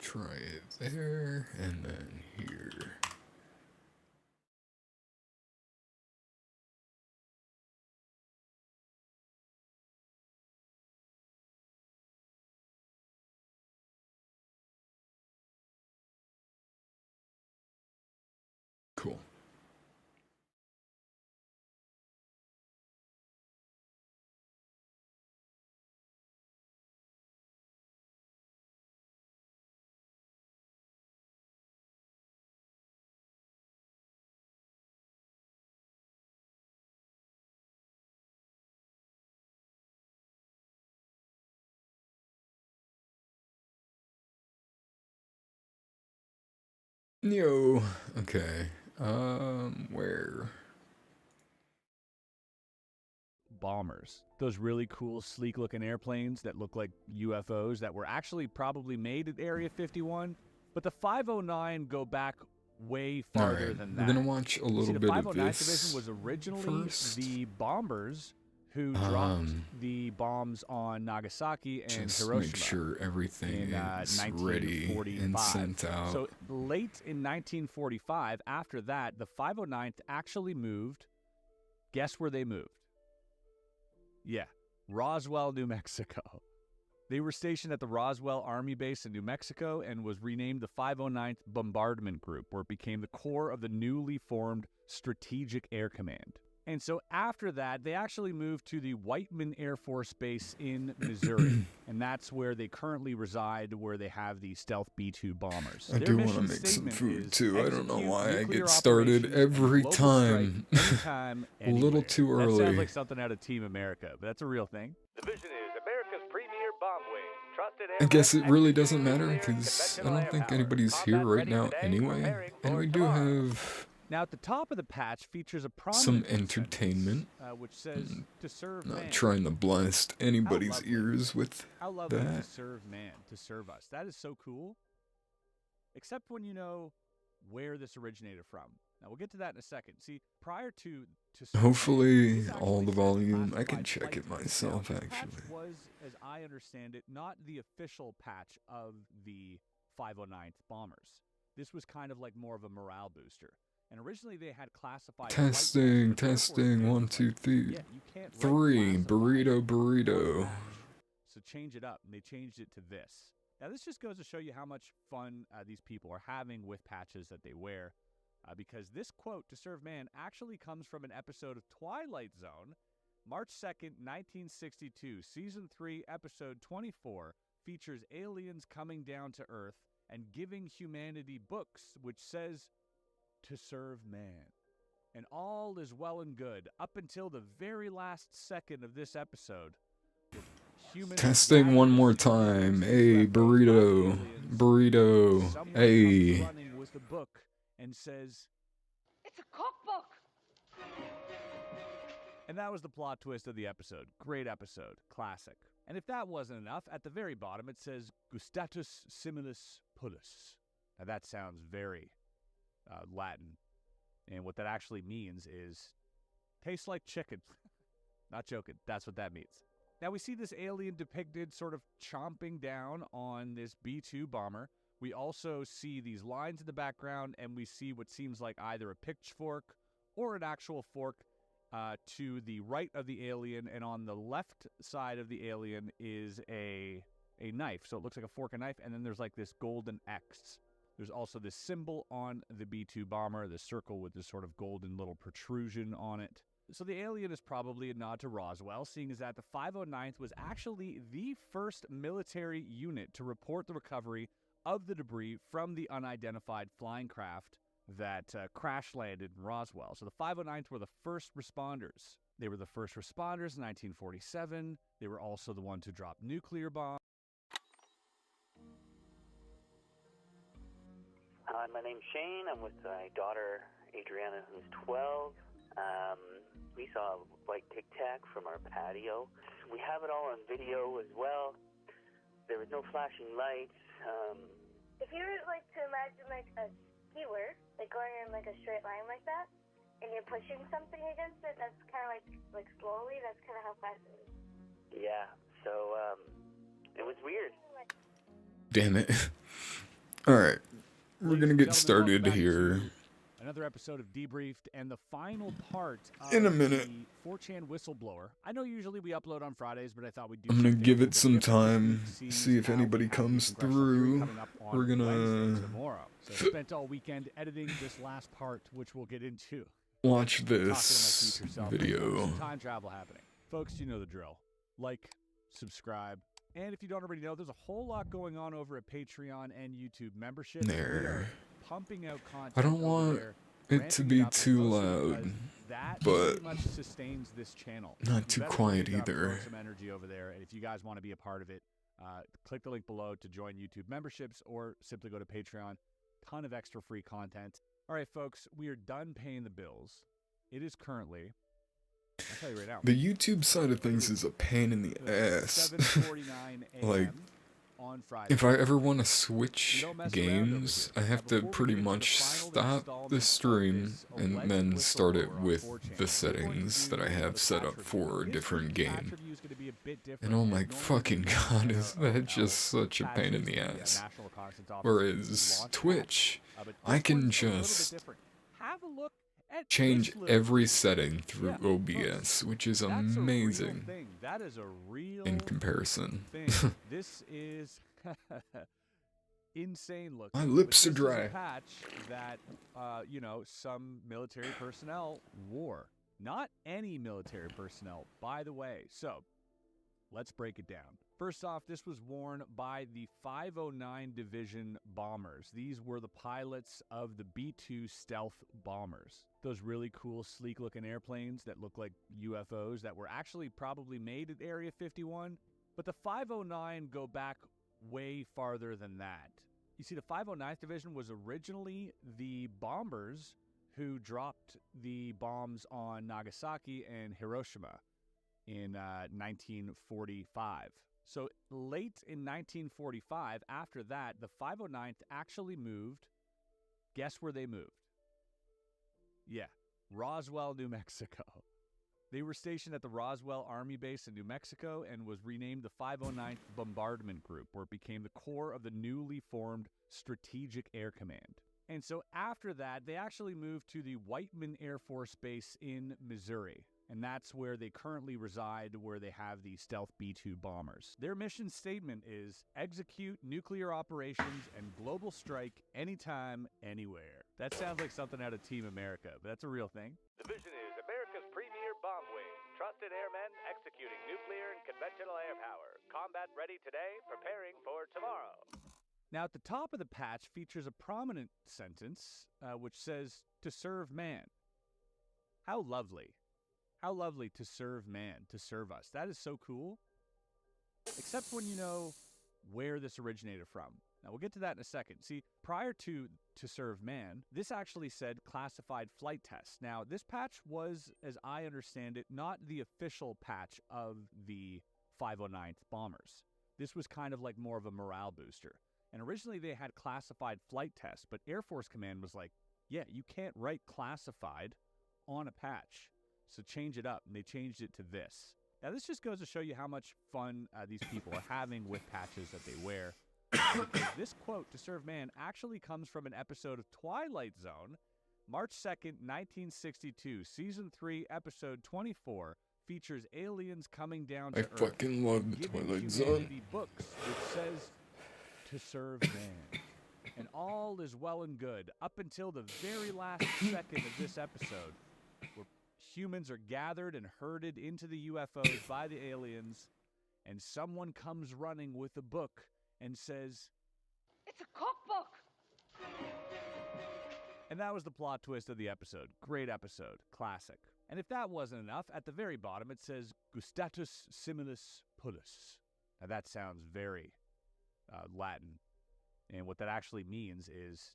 try it there, and then here. Cool. Yo, okay. Where? Bombers. Those really cool, sleek-looking airplanes that look like UFOs that were actually probably made at Area 51. But the 509 go back way farther than that. We're gonna watch a little bit of this. The 509th Division was originally first. the bombers who dropped the bombs on Nagasaki and just Hiroshima. Make sure everything in, is ready and sent out. So late in 1945, after that, the 509th actually moved. Guess where they moved? Yeah, Roswell, New Mexico. They were stationed at the Roswell Army Base in New Mexico and was renamed the 509th Bombardment Group, where it became the core of the newly formed Strategic Air Command. And so after that, they actually moved to the Whiteman Air Force Base in Missouri. And that's where they currently reside, where they have the stealth B-2 bombers. I do want to make some food, too. I don't know why I get started every time. A little too early. That sounds like something out of Team America, but that's a real thing. The Vision is America's premier bomb wing. Trusted I guess it really doesn't matter, because I don't think anybody's here right now anyway. And we do have... Now, at the top of the patch features a some entertainment. Which says, to serve not man. Trying to blast anybody's ears with How lovely to serve man, to serve us. That is so cool. Except when you know where this originated from. Now, we'll get to that in a second. See, prior to hopefully all the volume, I can check it myself, actually. Patch was, as I understand it, not the official patch of the 509th bombers. This was kind of like more of a morale booster. And originally they had classified... Testing, 1, 2, 3. Yeah, 3, burrito. So change it up, and they changed it to this. Now this just goes to show you how much fun these people are having with patches that they wear. Because this quote, to serve man, actually comes from an episode of Twilight Zone, March 2nd, 1962. Season 3, episode 24, features aliens coming down to Earth and giving humanity books, which says... to serve man. And all is well and good up until the very last second of this episode. Testing one more time. Hey, burrito. Hey. Running with the book and says, "It's a cookbook." And that was the plot twist of the episode. Great episode. Classic. And if that wasn't enough, at the very bottom it says, Gustatus similis pullus. Now that sounds very Latin, and what that actually means is tastes like chicken. Not joking, that's what that means. Now we see this alien depicted sort of chomping down on this B-2 bomber. We also see these lines in the background, and we see what seems like either a pitchfork or an actual fork to the right of the alien, and on the left side of the alien is a knife. So it looks like a fork and knife, and then there's like this golden X. There's also this symbol on the B-2 bomber, the circle with this sort of golden little protrusion on it. So the alien is probably a nod to Roswell, seeing as that the 509th was actually the first military unit to report the recovery of the debris from the unidentified flying craft that crash landed in Roswell. So the 509th were the first responders. They were the first responders in 1947. They were also the one to drop nuclear bombs. Hi, my name's Shane. I'm with my daughter, Adriana, who's 12. We saw a white Tic Tac from our patio. We have it all on video as well. There was no flashing lights. If you were like to imagine like a skewer, like going in like a straight line like that, and you're pushing something against it, that's kind of like slowly. That's kind of how fast it is. Yeah. So it was weird. Damn it. Alright, we're Ladies gonna and get gentlemen, started welcome back here. to another episode of Debriefed and the final part of In a minute. the 4chan Whistleblower. I know usually we upload on Fridays, but I thought we'd do I'm gonna something give a it little some bit different this time, week, seeing see if how we anybody have the comes congressional hearing through. coming up on We're gonna Wednesday, tomorrow. So I spent all weekend editing this last part, which we'll get into. watch Talking to my this future self. There's video. some time travel happening. Folks, you know the drill. Like, subscribe, and if you don't already know, there's a whole lot going on over at Patreon and YouTube membership. There. Pumping out content. I don't over want there, it to ramping be up, too mostly loud, because that but pretty much sustains this channel. not You too better quiet believe that I'm throwing either. some energy over there, and if you guys want to be a part of it, click the link below to join YouTube memberships, or simply go to Patreon. Ton of extra free content. All right, folks, we are done paying the bills. It is currently, I'll tell you right now, The YouTube side of things is a pain in the ass. 7:49 a.m. Like, on Friday. if I ever want to We switch don't mess around games, over I here. have Now, to before we pretty get into the much final stop installment the of stream this and alleged then start it whistleblower on with 4chan, the we're settings going that I to do have the set patch up review. for a This different week's patch game. review is going to be a bit different. And oh my Normally fucking we god, do is our that just such a pain in patches, the the ass. National Reconnaissance Office Whereas launch Twitch, patch, but I this can one's a little bit just different. Have a look at change this little every dude. setting through Yeah, OBS, which is That's a real amazing thing. That is a real in comparison. thing. This is insane looking. My but lips are this is a dry. patch that, some military personnel wore. Not any military personnel, by the way. So, let's break it down. First off, this was worn by the 509 Division bombers. These were the pilots of the B-2 stealth bombers. Those really cool, sleek-looking airplanes that look like UFOs that were actually probably made at Area 51. But the 509 go back way farther than that. You see, the 509th Division was originally the bombers who dropped the bombs on Nagasaki and Hiroshima in 1945. So late in 1945, after that, the 509th actually moved. Guess where they moved? Yeah, Roswell, New Mexico. They were stationed at the Roswell Army Base in New Mexico and was renamed the 509th Bombardment Group, where it became the core of the newly formed Strategic Air Command. And so after that, they actually moved to the Whiteman Air Force Base in Missouri. And that's where they currently reside, where they have the stealth B-2 bombers. Their mission statement is execute nuclear operations and global strike anytime, anywhere. That sounds like something out of Team America, but that's a real thing. The Vision is America's premier bomb wing. Trusted airmen executing nuclear and conventional air power. Combat ready today, preparing for tomorrow. Now, at the top of the patch features a prominent sentence which says, "To serve man." How lovely. How lovely to serve man, to serve us. That is so cool. Except when you know where this originated from. Now, we'll get to that in a second. See, prior to serve man, this actually said classified flight tests. Now, this patch was, as I understand it, not the official patch of the 509th bombers. This was kind of like more of a morale booster. And originally they had classified flight tests, but Air Force Command was like, yeah, you can't write classified on a patch. So change it up, and they changed it to this. Now, this just goes to show you how much fun these people are having with patches that they wear. Because this quote, "To serve man," actually comes from an episode of Twilight Zone, March 2nd, 1962. Season 3, episode 24, features aliens coming down to I Earth. fucking love the giving Twilight Zone. humanity books which says, "To serve man." And all is well and good up until the very last second of this episode, where humans are gathered and herded into the UFOs by the aliens, and someone comes running with a book and says, It's a cookbook. and that was the plot twist of the episode. Great episode. Classic. And if that wasn't enough, at the very bottom it says, "Gustatus similis pullus." Now that sounds very Latin. And what that actually means is,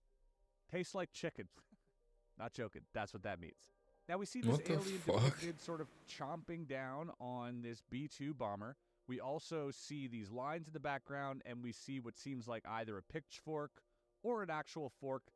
tastes like chicken. Not joking. That's what that means. Now we see this What the alien fuck? depicted sort of chomping down on this B-2 bomber. We also see these lines in the background, and we see what seems like either a pitchfork or an actual fork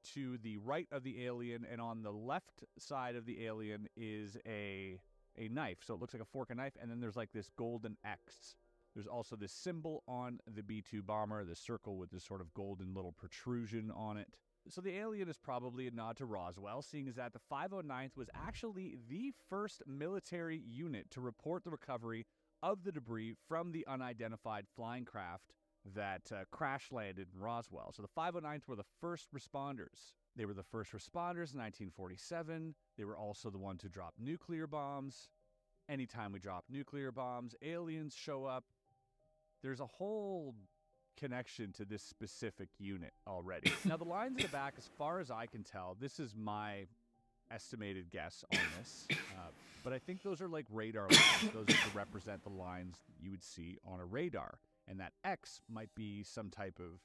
to the right of the alien, and on the left side of the alien is a knife. So it looks like a fork and knife, and then there's like this golden X There's also this symbol on the B-2 bomber, the circle with this sort of golden little protrusion on it. So the alien is probably a nod to Roswell, seeing as that the 509th was actually the first military unit to report the recovery of the debris from the unidentified flying craft that crash landed in Roswell. So the 509th were the first responders. They were the first responders in 1947. They were also the ones who dropped nuclear bombs. Anytime we drop nuclear bombs, aliens show up. There's a whole connection to this specific unit already. Now, the lines in the back, as far as I can tell, this is my estimated guess on this, but I think those are like radar lines. Those are to represent the lines you would see on a radar, and that X might be some type of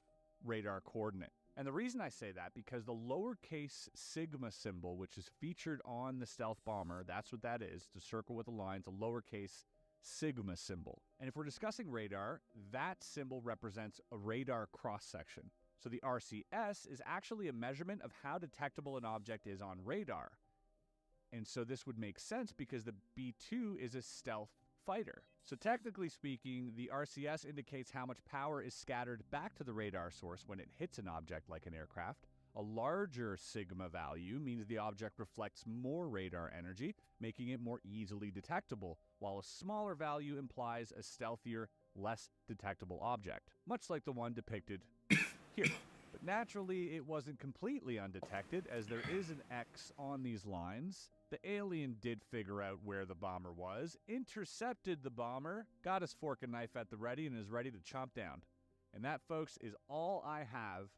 radar coordinate. And the reason I say that, because the lowercase sigma symbol, which is featured on the stealth bomber, that's what that is, the circle with the lines, a lowercase sigma symbol. And if we're discussing radar, that symbol represents a radar cross-section. So the RCS is actually a measurement of how detectable an object is on radar. And so this would make sense because the B-2 is a stealth fighter. So technically speaking, the RCS indicates how much power is scattered back to the radar source when it hits an object like an aircraft. A larger sigma value means the object reflects more radar energy, making it more easily detectable, while a smaller value implies a stealthier, less detectable object, much like the one depicted here. But naturally, it wasn't completely undetected, as there is an X on these lines. The alien did figure out where the bomber was, intercepted the bomber, got his fork and knife at the ready, and is ready to chomp down. And that, folks, is all I have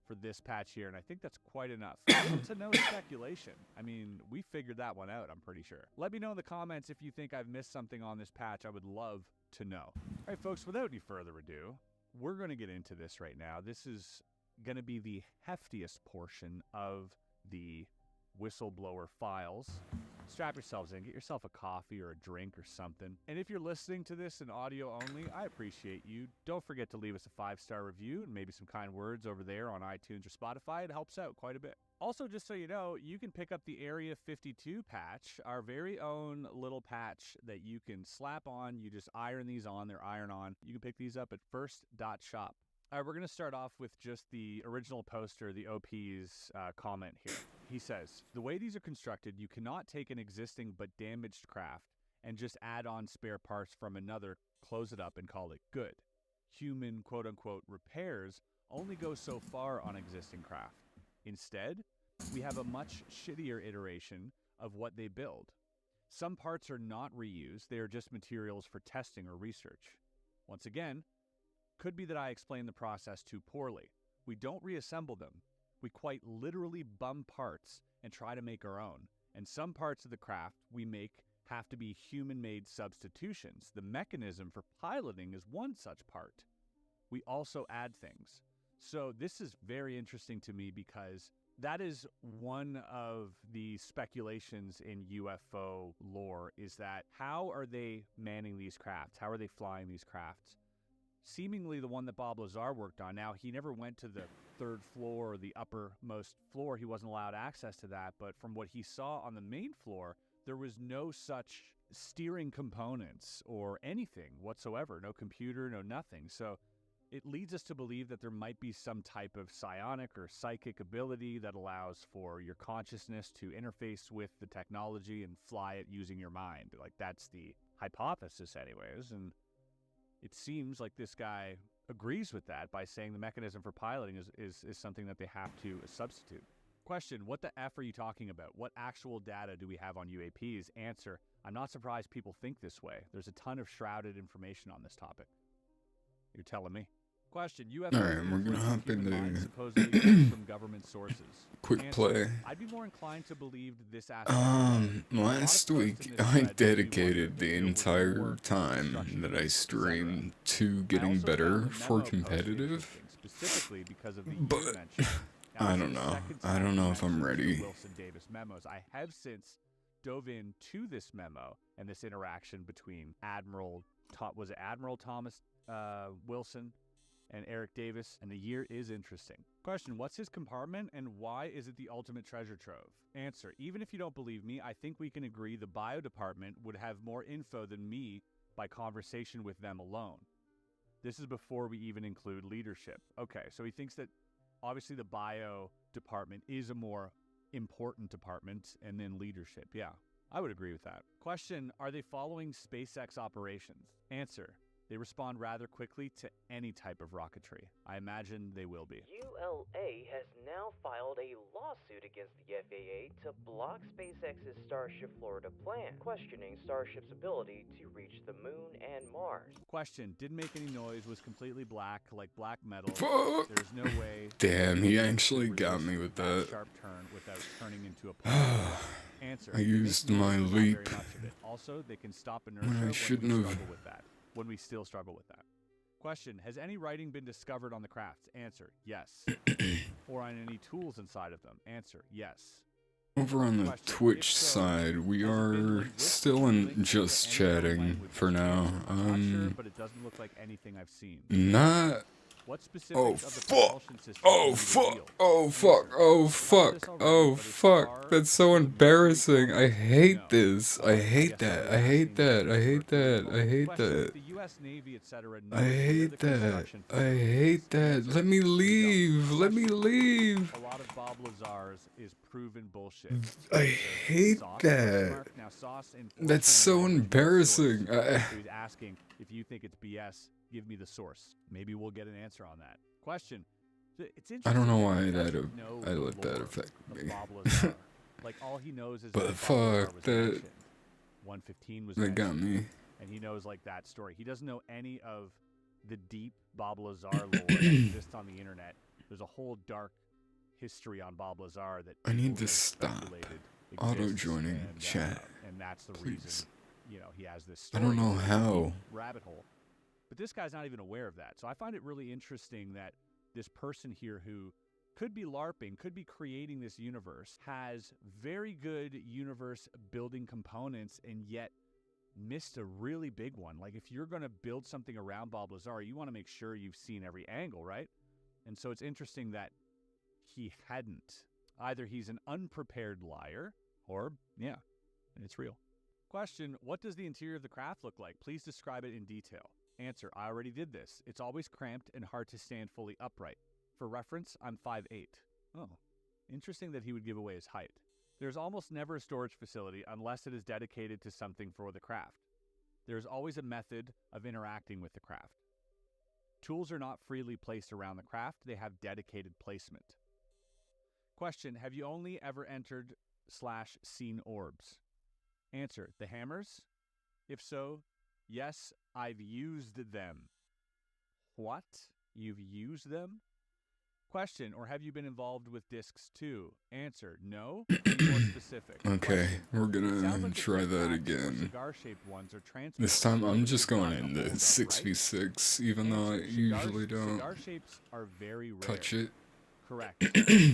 for this patch here, and I think that's quite enough. Little to no speculation. I mean, we figured that one out, I'm pretty sure. Let me know in the comments if you think I've missed something on this patch. I would love to know. All right, folks, without any further ado, we're going to get into this right now. This is going to be the heftiest portion of the whistleblower files. Strap yourselves in, get yourself a coffee or a drink or something. And if you're listening to this in audio only, I appreciate you. Don't forget to leave us a 5-star review and maybe some kind words over there on iTunes or Spotify. It helps out quite a bit. Also, just so you know, you can pick up the Area 52 patch, our very own little patch that you can slap on. You just iron these on, they're iron-on. You can pick these up at first.shop. All right, we're going to start off with just the original poster, the OP's comment here. He says, the way these are constructed, you cannot take an existing but damaged craft and just add on spare parts from another, close it up, and call it good. Human, quote-unquote, repairs only go so far on existing craft. Instead, we have a much shittier iteration of what they build. Some parts are not reused, they are just materials for testing or research. Once again, could be that I explained the process too poorly. We don't reassemble them. We quite literally bum parts and try to make our own. And some parts of the craft we make have to be human-made substitutions. The mechanism for piloting is one such part. We also add things. So this is very interesting to me because that is one of the speculations in UFO lore, is that how are they manning these crafts? How are they flying these crafts? Seemingly the one that Bob Lazar worked on. Now, he never went to the third floor or the uppermost floor. He wasn't allowed access to that. But from what he saw on the main floor, there was no such steering components or anything whatsoever. No computer, no nothing. So it leads us to believe that there might be some type of psionic or psychic ability that allows for your consciousness to interface with the technology and fly it using your mind. Like, that's the hypothesis anyways. And it seems like this guy agrees with that by saying the mechanism for piloting is something that they have to substitute. Question, what the F are you talking about? What actual data do we have on UAPs? Answer, I'm not surprised people think this way. There's a ton of shrouded information on this topic. You're telling me. Question, UFOs Alright, we're gonna hop into supposedly comes from government sources. quick Answer, play. I'd be more inclined to believe this aspect. Last week I dedicated the entire time that I streamed to getting better for competitive, specifically because of the but I don't know if I'm ready. Wilson Davis memos. I have since dove into this memo and this interaction between Admiral Thomas Wilson and Eric Davis, and the year is interesting. Question, what's his compartment and why is it the ultimate treasure trove? Answer, even if you don't believe me, I think we can agree the bio department would have more info than me by conversation with them alone. This is before we even include leadership. Okay, so he thinks that obviously the bio department is a more important department, and then leadership. Yeah, I would agree with that. Question, are they following SpaceX operations? Answer, they respond rather quickly to any type of rocketry. I imagine they will be. ULA has now filed a lawsuit against the FAA to block SpaceX's Starship Florida plan, questioning Starship's ability to reach the moon and Mars. Question, didn't make any noise, was completely black, like black metal. Fuck. There's no way. Damn, he actually got me with that. Sharp turn without turning into a plane. Answer. I used my leap. Also, they can stop inertia when I when shouldn't we have. struggle with that. When we still struggle with that. Question, has any writing been discovered on the crafts? Answer, yes. Or on any tools inside of them? Answer, yes. Over on the Question, Twitch if so, side, we has it been are linguistically still in linked to just any other chatting language? for now. I'm not sure, but it doesn't look like anything I've seen. Not. What specifics Oh of the fuck! propulsion system Oh can you fuck! reveal? Oh fuck! Answer, Oh I've fuck! this already, Oh but it's fuck! far That's so more embarrassing. I hate No. this. I hate that. I hate that. I hate that. I hate Question, that. the U.S. Navy, etc. I hate that. I hate that. Let me leave. Let me leave. A lot of Bob Lazar's is proven bullshit. I hate Sauce, that. Now, Sauce in That's so embarrassing. So he's asking if you think it's BS, give me the source. Maybe we'll get an answer on that. Question. It's interesting. I don't know that why he that doesn't know I the let that lore affect of me. Bob Lazar. Like all he knows is But that Bob fuck, Lazar was that- mentioned. 115 was That got mentioned, me. and he knows like that story. He doesn't know any of the deep Bob Lazar lore that exists on the internet. There's a whole dark history on Bob Lazar that I need people to have stop speculated auto-joining exists, chat. and that's the Please. reason, you know, he has this I story. don't know this how. deep rabbit hole. But this guy's not even aware of that. So I find it really interesting that this person here who could be LARPing, could be creating this universe, has very good universe building components and yet missed a really big one. Like if you're going to build something around Bob Lazar, you want to make sure you've seen every angle, right? And so it's interesting that he hadn't. Either he's an unprepared liar or, yeah, it's real. Question, what does the interior of the craft look like? Please describe it in detail. Answer, I already did this. It's always cramped and hard to stand fully upright. For reference, I'm 5'8". Oh, interesting that he would give away his height. There's almost never a storage facility unless it is dedicated to something for the craft. There's always a method of interacting with the craft. Tools are not freely placed around the craft. They have dedicated placement. Question, have you only ever entered/seen orbs? Answer, the hammers? If so, yes, I've used them. What? You've used them? Question, or have you been involved with discs too? Answer, no. Be more specific. Okay, Question, we're it sounds gonna like the try Tic that Tacs or again. cigar-shaped ones are This transport. time I'm just going Not a into hold-up, 6v6, even though I Answer, usually don't Cigar shapes are very rare. touch it. Correct.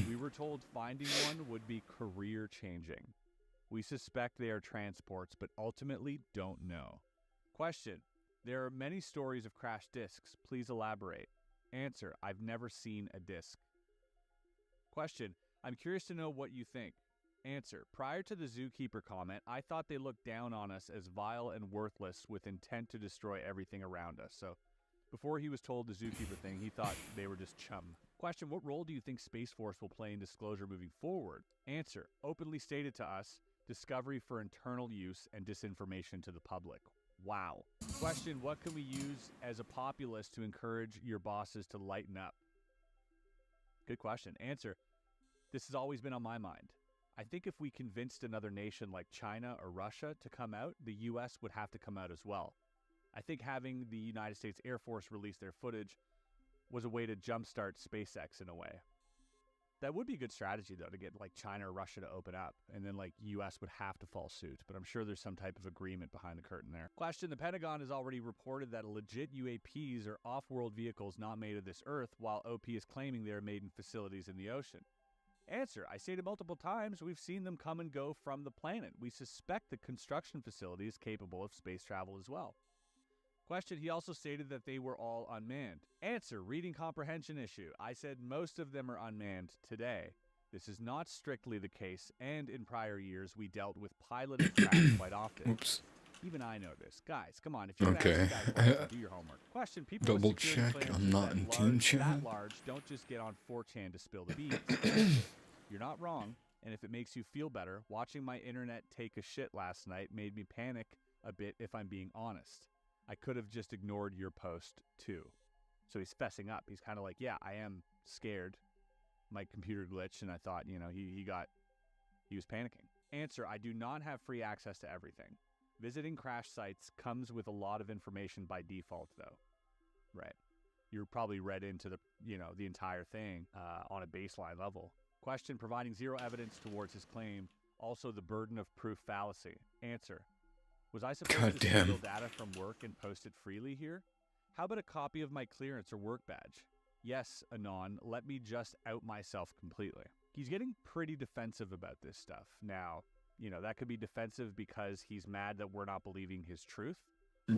We were told finding one would be career-changing. We suspect they are transports, but ultimately don't know. Question. There are many stories of crashed discs. Please elaborate. Answer. I've never seen a disc. Question. I'm curious to know what you think. Answer. Prior to the zookeeper comment, I thought they looked down on us as vile and worthless with intent to destroy everything around us. So before he was told the zookeeper thing, he thought they were just chum. Question, what role do you think Space Force will play in disclosure moving forward? Answer, openly stated to us, discovery for internal use and disinformation to the public. Wow. Question, what can we use as a populace to encourage your bosses to lighten up? Good question. Answer, this has always been on my mind. I think if we convinced another nation like China or Russia to come out, the U.S. would have to come out as well. I think having the United States Air Force release their footage was a way to jumpstart SpaceX in a way. That would be a good strategy, though, to get like China or Russia to open up, and then like U.S. would have to fall suit. But I'm sure there's some type of agreement behind the curtain there. Question, the Pentagon has already reported that legit UAPs are off-world vehicles not made of this Earth, while OP is claiming they are made in facilities in the ocean. Answer, I stated multiple times, we've seen them come and go from the planet. We suspect the construction facility is capable of space travel as well. Question, he also stated that they were all unmanned. Answer, reading comprehension issue. I said most of them are unmanned today. This is not strictly the case, and in prior years we dealt with piloted craft quite often. Oops. Even I know this. Guys, come on. If you're Okay. gonna ask guys, do your homework. Question, people with Double security check, clearances I'm not that in large, team chat. that large don't just get on 4chan to spill the beans. You're not wrong, and if it makes you feel better, watching my internet take a shit last night made me panic a bit, if I'm being honest. I could have just ignored your post, too. So he's fessing up. He's kind of like, yeah, I am scared. My computer glitched, and I thought, you know, he was panicking. Answer, I do not have free access to everything. Visiting crash sites comes with a lot of information by default, though. Right. You're probably read into the entire thing on a baseline level. Question, providing zero evidence towards his claim. Also, the burden of proof fallacy. Answer, was I supposed to steal data from work and post it freely here? How about a copy of my clearance or work badge? Yes, Anon, let me just out myself completely. He's getting pretty defensive about this stuff. Now, that could be defensive because he's mad that we're not believing his truth.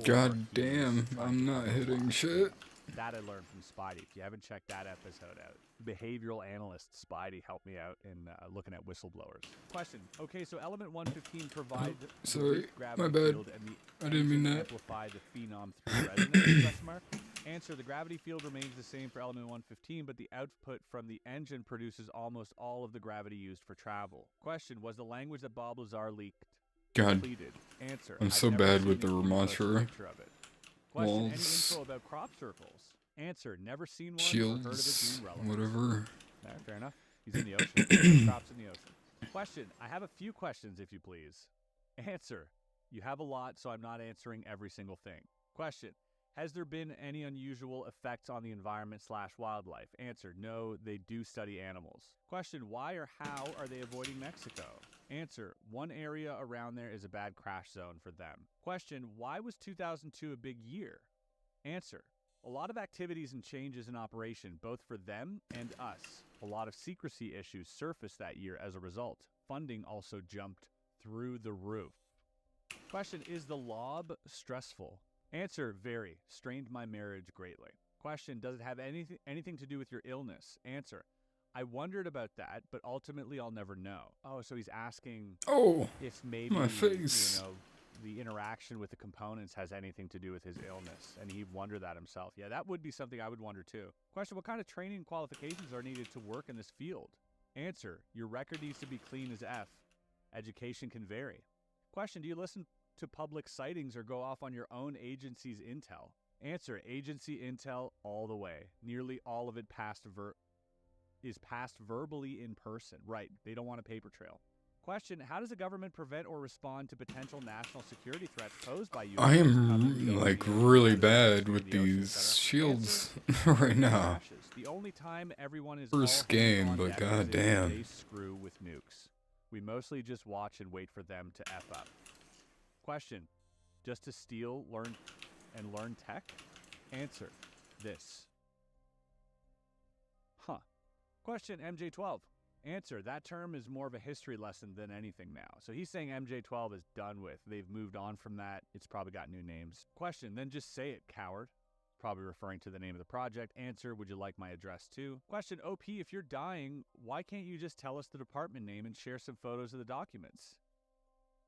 God damn, I'm not hitting shit. That I learned from Spidey. If you haven't checked that episode out, behavioral analyst Spidey helped me out in looking at whistleblowers. Question. Okay, so element 115 provides sorry, gravity my bad. field and the I didn't mean that. amplify the phenom through resonance, question mark. Answer, the gravity field remains the same for element 115, but the output from the engine produces almost all of the gravity used for travel. Question, was the language that Bob Lazar leaked God, completed? Answer, I'm I've so never bad seen with the it. You post a Ramattra. picture of it. Question, any Walls, info about crop circles? Answer, never seen one or heard of it shields, being relevant. whatever. Fair enough. He's in the ocean. Crops in the ocean. Question, I have a few questions, if you please. Answer, you have a lot, so I'm not answering every single thing. Question, has there been any unusual effects on the environment/wildlife? Answer, no, they do study animals. Question, why or how are they avoiding Mexico? Answer, one area around there is a bad crash zone for them. Question, why was 2002 a big year? Answer, a lot of activities and changes in operation, both for them and us. A lot of secrecy issues surfaced that year as a result. Funding also jumped through the roof. Question, is the lob stressful? Answer, very. Strained my marriage greatly. Question, does it have anything to do with your illness? Answer, I wondered about that, but ultimately I'll never know. Oh, so he's asking if maybe, my face. The interaction with the components has anything to do with his illness, and he'd wonder that himself. Yeah, that would be something I would wonder too. Question, what kind of training and qualifications are needed to work in this field? Answer, your record needs to be clean as F. Education can vary. Question, do you listen to public sightings or go off on your own agency's intel? Answer, agency intel all the way. Nearly all of it is passed verbally in person. Right, they don't want a paper trail. Question, how does the government prevent or respond to potential national security threats posed by you? I am, like, really bad with these shields right now. The only time everyone is First all hands game, on but deck is if goddamn. they screw with nukes. We mostly just watch and wait for them to F up. Question, just to steal, learn tech? Answer, this. Huh. Question, MJ12. Answer, that term is more of a history lesson than anything now. So he's saying MJ12 is done with. They've moved on from that. It's probably got new names. Question, then just say it, coward. Probably referring to the name of the project. Answer, would you like my address too? Question, OP, if you're dying, why can't you just tell us the department name and share some photos of the documents?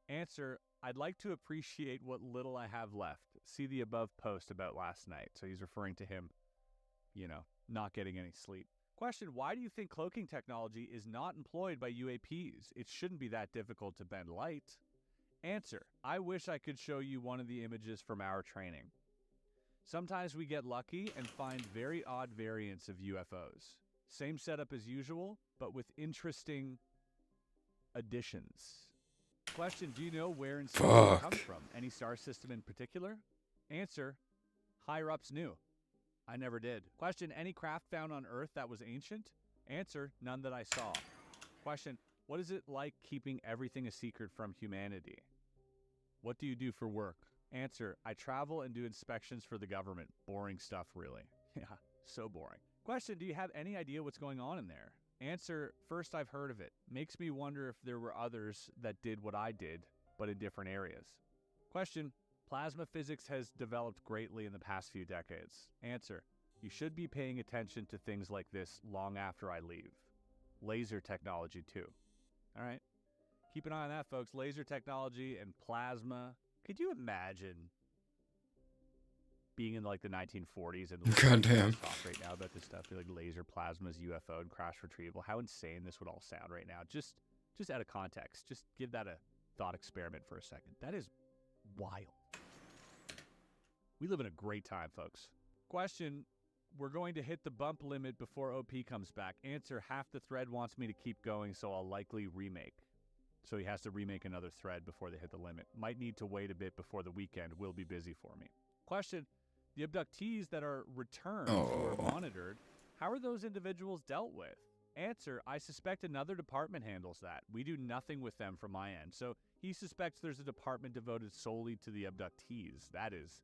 Answer, I'd like to appreciate what little I have left. See the above post about last night. So he's referring to him, not getting any sleep. Question, why do you think cloaking technology is not employed by UAPs? It shouldn't be that difficult to bend light. Answer, I wish I could show you one of the images from our training. Sometimes we get lucky and find very odd variants of UFOs. Same setup as usual, but with interesting additions. Question, do you know where in space it comes from? Any star system in particular? Answer, higher-ups knew. I never did. Question, any craft found on Earth that was ancient? Answer, none that I saw. Question, what is it like keeping everything a secret from humanity? What do you do for work? Answer, I travel and do inspections for the government. Boring stuff, really. Yeah, so boring. Question, do you have any idea what's going on in there? Answer, first I've heard of it. Makes me wonder if there were others that did what I did, but in different areas. Question, plasma physics has developed greatly in the past few decades. Answer, you should be paying attention to things like this long after I leave. Laser technology too. All right. Keep an eye on that, folks. Laser technology and plasma Could you imagine being in like the 1940s and Goddamn. talk right now about this stuff, like laser plasmas, UFO, and crash retrieval? How insane this would all sound right now. Just out of context. Just give that a thought experiment for a second. That is wild. We live in a great time, folks. Question: we're going to hit the bump limit before OP comes back. Answer: half the thread wants me to keep going, so I'll likely remake. So he has to remake another thread before they hit the limit. Might need to wait a bit before the weekend. Will be busy for me. Question: the abductees that are returned or monitored, how are those individuals dealt with? Answer: I suspect another department handles that. We do nothing with them from my end. So he suspects there's a department devoted solely to the abductees. That is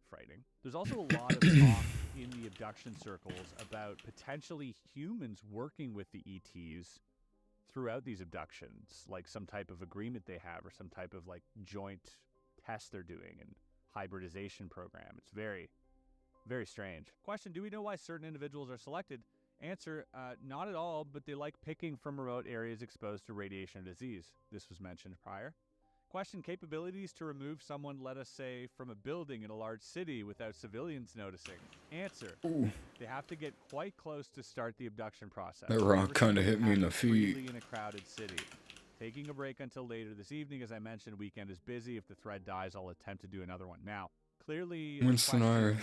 frightening. There's also a lot of talk in the abduction circles about potentially humans working with the ETs throughout these abductions, like some type of agreement they have or some type of like joint test they're doing and hybridization program. It's very, very strange. Question: do we know why certain individuals are selected? Answer: not at all, but they like picking from remote areas exposed to radiation or disease. This was mentioned prior. Question: capabilities to remove someone, let us say, from a building in a large city without civilians noticing. Answer: they have to get quite close to start the abduction process. That rock kind of hit me in the feet. In a crowded city. Taking a break until later this evening. As I mentioned, weekend is busy. If the thread dies, I'll attempt to do another one. Now, clearly, Winston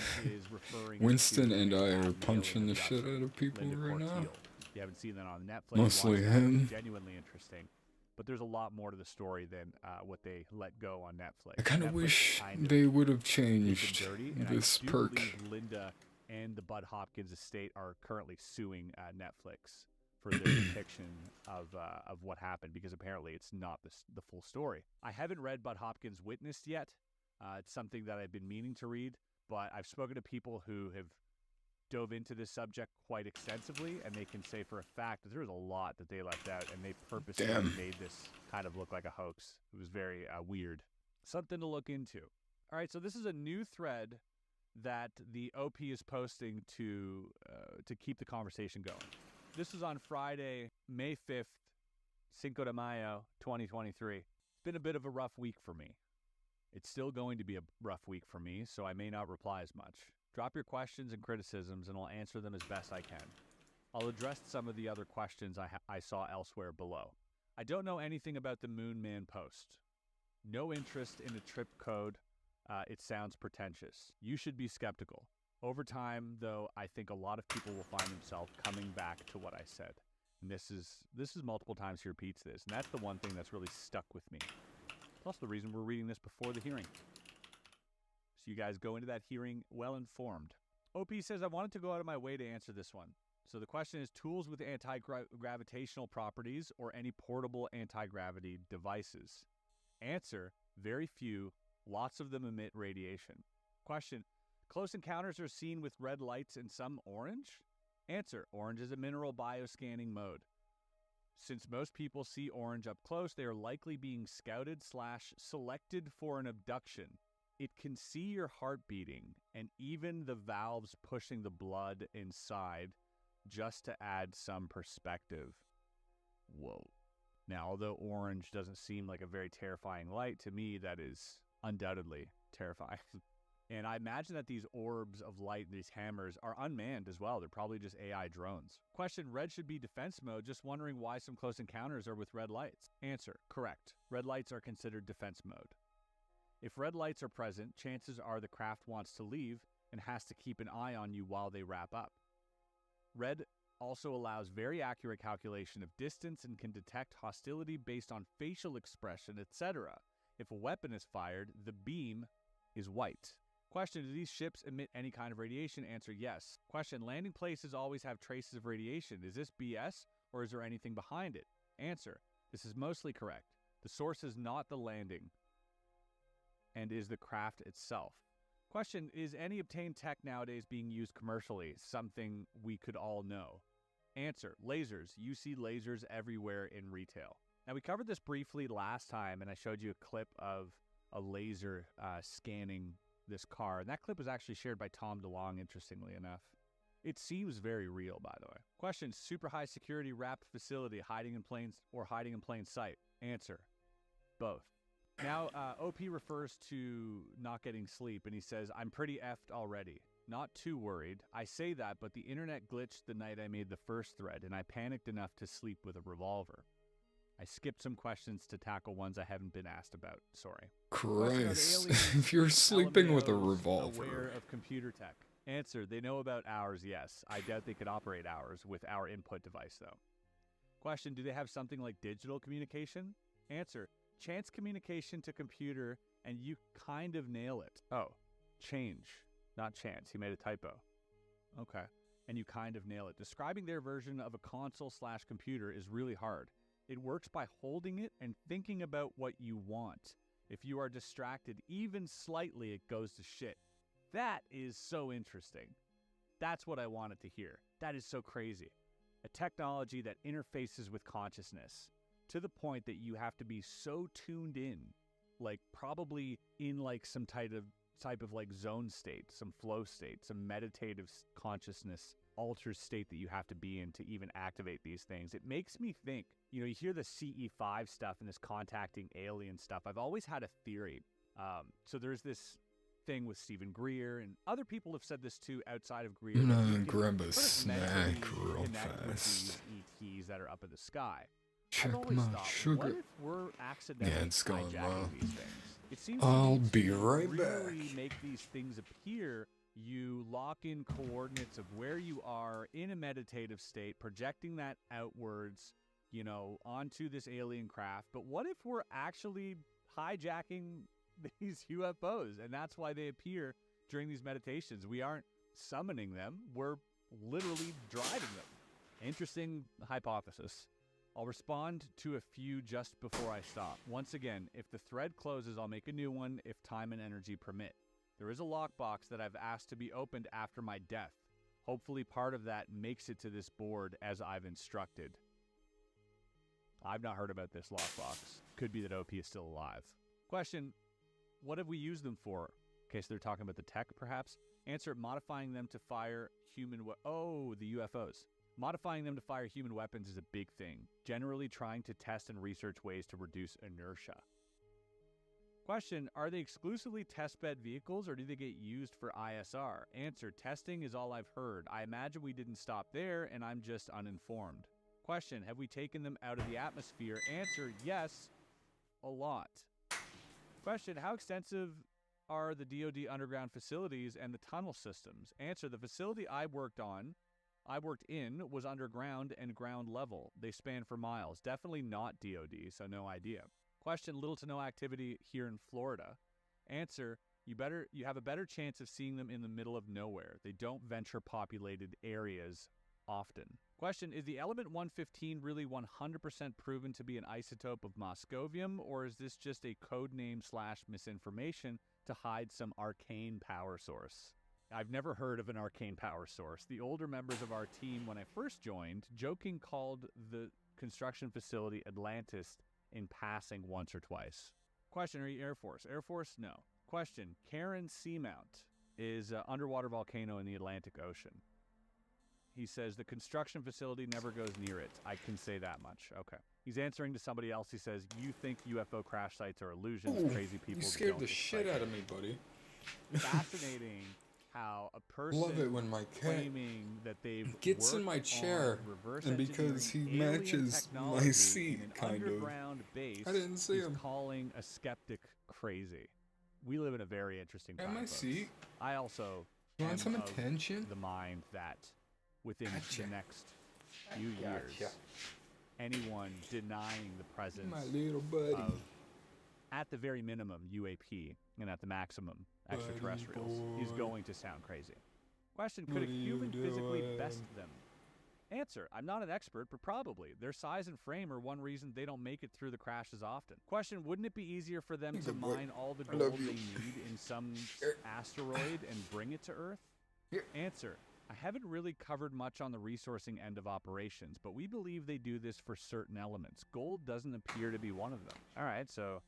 Winston and I are punching the shit out of people right now. If you haven't seen that on Netflix, Mostly him. Genuinely interesting. But there's a lot more to the story than what they let go on Netflix. I kind of wish they would have changed this perk. Linda and the Bud Hopkins estate are currently suing Netflix for their depiction of what happened, because apparently it's not the full story. I haven't read Bud Hopkins' Witnessed yet. It's something that I've been meaning to read, but I've spoken to people who have dove into this subject quite extensively, and they can say for a fact that there's a lot that they left out, and they purposely made this kind of look like a hoax. It was very weird. Something to look into. All right, so this is a new thread that the OP is posting to keep the conversation going. This is on Friday, May 5th, Cinco de Mayo, 2023. It's been a bit of a rough week for me. It's still going to be a rough week for me, so I may not reply as much. Drop your questions and criticisms, and I'll answer them as best I can. I'll address some of the other questions I saw elsewhere below. I don't know anything about the Moon Man post. No interest in a trip code. It sounds pretentious. You should be skeptical. Over time, though, I think a lot of people will find themselves coming back to what I said. And this is multiple times he repeats this, and that's the one thing that's really stuck with me. It's also the reason we're reading this before the hearing. So you guys go into that hearing well informed. OP says, I wanted to go out of my way to answer this one. So the question is, tools with anti-gravitational properties or any portable anti-gravity devices? Answer: very few. Lots of them emit radiation. Question: close encounters are seen with red lights and some orange? Answer: orange is a mineral bioscanning mode. Since most people see orange up close, they are likely being scouted/selected for an abduction. It can see your heart beating and even the valves pushing the blood inside, just to add some perspective. Whoa. Now, although orange doesn't seem like a very terrifying light, to me that is undoubtedly terrifying. And I imagine that these orbs of light, these hammers, are unmanned as well. They're probably just AI drones. Question: red should be defense mode. Just wondering why some close encounters are with red lights. Answer: correct. Red lights are considered defense mode. If red lights are present, chances are the craft wants to leave and has to keep an eye on you while they wrap up. Red also allows very accurate calculation of distance and can detect hostility based on facial expression, etc. If a weapon is fired, the beam is white. Question: do these ships emit any kind of radiation? Answer: yes. Question: landing places always have traces of radiation. Is this BS, or is there anything behind it? Answer: this is mostly correct. The source is not the landing, and is the craft itself. Question: is any obtained tech nowadays being used commercially? Something we could all know. Answer: lasers. You see lasers everywhere in retail. Now, we covered this briefly last time, and I showed you a clip of a laser scanning this car. And that clip was actually shared by Tom DeLong, interestingly enough. It seems very real, by the way. Question: super high security wrapped facility hiding in plain sight? Answer: both. Now, OP refers to not getting sleep, and he says, I'm pretty effed already. Not too worried. I say that, but the internet glitched the night I made the first thread, and I panicked enough to sleep with a revolver. I skipped some questions to tackle ones I haven't been asked about. Sorry. Christ. Question, are the aliens If you're sleeping with a LMAOs aware revolver. of computer tech? Answer, they know about ours, yes. I doubt they could operate ours with our input device, though. Question, do they have something like digital communication? Answer, chance communication to computer, and you kind of nail it. Oh, change, not chance. He made a typo. Okay. And you kind of nail it. Describing their version of a console/computer is really hard. It works by holding it and thinking about what you want. If you are distracted even slightly, it goes to shit. That is so interesting. That's what I wanted to hear. That is so crazy. A technology that interfaces with consciousness to the point that you have to be so tuned in, like probably in like some type of like zone state, some flow state, some meditative consciousness altered state that you have to be in to even activate these things. It makes me think, you hear the CE5 stuff and this contacting alien stuff. I've always had a theory. So there's this thing with Stephen Greer, and other people have said this too outside of Greer. I'm that gonna you can grab a sort of snack mentally real connect with fast. these ETs that are up in the sky. Check I've always my thought, what sugar. if we're accidentally Yeah, it's going hijacking well. these things? It seems I'll to me be to right really back. make these things appear. You lock in coordinates of where you are in a meditative state, projecting that outwards, onto this alien craft. But what if we're actually hijacking these UFOs? And that's why they appear during these meditations. We aren't summoning them. We're literally driving them. Interesting hypothesis. I'll respond to a few just before I stop. Once again, if the thread closes, I'll make a new one if time and energy permit. There is a lockbox that I've asked to be opened after my death. Hopefully part of that makes it to this board as I've instructed. I've not heard about this lockbox. Could be that OP is still alive. Question, what have we used them for? In case they're talking about the tech, perhaps? Answer, modifying them to fire human the UFOs. Modifying them to fire human weapons is a big thing. Generally trying to test and research ways to reduce inertia. Question, are they exclusively testbed vehicles or do they get used for ISR? Answer, testing is all I've heard. I imagine we didn't stop there and I'm just uninformed. Question, have we taken them out of the atmosphere? Answer, yes, a lot. Question, how extensive are the DoD underground facilities and the tunnel systems? Answer, the facility I worked in was underground and ground level. They span for miles. Definitely not DoD, so no idea. Question, little to no activity here in Florida. Answer, you have a better chance of seeing them in the middle of nowhere. They don't venture populated areas often. Question, is the element 115 really 100% proven to be an isotope of moscovium, or is this just a code name / misinformation to hide some arcane power source? I've never heard of an arcane power source. The older members of our team, when I first joined, joking called the construction facility Atlantis in passing once or twice. Question, are you Air Force? Air Force, no. Question, Karen Seamount is an underwater volcano in the Atlantic Ocean. He says the construction facility never goes near it. I can say that much. Okay. He's answering to somebody else. He says, you think UFO crash sites are illusions. Ooh, Crazy people you scared don't the get shit psychic. out of me, buddy. Fascinating how a person Love it when my cat claiming that they've gets in worked my chair, on reverse and because he engineering alien matches my technology seat, in an kind of. underground base, I didn't see he's him. calling a skeptic crazy. We live in a very interesting time. And my folks. seat. I also You want am some of attention? the mind that within Gotcha. the next few years, anyone denying the presence My little buddy. of, at the very minimum, UAP, and at the maximum, extraterrestrials, is going to sound crazy. Question, could a What are you human physically doing? best them? Answer, I'm not an expert, but probably. Their size and frame are one reason they don't make it through the crashes often. Question, wouldn't it be easier for them to Good boy. mine all the I love gold you. they need in some Here. asteroid and bring it to Earth? Here. Answer, I haven't really covered much on the resourcing end of operations, but we believe they do this for certain elements. Gold doesn't appear to be one of them. All right, so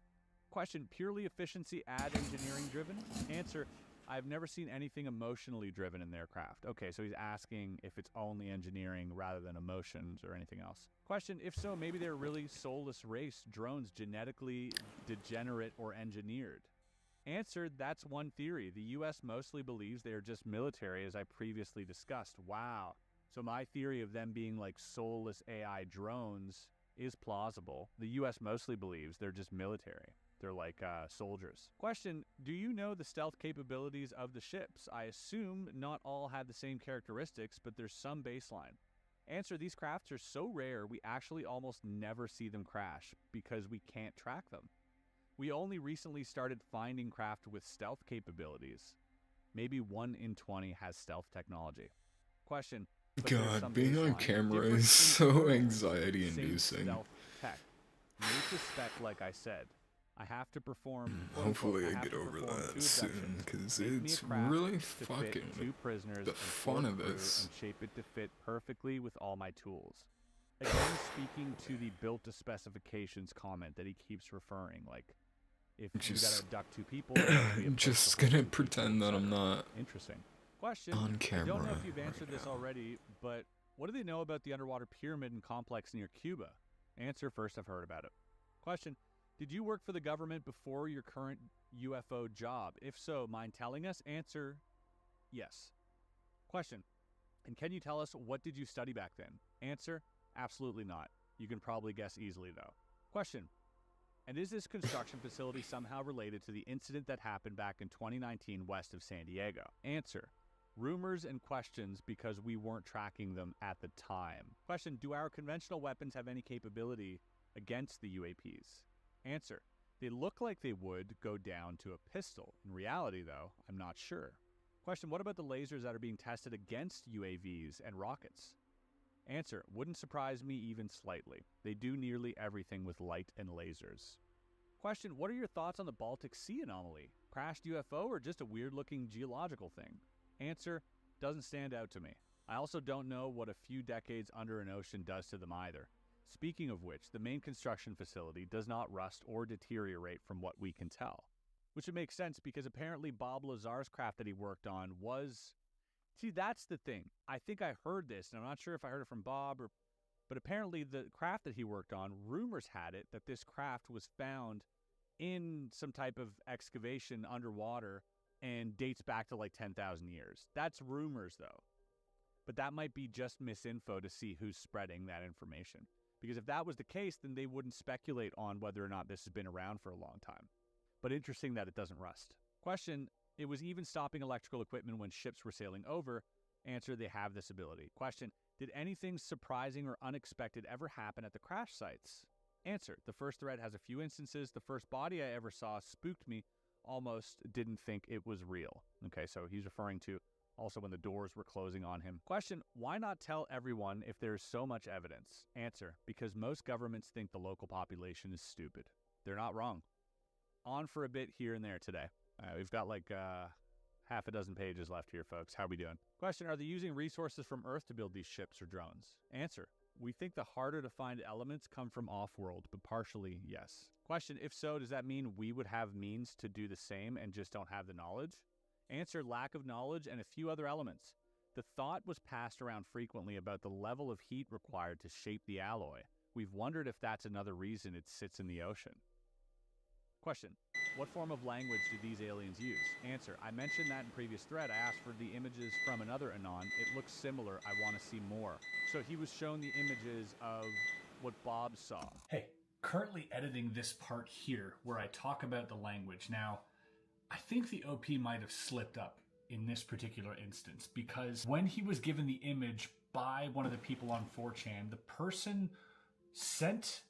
question, purely efficiency ad engineering driven? Answer, I've never seen anything emotionally driven in their craft. Okay, so he's asking if it's only engineering rather than emotions or anything else. Question, if so, maybe they're really soulless race, drones genetically degenerate or engineered. Answer, that's one theory. The US mostly believes they are just military, as I previously discussed. Wow. So my theory of them being like soulless AI drones is plausible. The US mostly believes they're just military. They're like soldiers. Question, do you know the stealth capabilities of the ships? I assume not all have the same characteristics, but there's some baseline. Answer, these crafts are so rare we actually almost never see them crash because we can't track them. We only recently started finding craft with stealth capabilities. Maybe 1 in 20 has stealth technology. Question, but there's some God, being on baseline. camera Different is so internal, anxiety-inducing. safe stealth tech. Made to spec, like I said. I have to perform. Hopefully I have get to over perform that 2 soon, abductions. because Make me a it's craft really to fit fucking 2 prisoners the and fun 4 of crew this. and shape it to fit perfectly with all my tools. Again, speaking to the built to specifications comment that he keeps referring, like if you gotta abduct 2 people, I'm just gonna pretend that I'm not interesting. Question, on I camera. don't know if you've answered right this now. already, but what do they know about the underwater pyramid and complex near Cuba? Answer, first I've heard about it. Question, did you work for the government before your current UFO job? If so, mind telling us? Answer, yes. Question, and can you tell us what did you study back then? Answer, absolutely not. You can probably guess easily though. Question, and is this construction facility somehow related to the incident that happened back in 2019 west of San Diego? Answer, rumors and questions because we weren't tracking them at the time. Question, do our conventional weapons have any capability against the UAPs? Answer, they look like they would go down to a pistol. In reality though, I'm not sure. Question, what about the lasers that are being tested against UAVs and rockets? Answer, wouldn't surprise me even slightly. They do nearly everything with light and lasers. Question, what are your thoughts on the Baltic Sea anomaly? Crashed UFO or just a weird-looking geological thing? Answer, doesn't stand out to me. I also don't know what a few decades under an ocean does to them either. Speaking of which, the main construction facility does not rust or deteriorate from what we can tell. Which would make sense because apparently Bob Lazar's craft that he worked on was... See, that's the thing. I think I heard this, and I'm not sure if I heard it from Bob or... But apparently the craft that he worked on, rumors had it that this craft was found in some type of excavation underwater and dates back to like 10,000 years. That's rumors, though. But that might be just misinfo to see who's spreading that information. Because if that was the case, then they wouldn't speculate on whether or not this has been around for a long time. But interesting that it doesn't rust. Question, it was even stopping electrical equipment when ships were sailing over. Answer, they have this ability. Question, did anything surprising or unexpected ever happen at the crash sites? Answer, the first thread has a few instances. The first body I ever saw spooked me. Almost didn't think it was real. Okay, so he's referring to also when the doors were closing on him. Question, why not tell everyone if there's so much evidence? Answer, because most governments think the local population is stupid. They're not wrong. On for a bit here and there today. We've got like half a dozen pages left here, folks. How are we doing? Question, are they using resources from Earth to build these ships or drones? Answer, we think the harder to find elements come from off-world, but partially, yes. Question, if so, does that mean we would have means to do the same and just don't have the knowledge? Answer, lack of knowledge and a few other elements. The thought was passed around frequently about the level of heat required to shape the alloy. We've wondered if that's another reason it sits in the ocean. Question, what form of language do these aliens use? Answer, I mentioned that in previous thread. I asked for the images from another Anon. It looks similar. I want to see more. So he was shown the images of what Bob saw. Hey, currently editing this part here where I talk about the language. Now, I think the OP might have slipped up in this particular instance because when he was given the image by one of the people on 4chan, the person sent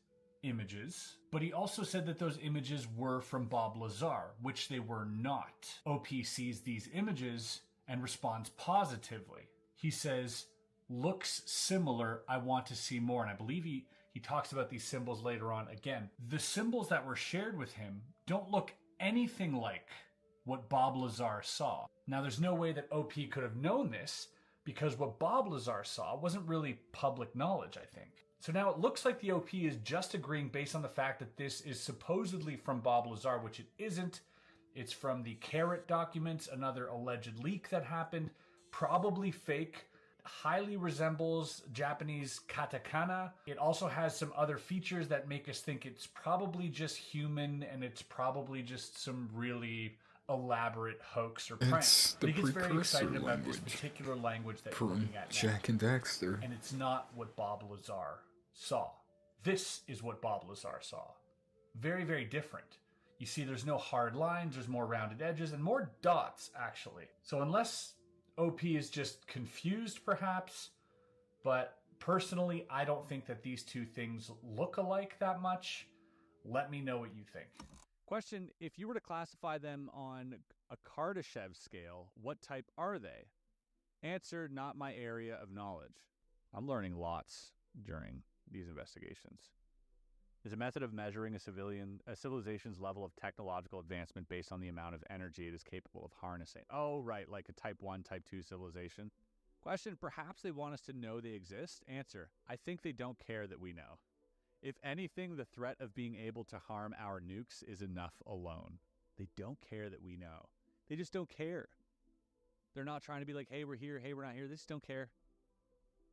images, but he also said that those images were from Bob Lazar, which they were not. OP sees these images and responds positively. He says, looks similar, I want to see more. And I believe he talks about these symbols later on. Again, the symbols that were shared with him don't look anything like what Bob Lazar saw. Now, there's no way that OP could have known this because what Bob Lazar saw wasn't really public knowledge, I think. So now it looks like the OP is just agreeing based on the fact that this is supposedly from Bob Lazar, which it isn't. It's from the Carrot documents, another alleged leak that happened, probably fake, highly resembles Japanese katakana. It also has some other features that make us think it's probably just human and it's probably just some really elaborate hoax or prank. It's But the he gets very excited precursor about this language particular language that you're from looking at now. Jack and Daxter. And it's not what Bob Lazar saw. This is what Bob Lazar saw. Very, very different. You see, there's no hard lines, there's more rounded edges, and more dots, actually. So unless OP is just confused, perhaps, but personally, I don't think that these two things look alike that much. Let me know what you think. Question, if you were to classify them on a Kardashev scale, what type are they? Answer, not my area of knowledge. I'm learning lots during these investigations. Is a method of measuring a civilization's level of technological advancement based on the amount of energy it is capable of harnessing. Oh, right, like a type 1, type 2 civilization. Question, perhaps they want us to know they exist? Answer, I think they don't care that we know. If anything, the threat of being able to harm our nukes is enough alone. They don't care that we know. They just don't care. They're not trying to be like, hey, we're here, hey, we're not here. They just don't care.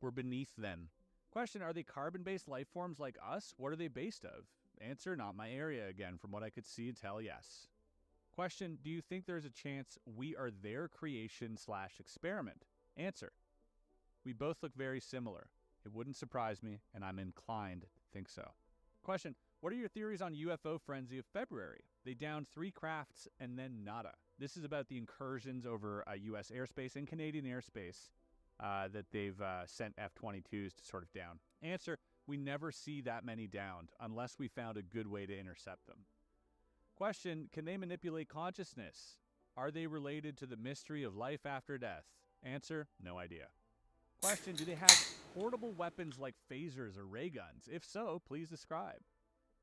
We're beneath them. Question, are they carbon-based life forms like us? What are they based of? Answer, not my area again. From what I could see and tell, yes. Question, do you think there's a chance we are their creation/experiment? Answer, we both look very similar. It wouldn't surprise me, and I'm inclined to think so. Question, what are your theories on UFO frenzy of February? They downed 3 crafts and then nada. This is about the incursions over U.S. airspace and Canadian airspace that they've sent F-22s to sort of down. Answer, we never see that many downed unless we found a good way to intercept them. Question, can they manipulate consciousness? Are they related to the mystery of life after death? Answer, no idea. Question, do they have portable weapons like phasers or ray guns? If so, please describe.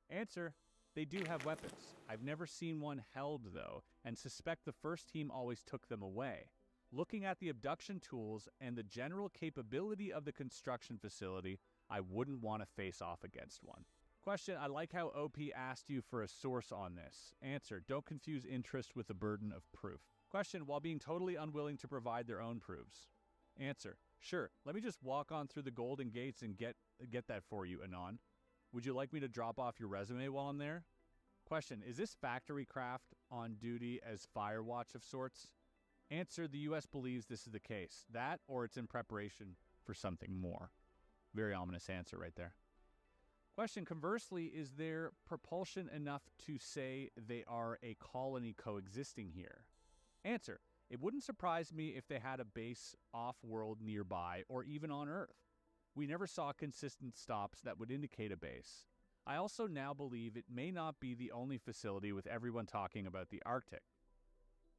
Answer, they do have weapons. I've never seen one held, though, and suspect the first team always took them away. Looking at the abduction tools and the general capability of the construction facility, I wouldn't want to face off against one. Question, I like how OP asked you for a source on this. Answer, don't confuse interest with the burden of proof. Question, while being totally unwilling to provide their own proofs. Answer, sure, let me just walk on through the Golden Gates and get that for you, Anon. Would you like me to drop off your resume while I'm there? Question, is this factory craft on duty as Firewatch of sorts? Answer, the U.S. believes this is the case. That, or it's in preparation for something more. Very ominous answer right there. Question, conversely, is there propulsion enough to say they are a colony coexisting here? Answer, it wouldn't surprise me if they had a base off-world nearby or even on Earth. We never saw consistent stops that would indicate a base. I also now believe it may not be the only facility with everyone talking about the Arctic.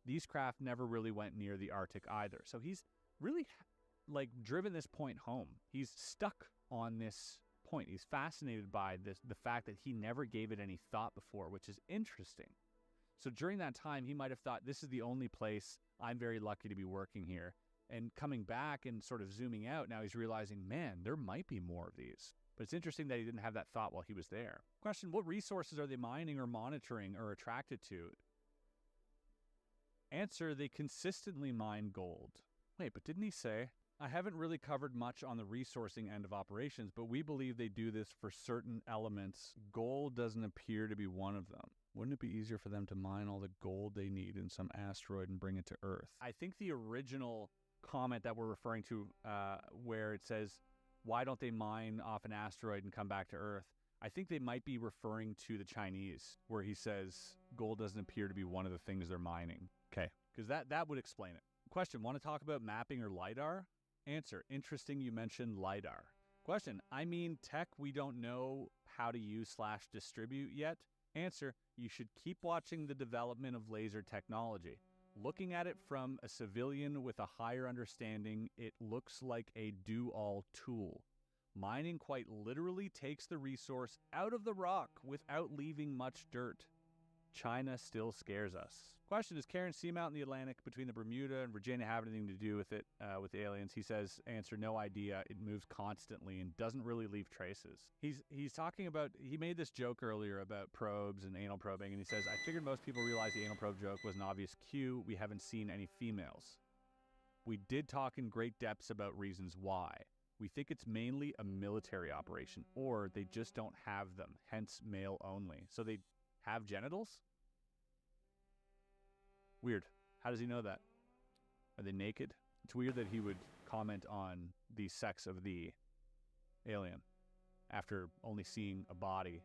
These craft never really went near the Arctic either. So he's really driven this point home. He's stuck on this point. He's fascinated by the fact that he never gave it any thought before, which is interesting. So during that time, he might have thought, this is the only place. I'm very lucky to be working here. And coming back and sort of zooming out, now he's realizing, man, there might be more of these. But it's interesting that he didn't have that thought while he was there. Question, what resources are they mining or monitoring or attracted to? Answer, they consistently mine gold. Wait, but didn't he say? I haven't really covered much on the resourcing end of operations, but we believe they do this for certain elements. Gold doesn't appear to be one of them. Wouldn't it be easier for them to mine all the gold they need in some asteroid and bring it to Earth? I think the original comment that we're referring to, where it says, why don't they mine off an asteroid and come back to Earth? I think they might be referring to the Chinese, where he says gold doesn't appear to be one of the things they're mining. Okay, because that would explain it. Question, want to talk about mapping or LiDAR? Answer, interesting you mentioned LiDAR. Question, I mean tech we don't know how to use/distribute yet? Answer, you should keep watching the development of laser technology. Looking at it from a civilian with a higher understanding, it looks like a do-all tool. Mining quite literally takes the resource out of the rock without leaving much dirt. China still scares us. Question, does Karen seamount in the Atlantic between the Bermuda and Virginia have anything to do with it, with the aliens? He says, answer, no idea. It moves constantly and doesn't really leave traces. He's talking about, he made this joke earlier about probes and anal probing, and he says, I figured most people realize the anal probe joke was an obvious cue. We haven't seen any females. We did talk in great depths about reasons why. We think it's mainly a military operation, or they just don't have them, hence male only. So they have genitals? Weird. How does he know that? Are they naked? It's weird that he would comment on the sex of the alien after only seeing a body.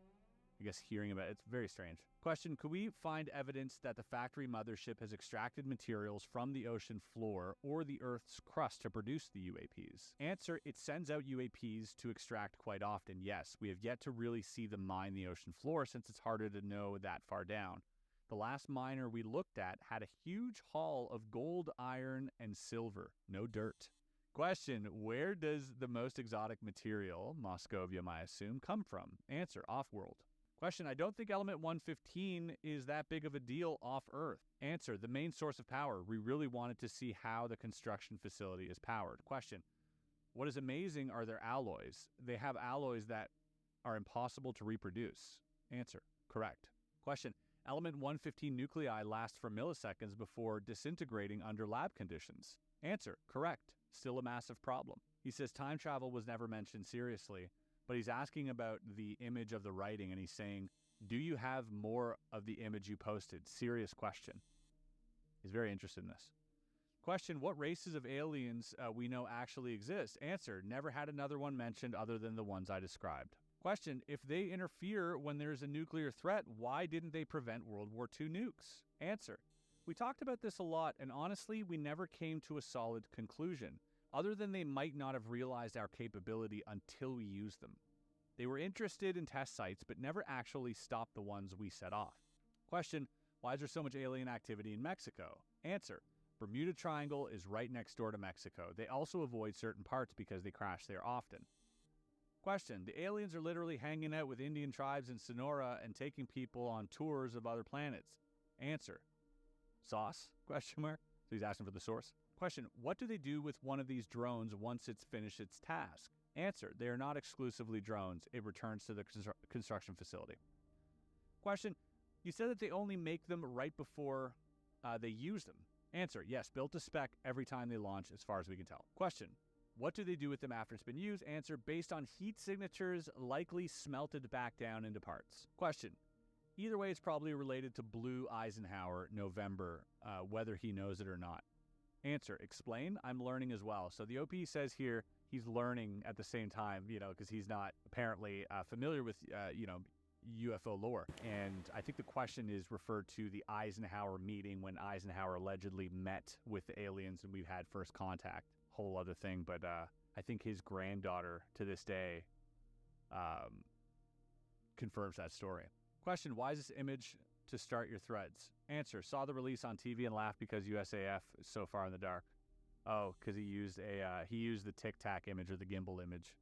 I guess hearing about it. It's very strange. Question, could we find evidence that the factory mothership has extracted materials from the ocean floor or the Earth's crust to produce the UAPs? Answer, it sends out UAPs to extract quite often, yes. We have yet to really see them mine the ocean floor since it's harder to know that far down. The last miner we looked at had a huge haul of gold, iron, and silver. No dirt. Question, where does the most exotic material, Moscovia I assume, come from? Answer, off-world. Question, I don't think element 115 is that big of a deal off-Earth. Answer, the main source of power. We really wanted to see how the construction facility is powered. Question, what is amazing are their alloys. They have alloys that are impossible to reproduce. Answer, correct. Question, element 115 nuclei last for milliseconds before disintegrating under lab conditions. Answer, correct. Still a massive problem. He says time travel was never mentioned seriously, but he's asking about the image of the writing, and he's saying, do you have more of the image you posted? Serious question. He's very interested in this. Question, what races of aliens we know actually exist? Answer, never had another one mentioned other than the ones I described. Question, if they interfere when there's a nuclear threat, why didn't they prevent World War II nukes? Answer, we talked about this a lot, and honestly, we never came to a solid conclusion, other than they might not have realized our capability until we used them. They were interested in test sites, but never actually stopped the ones we set off. Question, why is there so much alien activity in Mexico? Answer, Bermuda Triangle is right next door to Mexico. They also avoid certain parts because they crash there often. Question, the aliens are literally hanging out with Indian tribes in Sonora and taking people on tours of other planets. Answer, sauce? Question mark. So he's asking for the source. Question, what do they do with one of these drones once it's finished its task? Answer, they are not exclusively drones. It returns to the construction facility. Question, you said that they only make them right before they use them. Answer, yes, built to spec every time they launch as far as we can tell. Question, what do they do with them after it's been used? Answer, based on heat signatures, likely smelted back down into parts. Question, either way, it's probably related to Blue Eisenhower, November, whether he knows it or not. Answer, explain. I'm learning as well. So the OP says here he's learning at the same time, because he's not apparently familiar with, UFO lore. And I think the question is referred to the Eisenhower meeting when Eisenhower allegedly met with the aliens and we've had first contact. Whole other thing. But I think his granddaughter to this day confirms that story. Question, why is this image to start your threads? Answer, saw the release on TV and laughed because USAF is so far in the dark. Oh, because he used the Tic Tac image or the gimbal image.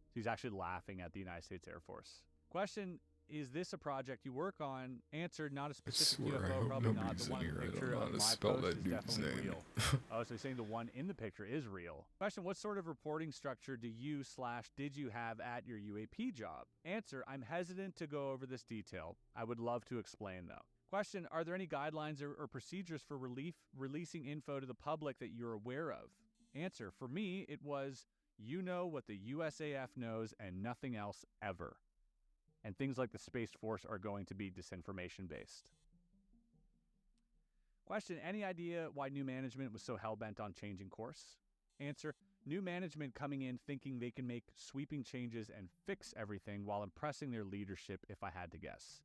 So he's actually laughing at the United States Air Force. Question, is this a project you work on? Answer, not a specific UFO, probably not. The one in the picture of my post is definitely real. Oh, so he's saying the one in the picture is real. Question, what sort of reporting structure do you/did you have at your UAP job? Answer, I'm hesitant to go over this detail. I would love to explain though. Question, are there any guidelines or procedures for releasing info to the public that you're aware of? Answer, for me, it was, you know what the USAF knows and nothing else ever. And things like the Space Force are going to be disinformation based. Question, any idea why new management was so hell-bent on changing course? Answer, new management coming in thinking they can make sweeping changes and fix everything while impressing their leadership, if I had to guess.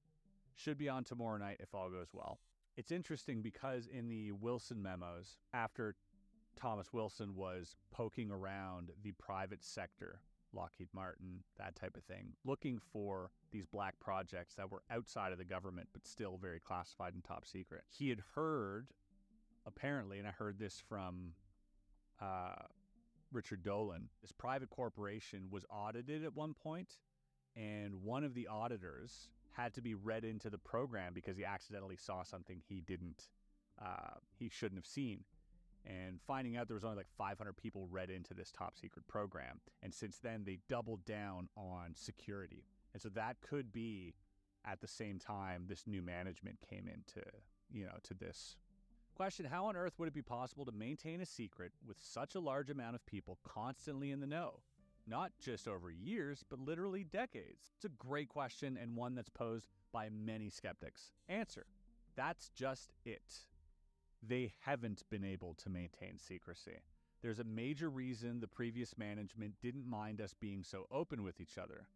Should be on tomorrow night if all goes well. It's interesting because in the Wilson memos, after Thomas Wilson was poking around the private sector, Lockheed Martin, that type of thing, looking for these black projects that were outside of the government but still very classified and top secret. He had heard, apparently, and I heard this from Richard Dolan, this private corporation was audited at one point, and one of the auditors had to be read into the program because he accidentally saw something he shouldn't have seen. And finding out there was only like 500 people read into this top secret program. And since then, they doubled down on security. And so that could be at the same time this new management came into, to this. Question, how on earth would it be possible to maintain a secret with such a large amount of people constantly in the know? Not just over years, but literally decades. It's a great question and one that's posed by many skeptics. Answer, that's just it. They haven't been able to maintain secrecy. There's a major reason the previous management didn't mind us being so open with each other.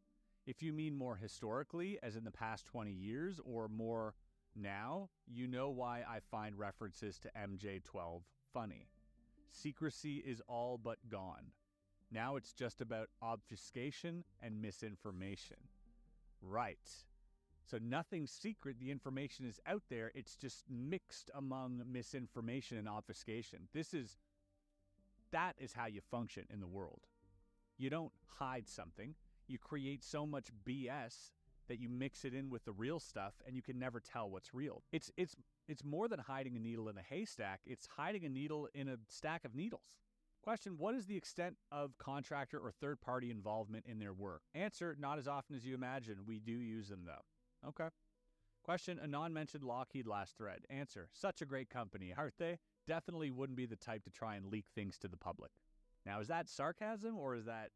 If you mean more historically, as in the past 20 years, or more now, you know why I find references to MJ-12 funny. Secrecy is all but gone. Now it's just about obfuscation and misinformation. Right. So nothing's secret, the information is out there, it's just mixed among misinformation and obfuscation. That is how you function in the world. You don't hide something, you create so much BS that you mix it in with the real stuff and you can never tell what's real. It's more than hiding a needle in a haystack, it's hiding a needle in a stack of needles. Question, what is the extent of contractor or third-party involvement in their work? Answer, not as often as you imagine. We do use them though. Okay. Question, Anon mentioned Lockheed last thread. Answer, such a great company, aren't they? Definitely wouldn't be the type to try and leak things to the public. Now, is that sarcasm or is that,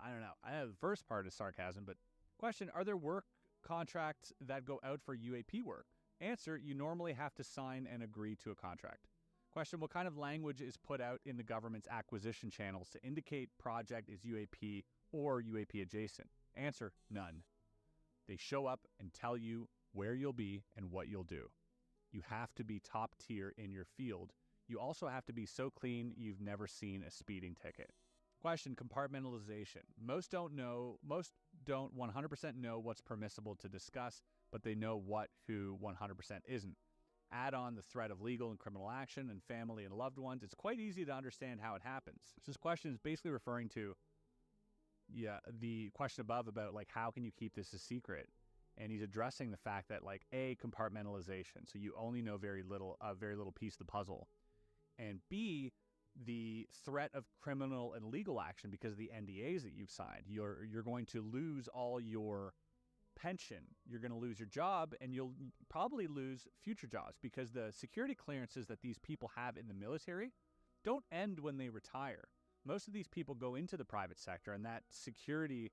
I don't know. I know the first part is sarcasm, but question, are there work contracts that go out for UAP work? Answer, you normally have to sign and agree to a contract. Question, what kind of language is put out in the government's acquisition channels to indicate project is UAP or UAP adjacent? Answer, none. They show up and tell you where you'll be and what you'll do. You have to be top tier in your field. You also have to be so clean you've never seen a speeding ticket. Question, compartmentalization. Most don't 100% know what's permissible to discuss, but they know who 100% isn't. Add on the threat of legal and criminal action and family and loved ones. It's quite easy to understand how it happens. This question is basically referring to the question above about how can you keep this a secret? And he's addressing the fact that A, compartmentalization. So you only know a very little piece of the puzzle. And B, the threat of criminal and legal action because of the NDAs that you've signed. You're going to lose all your pension. You're going to lose your job and you'll probably lose future jobs because the security clearances that these people have in the military don't end when they retire. Most of these people go into the private sector and that security,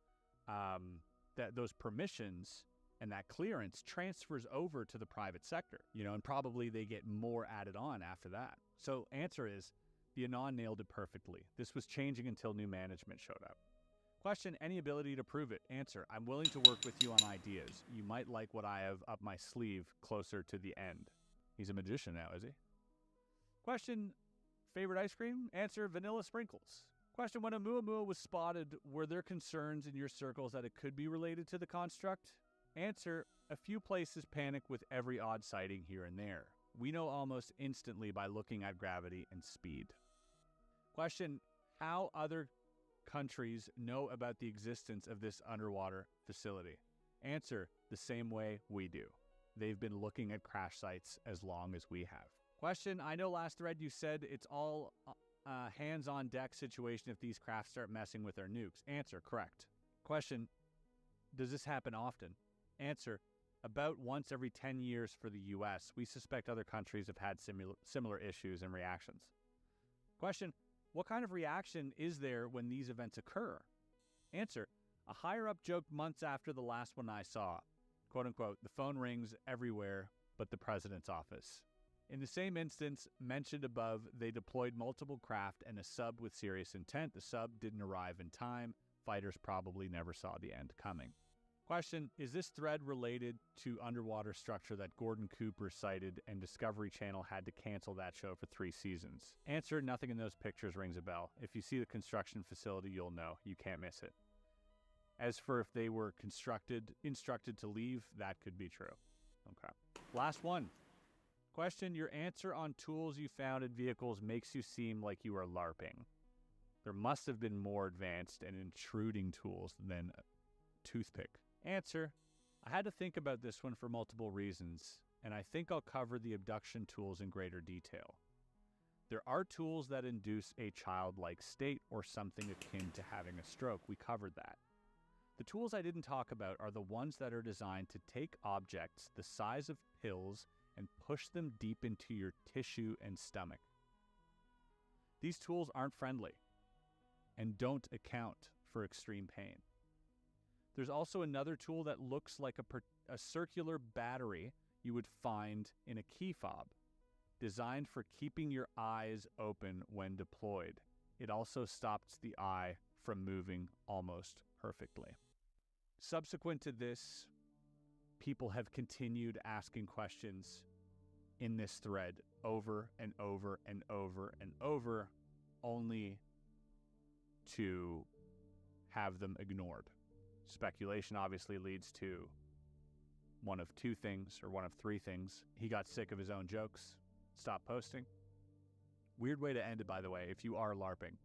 those permissions and that clearance transfers over to the private sector, and probably they get more added on after that. So answer is, the Anon nailed it perfectly. This was changing until new management showed up. Question, any ability to prove it? Answer, I'm willing to work with you on ideas. You might like what I have up my sleeve closer to the end. He's a magician now, is he? Question, favorite ice cream? Answer, vanilla sprinkles. Question, when Oumuamua was spotted, were there concerns in your circles that it could be related to the construct? Answer, a few places panic with every odd sighting here and there. We know almost instantly by looking at gravity and speed. Question, how other countries know about the existence of this underwater facility? Answer, the same way we do. They've been looking at crash sites as long as we have. Question, I know last thread you said it's all hands-on deck situation if these craft start messing with their nukes. Answer, correct. Question, does this happen often? Answer, about once every 10 years for the US. We suspect other countries have had similar issues and reactions. Question, what kind of reaction is there when these events occur? Answer, a higher-up joked months after the last one I saw. Quote unquote, the phone rings everywhere but the president's office. In the same instance mentioned above, they deployed multiple craft and a sub with serious intent. The sub didn't arrive in time. Fighters probably never saw the end coming. Question, is this thread related to underwater structure that Gordon Cooper cited and Discovery Channel had to cancel that show for 3 seasons? Answer, nothing in those pictures rings a bell. If you see the construction facility, you'll know. You can't miss it. As for if they were instructed to leave, that could be true. Okay. Last one. Question, your answer on tools you found in vehicles makes you seem like you are LARPing. There must have been more advanced and intruding tools than a toothpick. Answer, I had to think about this one for multiple reasons, and I think I'll cover the abduction tools in greater detail. There are tools that induce a childlike state or something akin to having a stroke. We covered that. The tools I didn't talk about are the ones that are designed to take objects the size of pills and push them deep into your tissue and stomach. These tools aren't friendly and don't account for extreme pain. There's also another tool that looks like a circular battery you would find in a key fob, designed for keeping your eyes open when deployed. It also stops the eye from moving almost perfectly. Subsequent to this, people have continued asking questions in this thread over and over and over and over, only to have them ignored. Speculation obviously leads to one of two things, or one of three things. He got sick of his own jokes, stopped posting. Weird way to end it, by the way. If you are LARPing,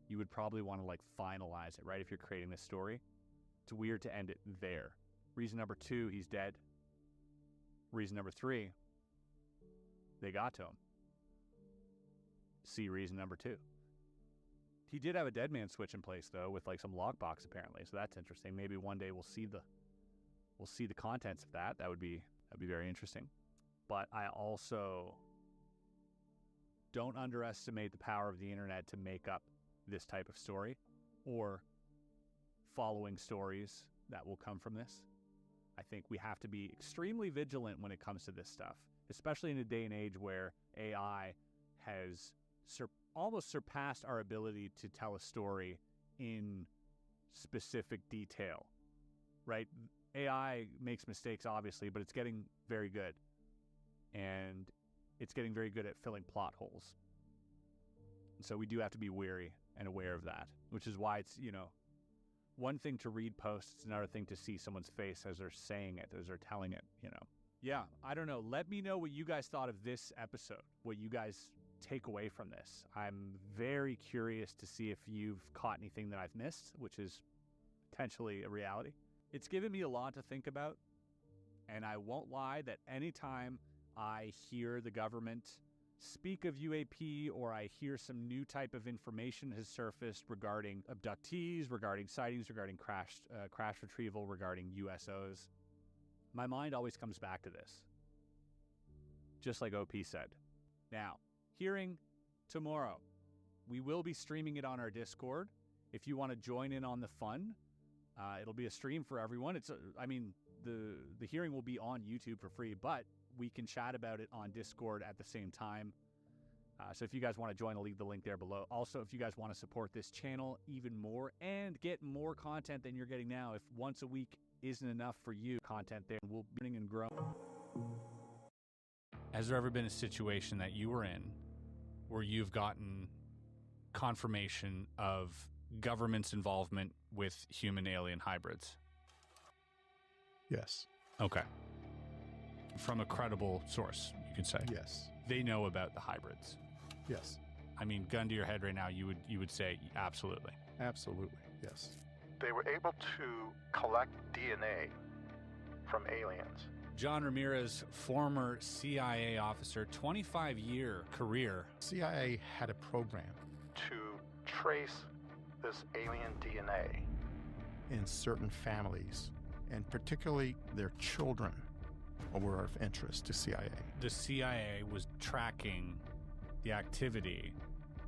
you would probably want to finalize it, right? If you're creating this story, it's weird to end it there. Reason number 2, he's dead. Reason number 3, they got to him. See reason number 2. He did have a dead man switch in place, though, with some lockbox apparently, so that's interesting. Maybe one day we'll see the contents of that. That'd be very interesting. But I also don't underestimate the power of the internet to make up this type of story, or following stories that will come from this. I think we have to be extremely vigilant when it comes to this stuff, especially in a day and age where AI has almost surpassed our ability to tell a story in specific detail, right? AI makes mistakes, obviously, but it's getting very good. And it's getting very good at filling plot holes. And so we do have to be wary and aware of that, which is why it's, one thing to read posts, it's another thing to see someone's face as they're saying it, as they're telling it, Yeah, I don't know. Let me know what you guys thought of this episode, what you guys take away from this. I'm very curious to see if you've caught anything that I've missed, which is potentially a reality. It's given me a lot to think about, and I won't lie that anytime I hear the government speak of UAP, or I hear some new type of information has surfaced regarding abductees, regarding sightings, regarding crash retrieval, regarding USOs, my mind always comes back to this. Just like OP said. Now, hearing tomorrow. We will be streaming it on our Discord. If you want to join in on the fun, it'll be a stream for everyone. The hearing will be on YouTube for free, but we can chat about it on Discord at the same time. So if you guys want to join, I'll leave the link there below. Also, if you guys want to support this channel even more and get more content than you're getting now, if once a week isn't enough for you, content there will be learning and growing. Has there ever been a situation that you were in where you've gotten confirmation of government's involvement with human-alien hybrids? Yes. Okay. From a credible source, you can say. Yes. They know about the hybrids. Yes. I mean, gun to your head right now, you would say absolutely. Absolutely. Yes. They were able to collect DNA from aliens. John Ramirez, former CIA officer, 25-year career. CIA had a program to trace this alien DNA in certain families, and particularly their children were of interest to CIA. The CIA was tracking the activity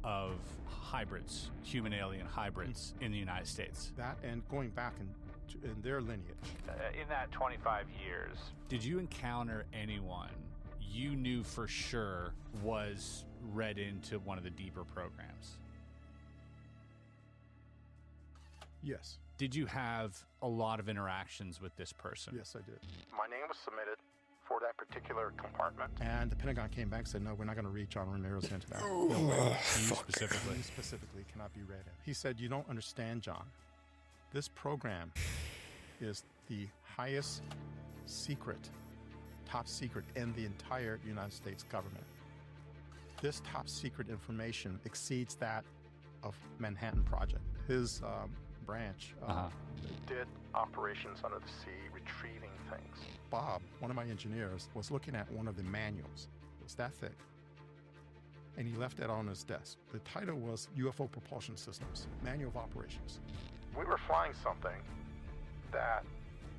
of hybrids, human-alien hybrids, in the United States. That, and going back in their lineage. In that 25 years, did you encounter anyone you knew for sure was read into one of the deeper programs? Yes. Did you have a lot of interactions with this person? Yes, I did. My name was submitted for that particular compartment. And the Pentagon came back and said, no, we're not going to reach John Ramirez into that. Specifically. He specifically cannot be read in. He said, you don't understand, John. This program is the highest secret, top secret in the entire United States government. This top secret information exceeds that of Manhattan Project. His branch. Did operations under the sea, retrieving things. Bob, one of my engineers, was looking at one of the manuals. It was that thick. And he left it on his desk. The title was UFO Propulsion Systems, Manual of Operations. We were flying something that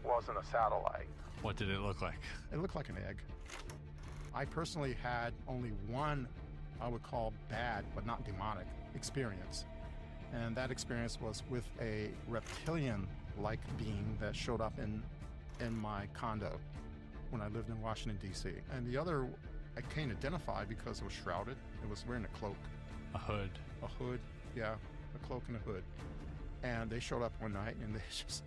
wasn't a satellite. What did it look like? It looked like an egg. I personally had only one, I would call bad, but not demonic, experience. And that experience was with a reptilian-like being that showed up in my condo when I lived in Washington, D.C. And the other I can't identify because it was shrouded. It was wearing a cloak. A hood. A hood, yeah, a cloak and a hood. And they showed up one night, and they just,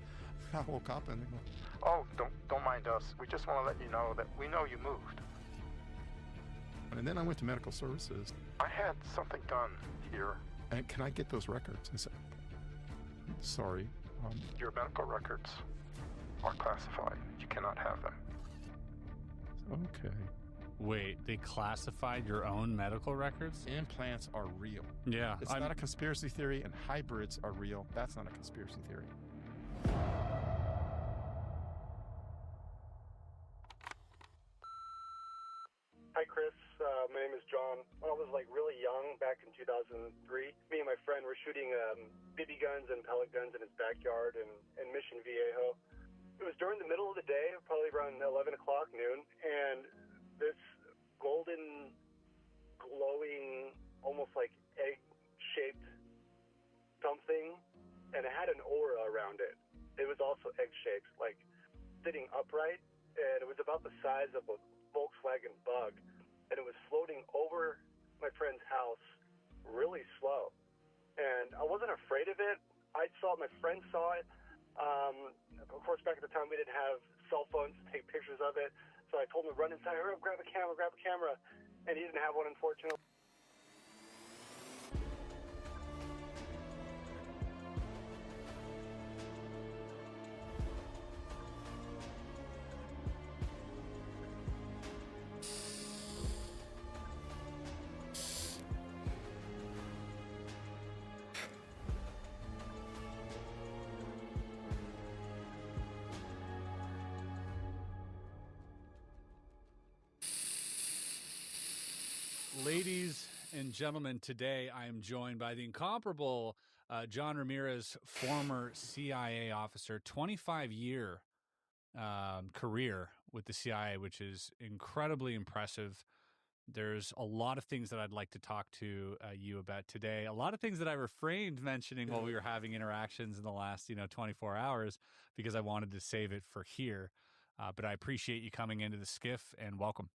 I woke up and they go, "Oh, don't mind us. We just want to let you know that we know you moved." And then I went to medical services. I had something done here. And can I get those records? I said, sorry. Your medical records are classified. You cannot have them. Okay. Wait, they classified your own medical records? Implants are real. Yeah. It's not a conspiracy theory, and hybrids are real. That's not a conspiracy theory. Hi, Chris. My name is John. When I was really young, back in 2003, me and my friend were shooting BB guns and pellet guns in his backyard in Mission Viejo. It was during the middle of the day, probably around 11 o'clock noon, and this golden, glowing, almost like egg-shaped something, and it had an aura around it. It was also egg-shaped, like sitting upright, and it was about the size of a Volkswagen Bug, and it was floating over my friend's house really slow. And I wasn't afraid of it. I saw it, my friend saw it. Of course, back at the time, we didn't have cell phones to take pictures of it, so I told him to run inside, hurry up, grab a camera, and he didn't have one, unfortunately. Ladies and gentlemen, today I am joined by the incomparable John Ramirez, former CIA officer, 25-year career with the CIA, which is incredibly impressive. There's a lot of things that I'd like to talk to you about today. A lot of things that I refrained mentioning while we were having interactions in the last, 24 hours because I wanted to save it for here. But I appreciate you coming into the skiff, and welcome.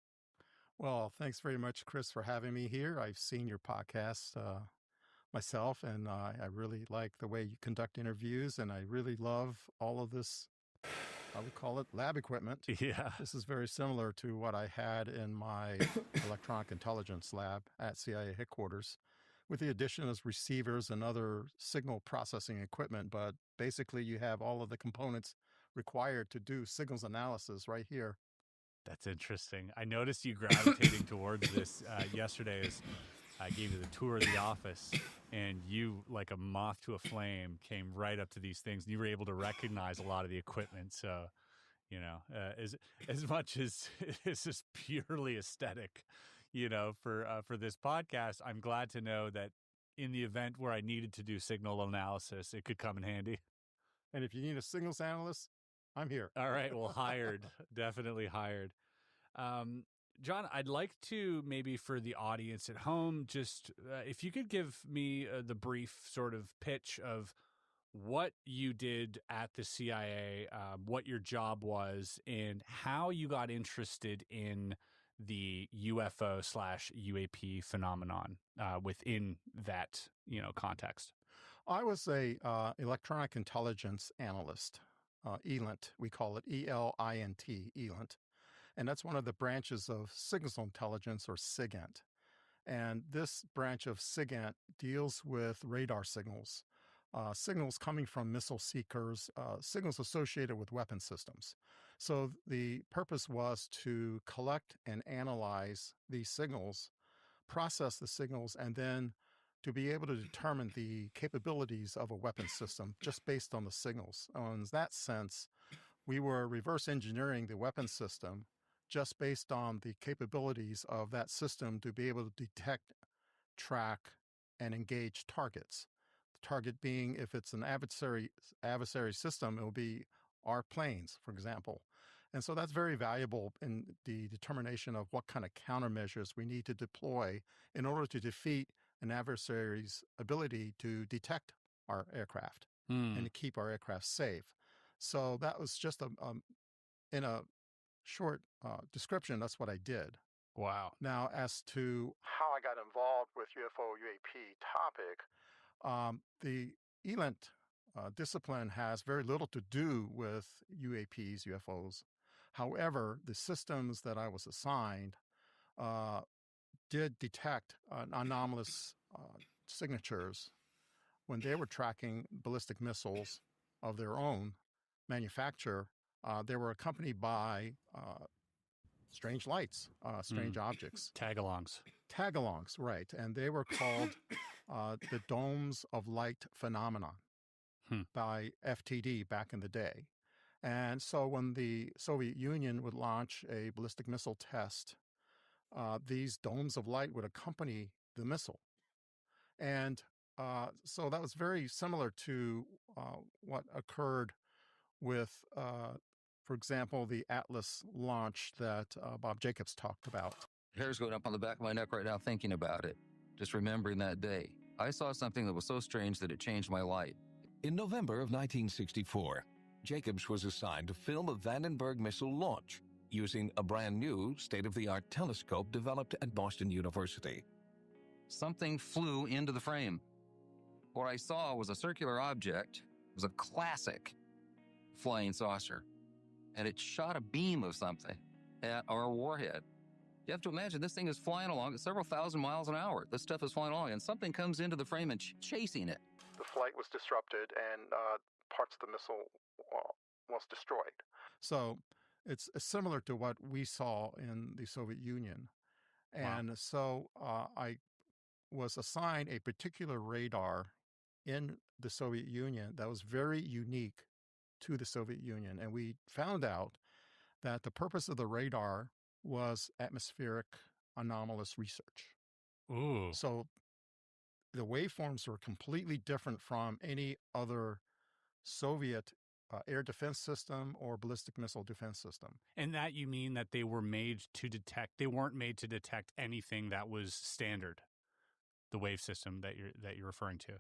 Well, thanks very much, Chris, for having me here. I've seen your podcast myself, and I really like the way you conduct interviews, and I really love all of this, I would call it lab equipment. Yeah. This is very similar to what I had in my electronic intelligence lab at CIA headquarters, with the addition of receivers and other signal processing equipment. But basically, you have all of the components required to do signals analysis right here. That's interesting. I noticed you gravitating towards this yesterday as I gave you the tour of the office, and you, like a moth to a flame, came right up to these things, and you were able to recognize a lot of the equipment. So, as much as it's just purely aesthetic, for this podcast, I'm glad to know that in the event where I needed to do signal analysis, it could come in handy. And if you need a signals analyst, I'm here. All right. Well, hired. Definitely hired. John, I'd like to maybe for the audience at home, just if you could give me the brief sort of pitch of what you did at the CIA, what your job was, and how you got interested in the UFO/UAP phenomenon within that, context. I was a electronic intelligence analyst, ELINT. We call it ELINT, ELINT. And that's one of the branches of signals intelligence, or SIGINT. And this branch of SIGINT deals with radar signals, signals coming from missile seekers, signals associated with weapon systems. So the purpose was to collect and analyze these signals, process the signals, and then to be able to determine the capabilities of a weapon system just based on the signals. In that sense, we were reverse engineering the weapon system just based on the capabilities of that system to be able to detect, track, and engage targets. The target being, if it's an adversary system, it will be our planes, for example. And so that's very valuable in the determination of what kind of countermeasures we need to deploy in order to defeat an adversary's ability to detect our aircraft and to keep our aircraft safe. So that was just in a short description, that's what I did. Wow. Now, as to how I got involved with UFO UAP topic, the ELINT discipline has very little to do with UAPs, UFOs. However, the systems that I was assigned did detect anomalous signatures when they were tracking ballistic missiles of their own manufacture. They were accompanied by strange lights, strange objects. Tagalongs. Tagalongs, right. And they were called the Domes of Light Phenomenon by FTD back in the day. And so when the Soviet Union would launch a ballistic missile test, these domes of light would accompany the missile. And so that was very similar to what occurred with, for example, the Atlas launch that Bob Jacobs talked about. Hair's going up on the back of my neck right now thinking about it. Just remembering that day. I saw something that was so strange that it changed my life. In November of 1964, Jacobs was assigned to film a Vandenberg missile launch using a brand new state-of-the-art telescope developed at Boston University. Something flew into the frame. What I saw was a circular object. It was a classic flying saucer. And it shot a beam of something at our warhead. You have to imagine this thing is flying along at several thousand miles an hour. This stuff is flying along, and something comes into the frame and chasing it. The flight was disrupted, and parts of the missile was destroyed. So it's similar to what we saw in the Soviet Union. And so I was assigned a particular radar in the Soviet Union that was very unique to the Soviet Union. And we found out that the purpose of the radar was atmospheric anomalous research. Ooh. So the waveforms were completely different from any other Soviet air defense system or ballistic missile defense system. And that you mean that they were made to detect, they weren't made to detect anything that was standard, the wave system that you're referring to?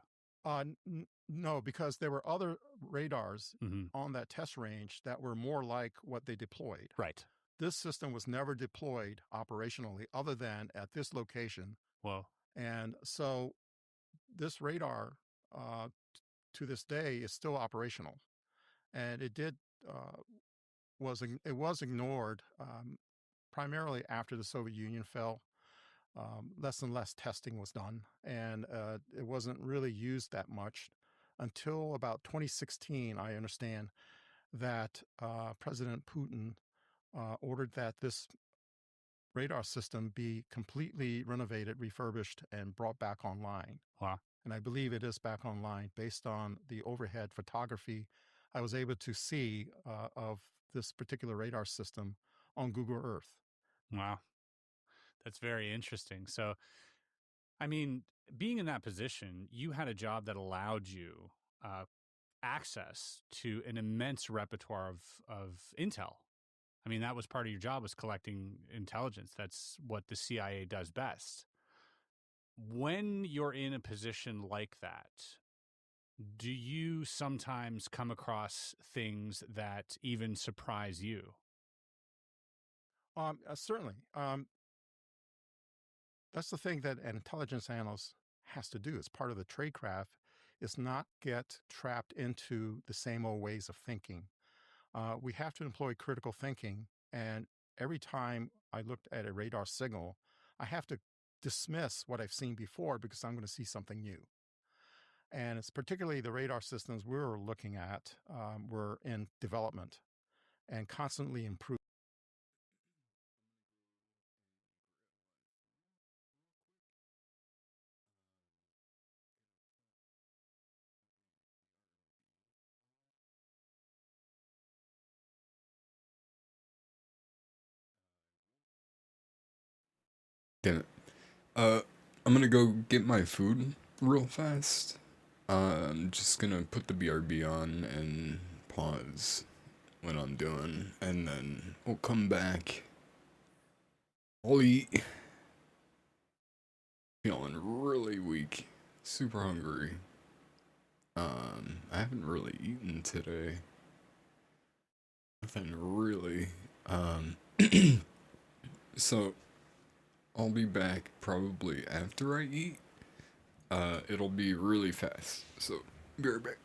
No, because there were other radars on that test range that were more like what they deployed. Right. This system was never deployed operationally other than at this location. Whoa. And so this radar to this day is still operational. And it was ignored primarily after the Soviet Union fell. Less and less testing was done, and it wasn't really used that much until about 2016, I understand, that President Putin ordered that this radar system be completely renovated, refurbished, and brought back online. Wow. And I believe it is back online based on the overhead photography I was able to see of this particular radar system on Google Earth. Wow. That's very interesting. So, I mean, being in that position, you had a job that allowed you access to an immense repertoire of intel. I mean, that was part of your job, was collecting intelligence. That's what the CIA does best. When you're in a position like that, do you sometimes come across things that even surprise you? Certainly. That's the thing that an intelligence analyst has to do as part of the tradecraft, is not get trapped into the same old ways of thinking. We have to employ critical thinking, and every time I looked at a radar signal, I have to dismiss what I've seen before because I'm going to see something new. And it's particularly the radar systems we were looking at were in development and constantly improving. Damn it. I'm gonna go get my food real fast. I'm just gonna put the BRB on and pause what I'm doing, and then we'll come back. I'll eat. Feeling really weak. Super hungry. I haven't really eaten today. Nothing really. So I'll be back probably after I eat. It'll be really fast. So be right back.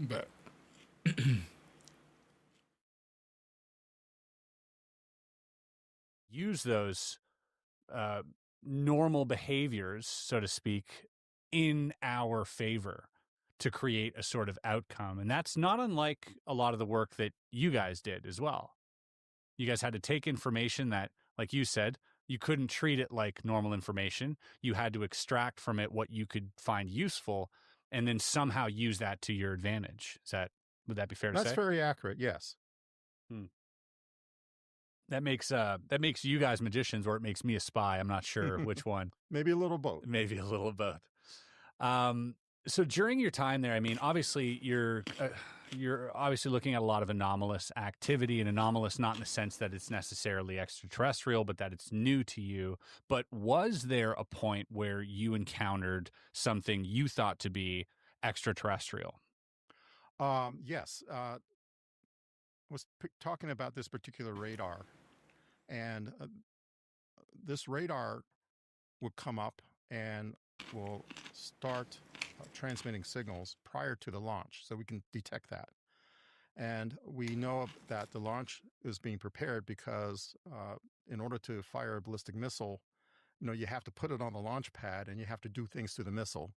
But Use those normal behaviors, so to speak, in our favor to create a sort of outcome. And that's not unlike a lot of the work that you guys did as well. You guys had to take information that, like you said, you couldn't treat it like normal information. You had to extract from it what you could find useful and then somehow use that to your advantage. Would that be fair to say? That's very accurate, yes. That makes you guys magicians, or it makes me a spy. I'm not sure which one. Maybe a little both. Maybe a little of both. So during your time there, I mean, obviously you're obviously looking at a lot of anomalous activity, and anomalous not in the sense that it's necessarily extraterrestrial, but that it's new to you. But was there a point where you encountered something you thought to be extraterrestrial? Yes. Was talking about this particular radar, and this radar would come up and will start transmitting signals prior to the launch, so we can detect that. And we know that the launch is being prepared because in order to fire a ballistic missile, you have to put it on the launch pad and you have to do things to the missile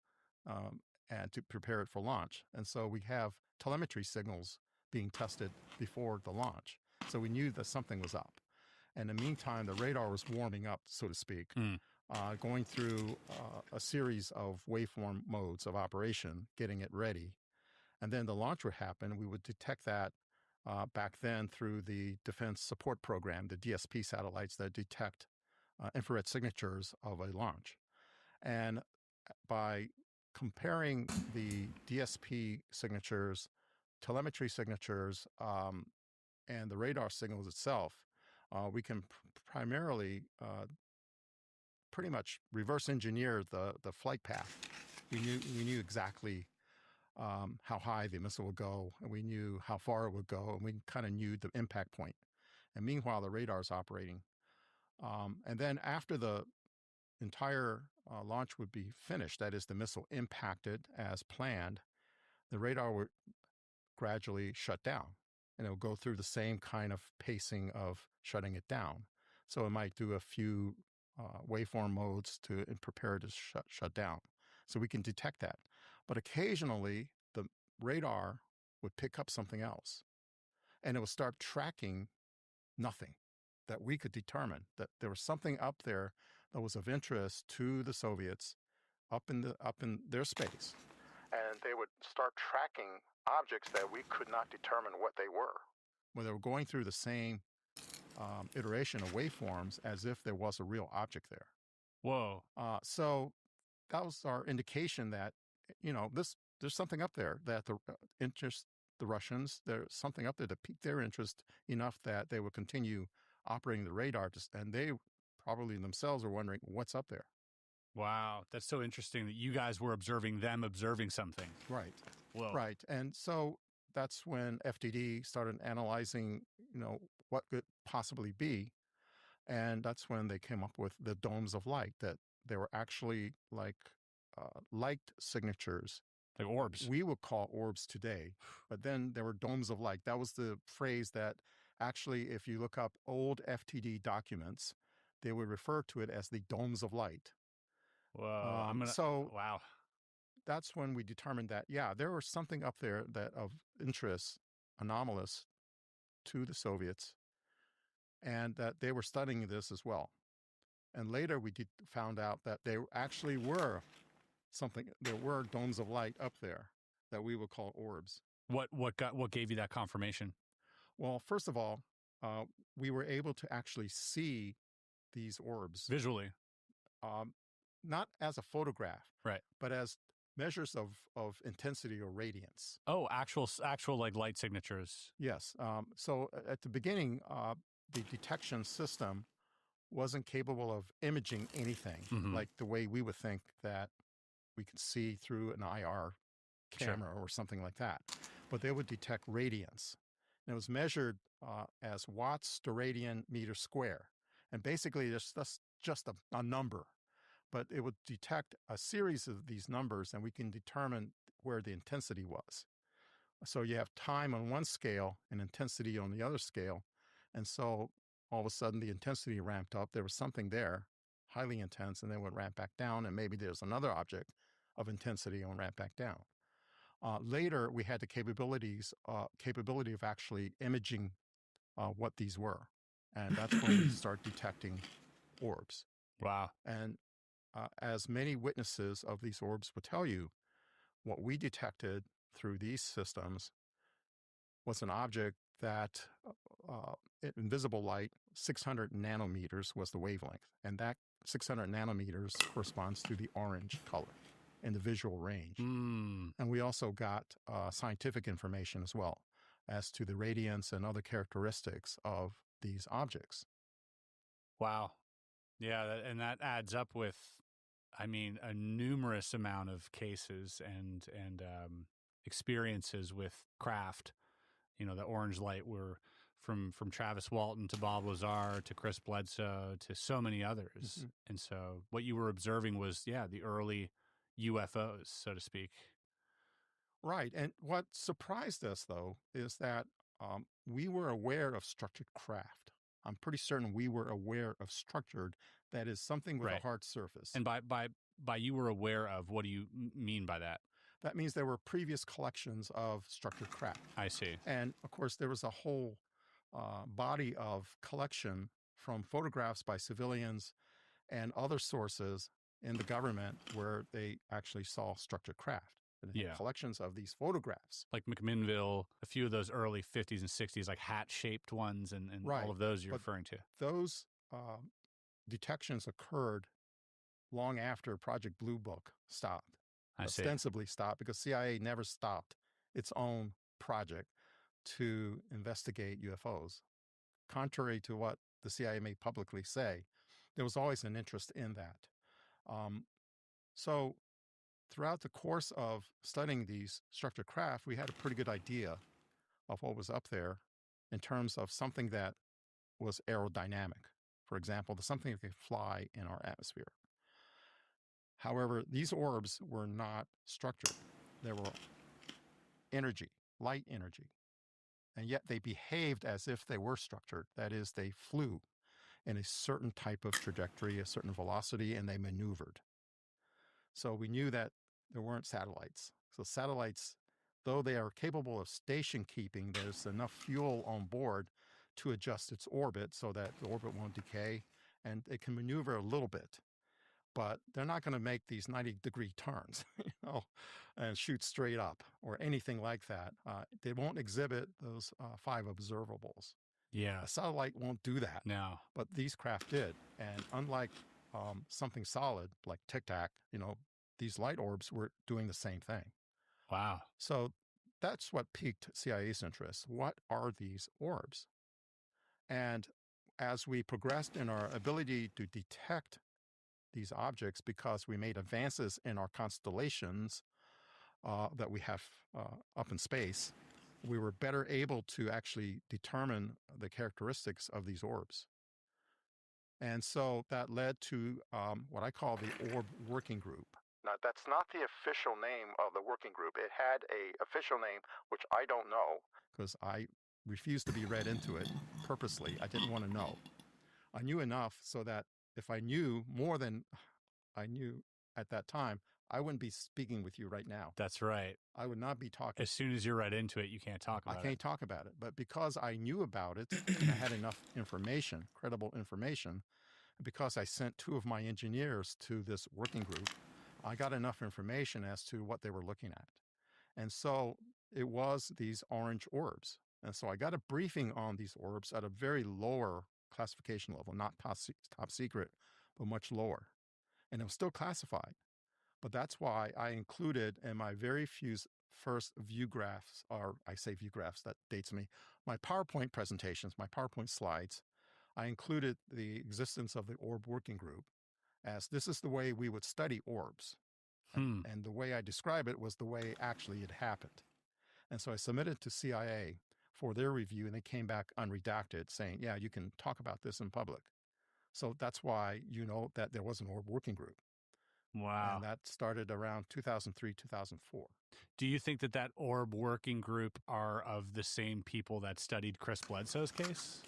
and to prepare it for launch. And so we have telemetry signals being tested before the launch. So we knew that something was up. And in the meantime, the radar was warming up, so to speak, going through a series of waveform modes of operation, getting it ready. And then the launch would happen. We would detect that back then through the Defense Support Program, the DSP satellites that detect infrared signatures of a launch. And by comparing the DSP signatures, telemetry signatures, and the radar signals itself, we can primarily pretty much reverse engineer the flight path. We knew exactly how high the missile would go, and we knew how far it would go, and we kind of knew the impact point. And meanwhile, the radar is operating. And then after the entire launch would be finished, that is, the missile impacted as planned, the radar would gradually shut down. And it will go through the same kind of pacing of shutting it down. So it might do a few waveform modes to prepare to shut down. So we can detect that. But occasionally, the radar would pick up something else. And it would start tracking nothing that we could determine that there was something up there that was of interest to the Soviets up in their space. And they would start tracking objects that we could not determine what they were. When they were going through the same iteration of waveforms as if there was a real object there. Whoa. So that was our indication that, there's something up there that the Russians, there's something up there that piqued their interest enough that they would continue operating the radar, and they probably themselves were wondering what's up there. Wow, that's so interesting that you guys were observing them observing something. Right. Whoa. Right. And so that's when FDD started analyzing, what could possibly be. And that's when they came up with the domes of light, that they were actually like light signatures. Like orbs. We would call orbs today, but then there were domes of light. That was the phrase that actually, if you look up old FTD documents, they would refer to it as the domes of light. Whoa. Wow. That's when we determined that, there was something up there that of interest, anomalous to the Soviets, and that they were studying this as well. And later we found out that there actually were there were domes of light up there that we would call orbs. What gave you that confirmation? Well, first of all, we were able to actually see these orbs visually, not as a photograph, right, but as measures of intensity or radiance. Oh, actual like light signatures. Yes. So at the beginning, the detection system wasn't capable of imaging anything like the way we would think that we could see through an IR camera or something like that. But they would detect radiance. And it was measured as watts to radian meter square. And basically, that's just a number. But it would detect a series of these numbers, and we can determine where the intensity was. So you have time on one scale and intensity on the other scale. And so all of a sudden, the intensity ramped up. There was something there, highly intense, and then would ramp back down, and maybe there's another object of intensity and ramp back down. Later, we had the capability of actually imaging what these were, and that's when we start detecting orbs. Wow. And as many witnesses of these orbs would tell you, what we detected through these systems was an object that in visible light, 600 nanometers was the wavelength, and that 600 nanometers corresponds to the orange color in the visual range. And we also got scientific information as well as to the radiance and other characteristics of these objects. Wow. Yeah, and that adds up with, I mean, a numerous amount of cases and experiences with craft. You know, the orange light were from Travis Walton to Bob Lazar to Chris Bledsoe to so many others. And so what you were observing was, the early UFOs, so to speak. Right. And what surprised us, though, is that we were aware of structured craft. I'm pretty certain we were aware of structured, that is something with a hard surface. And by you were aware of, what do you mean by that? That means there were previous collections of structured craft. I see. And of course, there was a whole body of collection from photographs by civilians and other sources in the government where they actually saw structured craft. And they had collections of these photographs. Like McMinnville, a few of those early 50s and 60s, like hat-shaped ones, and all of those you're referring to. Those detections occurred long after Project Blue Book stopped. Ostensibly stopped, because CIA never stopped its own project to investigate UFOs. Contrary to what the CIA may publicly say, there was always an interest in that. So throughout the course of studying these structured craft, we had a pretty good idea of what was up there in terms of something that was aerodynamic. For example, something that could fly in our atmosphere. However, these orbs were not structured. They were energy, light energy. And yet they behaved as if they were structured. That is, they flew in a certain type of trajectory, a certain velocity, and they maneuvered. So we knew that there weren't satellites. So satellites, though they are capable of station keeping, there's enough fuel on board to adjust its orbit so that the orbit won't decay, and it can maneuver a little bit. But they're not going to make these 90-degree turns, and shoot straight up or anything like that. They won't exhibit those 5 observables. Yeah. A satellite won't do that. No. But these craft did. And unlike something solid like Tic Tac, these light orbs were doing the same thing. Wow. So that's what piqued CIA's interest. What are these orbs? And as we progressed in our ability to detect these objects, because we made advances in our constellations that we have up in space, we were better able to actually determine the characteristics of these orbs. And so that led to what I call the Orb Working Group. Now, that's not the official name of the working group. It had an official name, which I don't know, because I refused to be read into it purposely. I didn't want to know. I knew enough so that if I knew more than I knew at that time, I wouldn't be speaking with you right now. That's right. I would not be talking. As soon as you're read into it, you can't talk about it. I can't talk about it. But because I knew about it, and I had enough information, credible information, and because I sent 2 of my engineers to this working group, I got enough information as to what they were looking at. And so it was these orange orbs. And so I got a briefing on these orbs at a very lower classification level, not top secret, but much lower. And it was still classified. But that's why I included in my very few first view graphs, or I say view graphs, that dates me, my PowerPoint presentations, my PowerPoint slides, I included the existence of the Orb Working Group, as this is the way we would study orbs. And the way I describe it was the way actually it happened. And so I submitted to CIA for their review, and they came back unredacted saying, yeah, you can talk about this in public. So that's why you know that there was an Orb Working Group. Wow. And that started around 2003, 2004. Do you think that Orb Working Group are of the same people that studied Chris Bledsoe's case?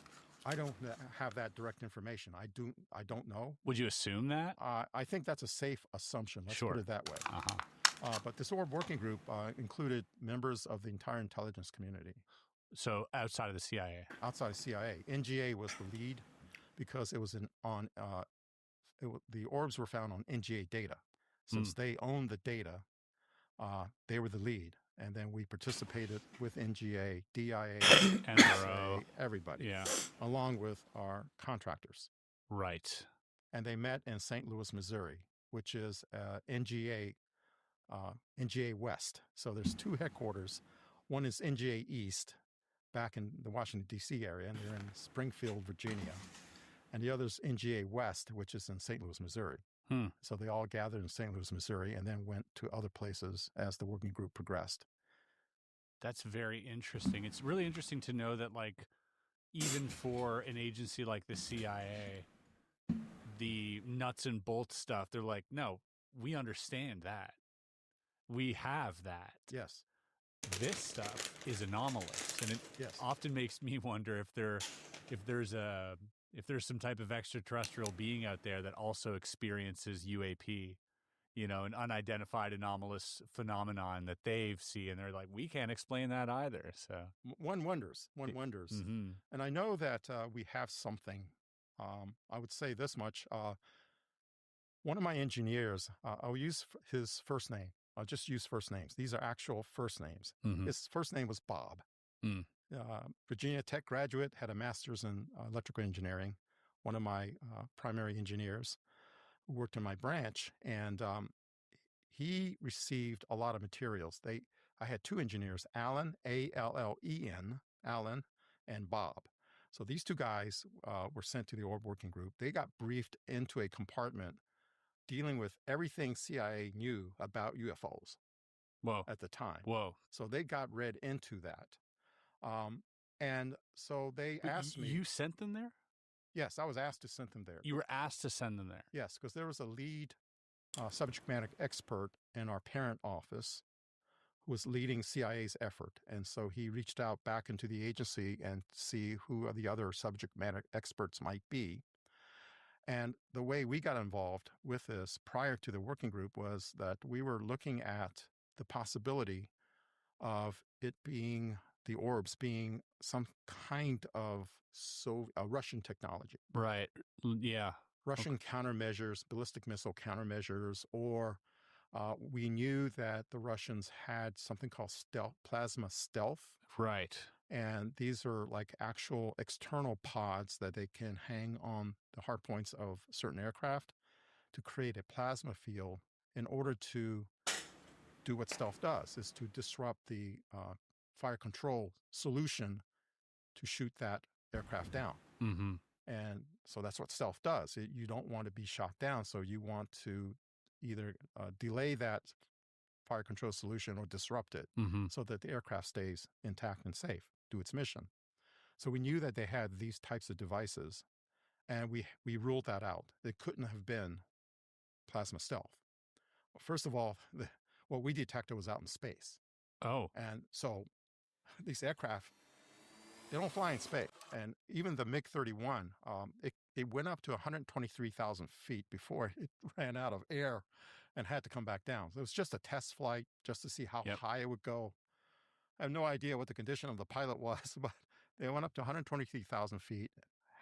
I don't have that direct information. I don't know. Would you assume that? I think that's a safe assumption. Let's put it that way. But this orb working group included members of the entire intelligence community. So outside of the CIA? Outside of CIA. NGA was the lead because it was the orbs were found on NGA data. Since they owned the data, they were the lead. And then we participated with NGA, DIA, NRO, everybody, along with our contractors. Right. And they met in St. Louis, Missouri, which is NGA West. So there's two headquarters. One is NGA East, back in the Washington, D.C. area, and they're in Springfield, Virginia. And the other is NGA West, which is in St. Louis, Missouri. So they all gathered in St. Louis, Missouri, and then went to other places as the working group progressed. That's very interesting. It's really interesting to know that, like, even for an agency like the CIA, the nuts and bolts stuff, they're like, no, we understand that. We have that. Yes. This stuff is anomalous, and it often makes me wonder if there's some type of extraterrestrial being out there that also experiences UAP, you know, an unidentified anomalous phenomenon that they see, and they're like, we can't explain that either. So one wonders. And I know that we have something. I would say this much. One of my engineers, I'll use his first name. I'll just use first names. These are actual first names. His first name was Bob. Virginia Tech graduate, had a master's in electrical engineering. One of my primary engineers who worked in my branch, and he received a lot of materials. I had two engineers, Allen, A-L-L-E-N, Allen, and Bob. So these two guys were sent to the orb working group. They got briefed into a compartment dealing with everything CIA knew about UFOs at the time. So they got read into that. And so they asked me. You sent them there? Yes, I was asked to send them there. You were asked to send them there? Yes, because there was a lead subject matter expert in our parent office who was leading CIA's effort. And so he reached out back into the agency and see who the other subject matter experts might be. And the way we got involved with this prior to the working group was that we were looking at the possibility of it being the orbs being some kind of Russian technology. Right. Yeah. Russian countermeasures, ballistic missile countermeasures, or we knew that the Russians had something called plasma stealth. Right. And these are like actual external pods that they can hang on the hard points of certain aircraft to create a plasma field in order to do what stealth does, is to disrupt the fire control solution to shoot that aircraft down. And so that's what stealth does. You don't want to be shot down, so you want to either delay that fire control solution or disrupt it so that the aircraft stays intact and safe, do its mission. So we knew that they had these types of devices, and we ruled that out. It couldn't have been plasma stealth. First of all, what we detected was out in space. And so these aircraft, they don't fly in space. And even the MiG-31, it went up to 123,000 feet before it ran out of air and had to come back down. So it was just a test flight just to see how high it would go. I have no idea what the condition of the pilot was, but they went up to 123,000 feet,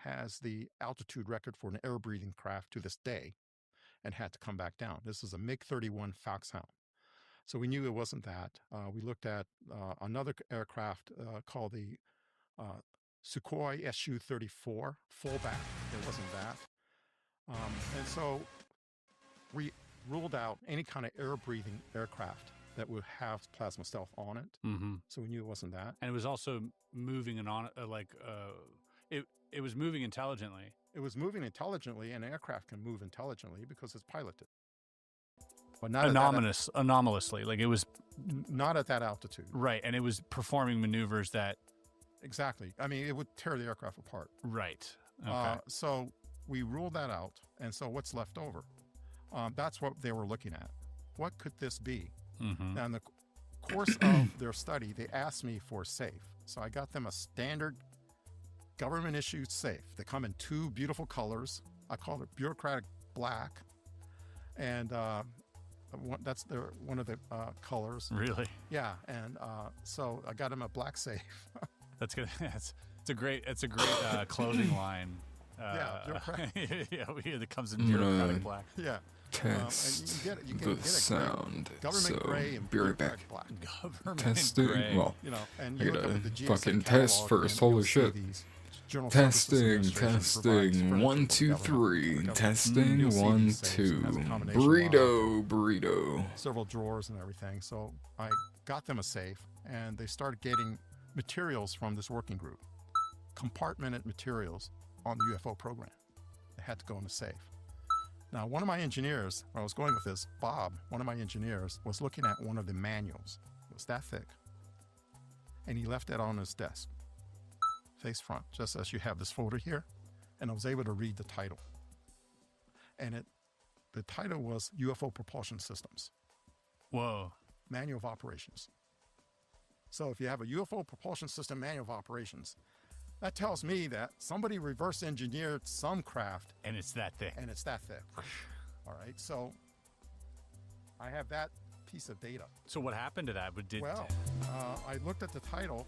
has the altitude record for an air-breathing craft to this day, and had to come back down. This is a MiG-31 Foxhound. So we knew it wasn't that. We looked at another aircraft called the Sukhoi Su-34 fullback. It wasn't that. And so we ruled out any kind of air-breathing aircraft that would have plasma stealth on it. So we knew it wasn't that. And it was also moving it was moving intelligently. It was moving intelligently, and an aircraft can move intelligently because it's piloted. But not anomalously. Like it was not at that altitude. Right. And it was performing maneuvers that. Exactly. I mean, it would tear the aircraft apart. Right. Okay. So we ruled that out. And so what's left over? That's what they were looking at. What could this be? Now, in the course of their study, they asked me for SAFE. So I got them a standard government issued safe. They come in two beautiful colors. I call it bureaucratic black, and that's one of the colors. Really? Yeah, and so I got him a black safe. That's good. It's a great clothing line. That comes in bureaucratic black. Yeah. Test and you the get a sound. government So gray and be right back. black. Government Testing. gray. Well, You know, and I you look gotta up the GSA fucking catalog test first. and Holy you'll see shit. these General Services Administration provides Testing. for 1, 2, government. 3. You'll Testing. see 1, these safes. 2. It has a combination Burrito. several drawers and everything. So I got them a safe, and they started getting materials from this working group, compartmented materials on the UFO program. They had to go in the safe. Now, one of my engineers, where I was going with this, Bob, one of my engineers, was looking at one of the manuals. It was that thick. And he left it on his desk, face front, just as you have this folder here. And I was able to read the title. And the title was UFO Propulsion Systems. Whoa. Manual of Operations. So if you have a UFO Propulsion System Manual of Operations, that tells me that somebody reverse engineered some craft. And it's that thick. All right, so I have that piece of data. So what happened to that? I looked at the title.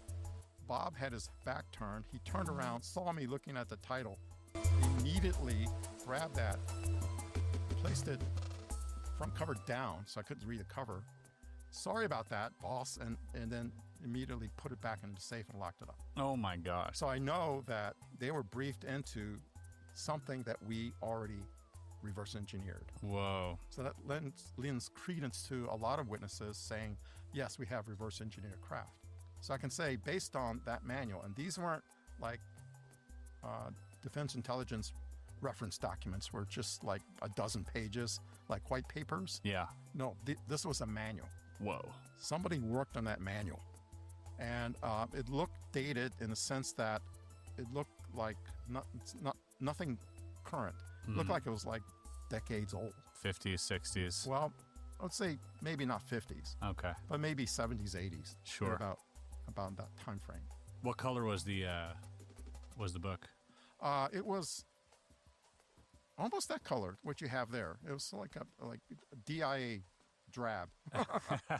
Bob had his back turned. He turned around, saw me looking at the title, immediately grabbed that, placed it front cover down so I couldn't read the cover. Sorry about that, boss, and then immediately put it back in the safe and locked it up. Oh my gosh. So I know that they were briefed into something that we already reverse engineered. Whoa. So that lends credence to a lot of witnesses saying, yes, we have reverse engineered craft. So I can say, based on that manual, and these weren't like defense intelligence reference documents, were just like a dozen pages, like white papers. Yeah. No, this was a manual. Whoa. Somebody worked on that manual. And it looked dated in the sense that it looked like nothing current. It looked like it was like decades old. 50s, 60s. Well, I would say maybe not 50s. Okay. But maybe 70s, 80s. Sure. About that time frame. What color was the book? It was almost that color, what you have there. It was like a DIA drab.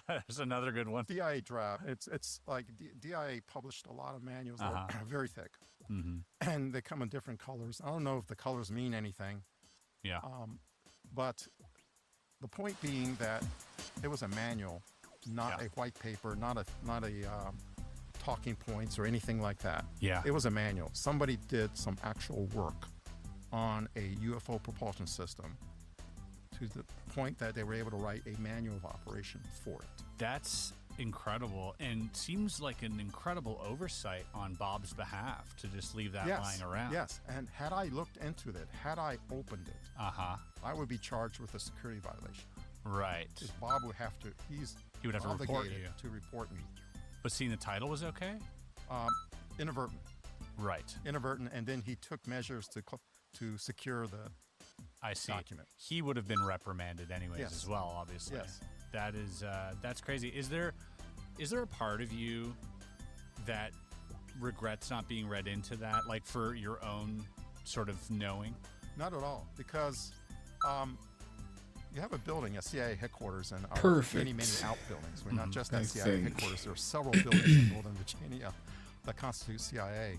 There's another good one. DIA drab. It's like DIA published a lot of manuals that are very thick. Mm-hmm. And they come in different colors. I don't know if the colors mean anything. Yeah. But the point being that it was a manual, not a white paper, not a talking points or anything like that. Yeah. It was a manual. Somebody did some actual work on a UFO propulsion system to the point that they were able to write a manual of operation for it. That's incredible, and seems like an incredible oversight on Bob's behalf to just leave that lying around. Yes, and had I looked into it, had I opened it, I would be charged with a security violation. Right. Because Bob would have to, he would have to report you. To report me. But seeing the title was okay? Inadvertent. Right. Inadvertent, and then he took measures to secure the document. He would have been reprimanded anyways as well, obviously. Yes. That is that's crazy. Is there a part of you that regrets not being read into that, like for your own sort of knowing? Not at all, because you have a building, a CIA headquarters, and many outbuildings. We're not just at CIA headquarters. There are several buildings in Northern Virginia that constitute CIA.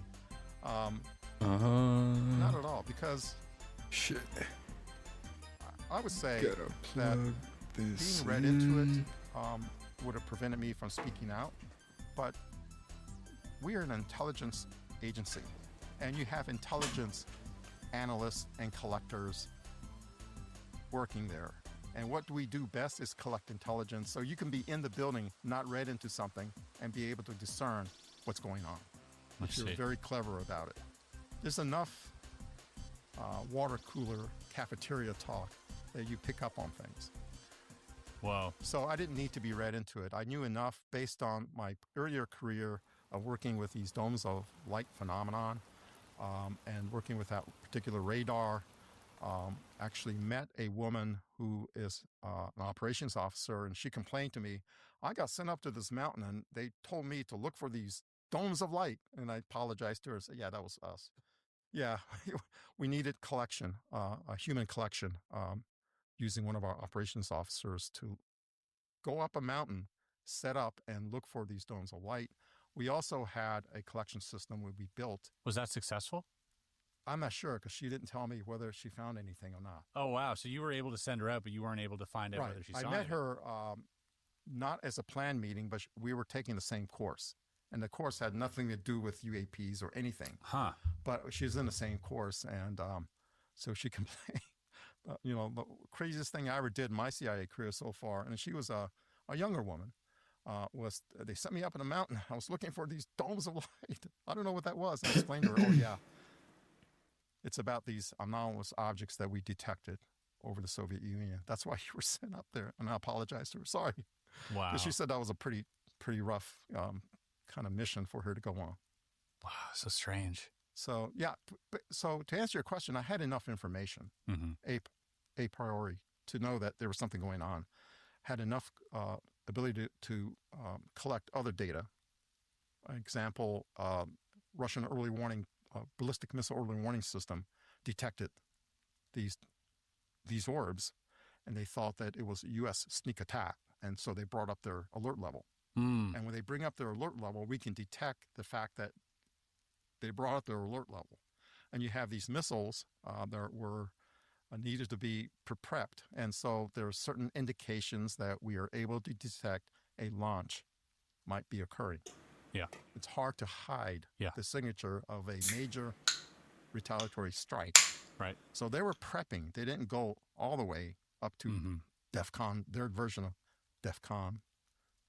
Not at all, because shit. I would say that being read into it would have prevented me from speaking out. But we are an intelligence agency, and you have intelligence analysts and collectors working there. And what we do best is collect intelligence, so you can be in the building, not read into something, and be able to discern what's going on. If you're very clever about it. There's enough water cooler cafeteria talk that you pick up on things. Wow. So I didn't need to be read into it. I knew enough based on my earlier career of working with these domes of light phenomenon and working with that particular radar. Actually met a woman who is an operations officer, and she complained to me, I got sent up to this mountain and they told me to look for these domes of light. And I apologized to her and said, yeah, that was us. Yeah, we needed collection, a human collection, using one of our operations officers to go up a mountain, set up, and look for these domes of light. We also had a collection system where we built. Was that successful? I'm not sure because she didn't tell me whether she found anything or not. Oh, wow. So you were able to send her out, but you weren't able to find out whether she saw I met anything. her not as a planned meeting, but we were taking the same course. And the course had nothing to do with UAPs or anything. Huh. But she was in the same course. And so she complained. You know, the craziest thing I ever did in my CIA career so far, and she was a younger woman, was they sent me up in a mountain. I was looking for these domes of light. I don't know what that was. And I explained to her, oh, yeah, it's about these anomalous objects that we detected over the Soviet Union. That's why you were sent up there. And I apologized to her. Sorry. Wow. Because she said that was a pretty rough kind of mission for her to go on. Wow, so strange. So, yeah. So to answer your question, I had enough information, a priori, to know that there was something going on. Had enough ability to collect other data. Example, Russian early warning, ballistic missile early warning system detected these orbs, and they thought that it was a U.S. sneak attack, and so they brought up their alert level. And when they bring up their alert level, we can detect the fact that they brought up their alert level. And you have these missiles that were needed to be prepped. And so there are certain indications that we are able to detect a launch might be occurring. Yeah. It's hard to hide Yeah. the signature of a major retaliatory strike. Right. So they were prepping. They didn't go all the way up to DEFCON, their version of DEFCON,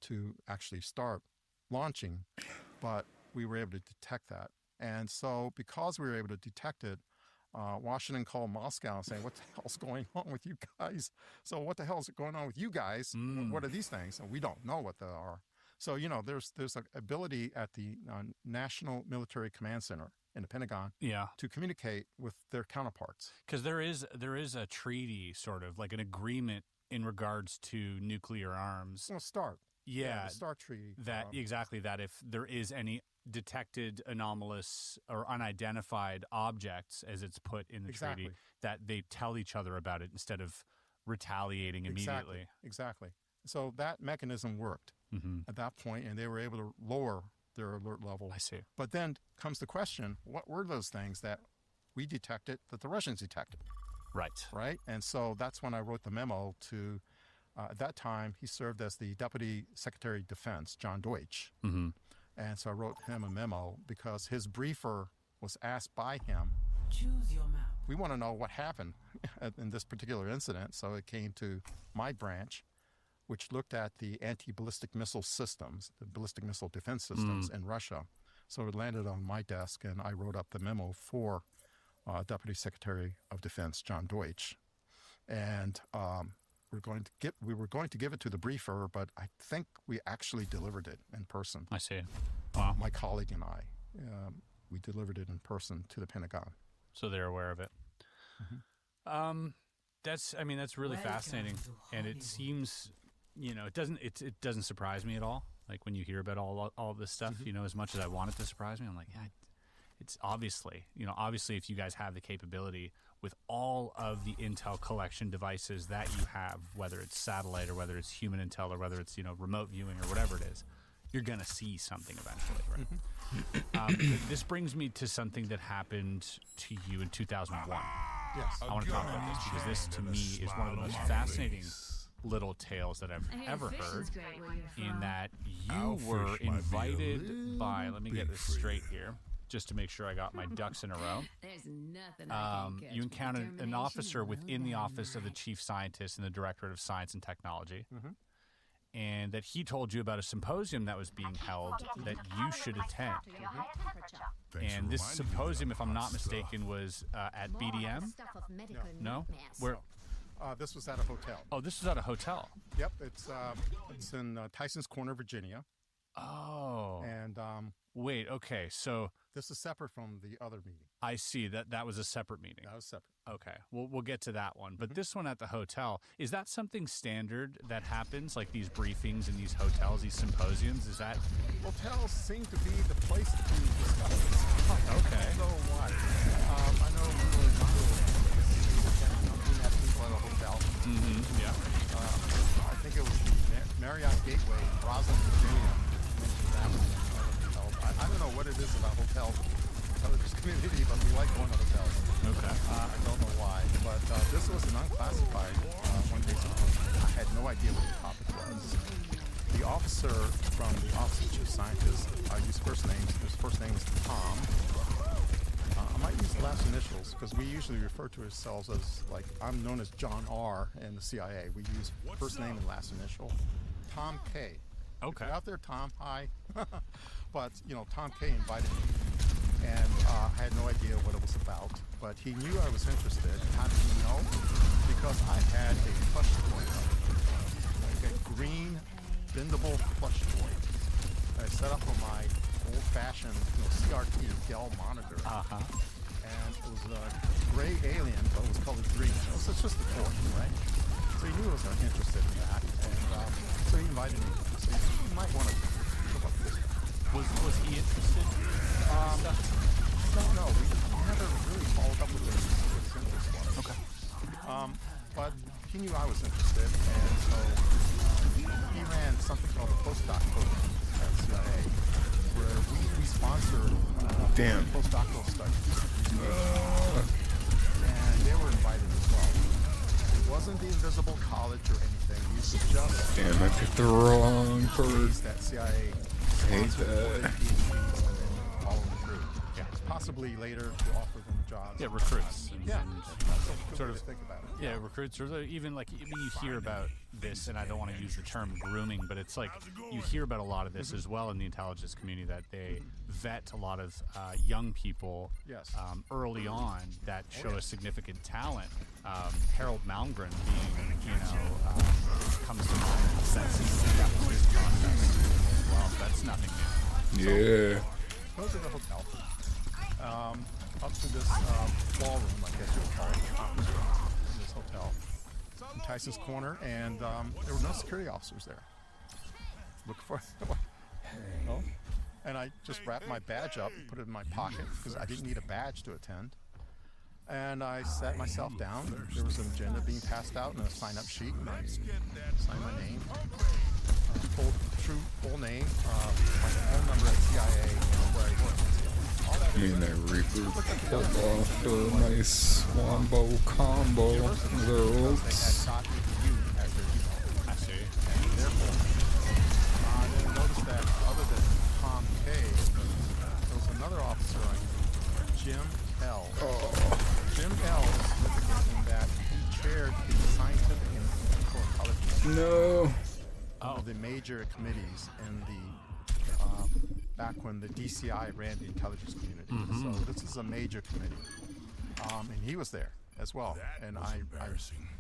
to actually start launching, but we were able to detect that. And so because we were able to detect it, Washington called Moscow saying, what the hell's going on with you guys? So what the hell is going on with you guys? What are these things? And we don't know what they are. So, you know, there's an ability at the National Military Command Center in the Pentagon to communicate with their counterparts. Because there is a treaty, sort of like an agreement in regards to nuclear arms. Well, START. Yeah, the START Treaty. That exactly, that if there is any detected anomalous or unidentified objects, as it's put in the treaty, that they tell each other about it instead of retaliating immediately. Exactly. So that mechanism worked at that point, and they were able to lower their alert level. I see. But then comes the question, what were those things that we detected that the Russians detected? Right. And so that's when I wrote the memo to, at that time, he served as the Deputy Secretary of Defense, John Deutsch. And so I wrote him a memo because his briefer was asked by him, choose your map. We want to know what happened in this particular incident. So it came to my branch, which looked at the anti-ballistic missile systems, the ballistic missile defense systems in Russia. So it landed on my desk, and I wrote up the memo for Deputy Secretary of Defense John Deutsch. And we were going to give it to the briefer, but I think we actually delivered it in person. I see. Wow. My colleague and I, we delivered it in person to the Pentagon. So they're aware of it. That's really fascinating, and it seems, you know, it doesn't surprise me at all. Like when you hear about all this stuff, you know, as much as I want it to surprise me, I'm like, yeah, it's obviously if you guys have the capability with all of the intel collection devices that you have, whether it's satellite or whether it's human intel or whether it's, you know, remote viewing or whatever it is, you're going to see something eventually, right? This brings me to something that happened to you in 2001. Yes. I want to talk about this because this, to me, is one of the most fascinating little tales that I've ever heard, in that you were invited by, let me get this straight here, just to make sure I got my ducks in a row. There's nothing I can catch you encountered with an officer determination within the more office than of the I chief scientist in the Directorate of Science and Technology, and that he told you about a symposium that was being held that you should attend. And this symposium, if I'm not mistaken, was at BDM? No? Where? This was at a hotel. Oh, this was at a hotel. Yep, it's in Tyson's Corner, Virginia. Oh. And wait, okay, so This is separate from the other meeting. I see that was a separate meeting. That was separate. Okay, we'll get to that one. But this one at the hotel, is that something standard that happens, like these briefings in these hotels, these symposiums? Is that? Hotels seem to be the place to discuss this. Okay. I don't know why. I know people in at people at a hotel. Yeah. I think it was the Marriott Gateway, Roslyn, Virginia. That was I don't know what it is about hotels, intelligence community, but we like going to hotels. Okay. I don't know why, but this was an unclassified one case. I had no idea what the topic was. The officer from the Office of Chief Scientist, I use first names. His first name was Tom. I might use the last initials because we usually refer to ourselves as, like, I'm known as John R. in the CIA. We use first name and last initial. Tom K. Okay. If you're out there, Tom, hi. But, Tom K invited me, and I had no idea what it was about, but he knew I was interested. How did he know? Because I had a plush toy, like a green, bendable plush toy. I set up on my old-fashioned CRT Dell monitor, and it was a gray alien, but it was colored green. So it's just a toy, right? So he knew I was interested in that, and so he invited me. So you might want to look up this. Was he interested? I don't know. We never really followed up with his interest was. Okay. But he knew I was interested, and so he ran something called the postdoc program at CIA, where we sponsored postdoctoral studies. And they were invited as well. It wasn't the Invisible College or anything. You could just... Damn, I picked the wrong part. That CIA hate that. Yeah, possibly later to offer them jobs. Yeah, recruits. Yeah, sort of think about it. Yeah, recruits, or even like you hear about this, and I don't want to use the term grooming, but it's like you hear about a lot of this as well in the intelligence community, that they vet a lot of young people early on that show a significant talent. Harold Malmgren being, comes to mind since that was his process. Well, that's nothing new. Yeah. Go to the hotel. Up to this ballroom, I guess you would call it, conference room in this hotel. In Tyson's Corner, and there were no security officers there. Look for oh. And I just wrapped my badge up and put it in my pocket because I didn't need a badge to attend. And I sat myself down. There was an agenda being passed out and a sign-up sheet. And I signed my name, full name, my phone number at CIA, where I work. I mean, that Reaper pulled off a nice wombo combo. Those. I see. And therefore, I didn't notice that other than Tom K, there was another officer, Jim L. Jim L is significant in that he chaired the scientific and technical intelligence of the major committees in the back when the DCI ran the intelligence community. So this is a major committee. And he was there as well. And I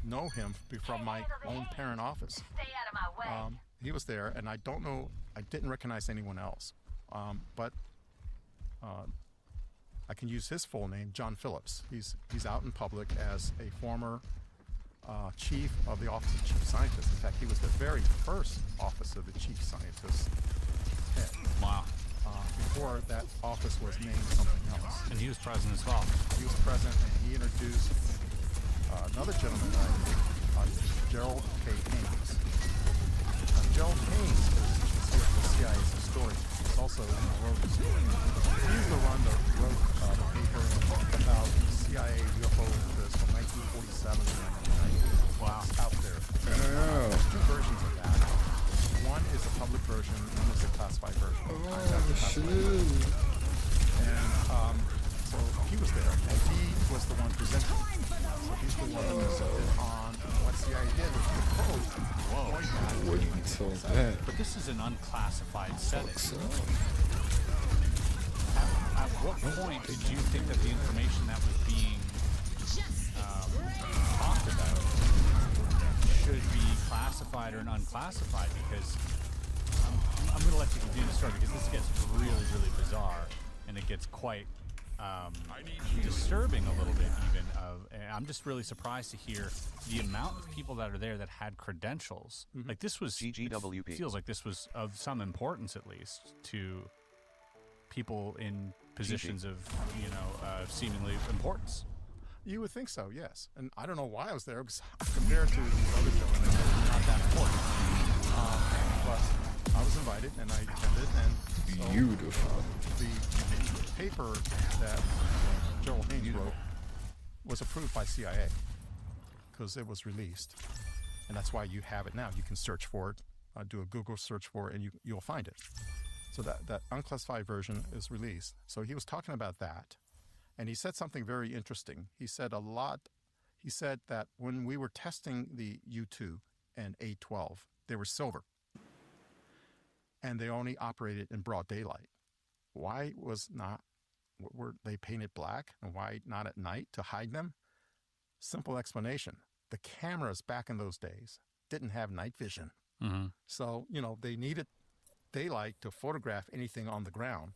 know him from my own parent office. Stay out of my way. He was there, and I didn't recognize anyone else. But I can use his full name, John Phillips. He's out in public as a former chief of the Office of Chief Scientist. In fact, he was the very first Office of the Chief Scientist head. Wow. Before that office was named something else. And he was present as well. He was present, and he introduced another gentleman, Gerald K. Haynes. Gerald Haynes is the CIA's historian. He's also in the Road historian. He used to run the paper about CIA UFO interest from 1947 to 1990. Wow. It's out there. There's two versions of that. One is a public version, one is a classified version. Shit. And so he was there, and he was the one presenting. So he's the one who presented on what CIA did was propose. Wait until that. But this is an unclassified setting. At what point did you think that the information that was being talked about should be classified or unclassified? Because I'm going to let you continue the story because this gets really, really bizarre. and it gets quite disturbing a little bit even. And I'm just really surprised to hear the amount of people that are there that had credentials. Like this was, GGWP. it feels like this was of some importance at least to people in positions of, seemingly importance. You would think so, yes. And I don't know why I was there, because compared to these other gentlemen, they're not that important. But I was invited, and I attended, and so Beautiful. The paper that Gerald Haynes wrote was approved by CIA because it was released, and that's why you have it now. You can search for it, do a Google search for it, and you'll find it. So that unclassified version is released. So he was talking about that, and he said something very interesting. He said that when we were testing the U2 and A12, they were silver, and they only operated in broad daylight. Why were they painted black, and why not at night to hide them? Simple explanation. The cameras back in those days didn't have night vision. So, they needed daylight to photograph anything on the ground,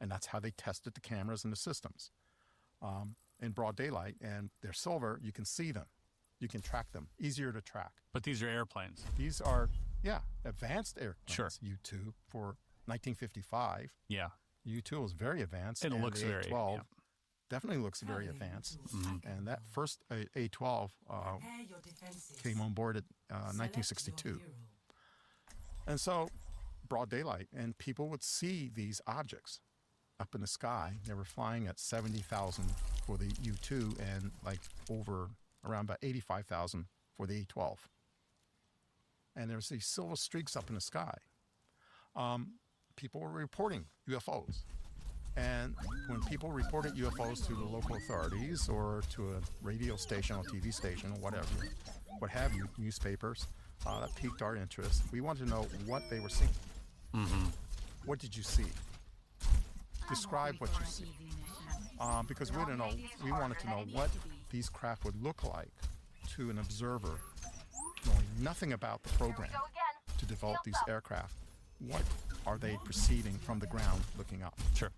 and that's how they tested the cameras and the systems in broad daylight. And they're silver, you can see them, you can track them, easier to track. But these are airplanes. These are advanced airplanes. Sure. U2 for 1955. Yeah. U2 was very advanced, and it and looks the very A12 definitely looks very advanced. And that first A12 came on board at 1962. And so, broad daylight, and people would see these objects up in the sky. They were flying at 70,000 for the U2 and around about 85,000 for the A12. And there's these silver streaks up in the sky. People were reporting UFOs. And when people reported UFOs to the local authorities or to a radio station or TV station or whatever, what have you, newspapers, that piqued our interest. We wanted to know what they were seeing. What did you see? Describe what you see. Because we wanted to know what these craft would look like to an observer knowing nothing about the program to develop these aircraft. What are they perceiving from the ground looking up? Sure.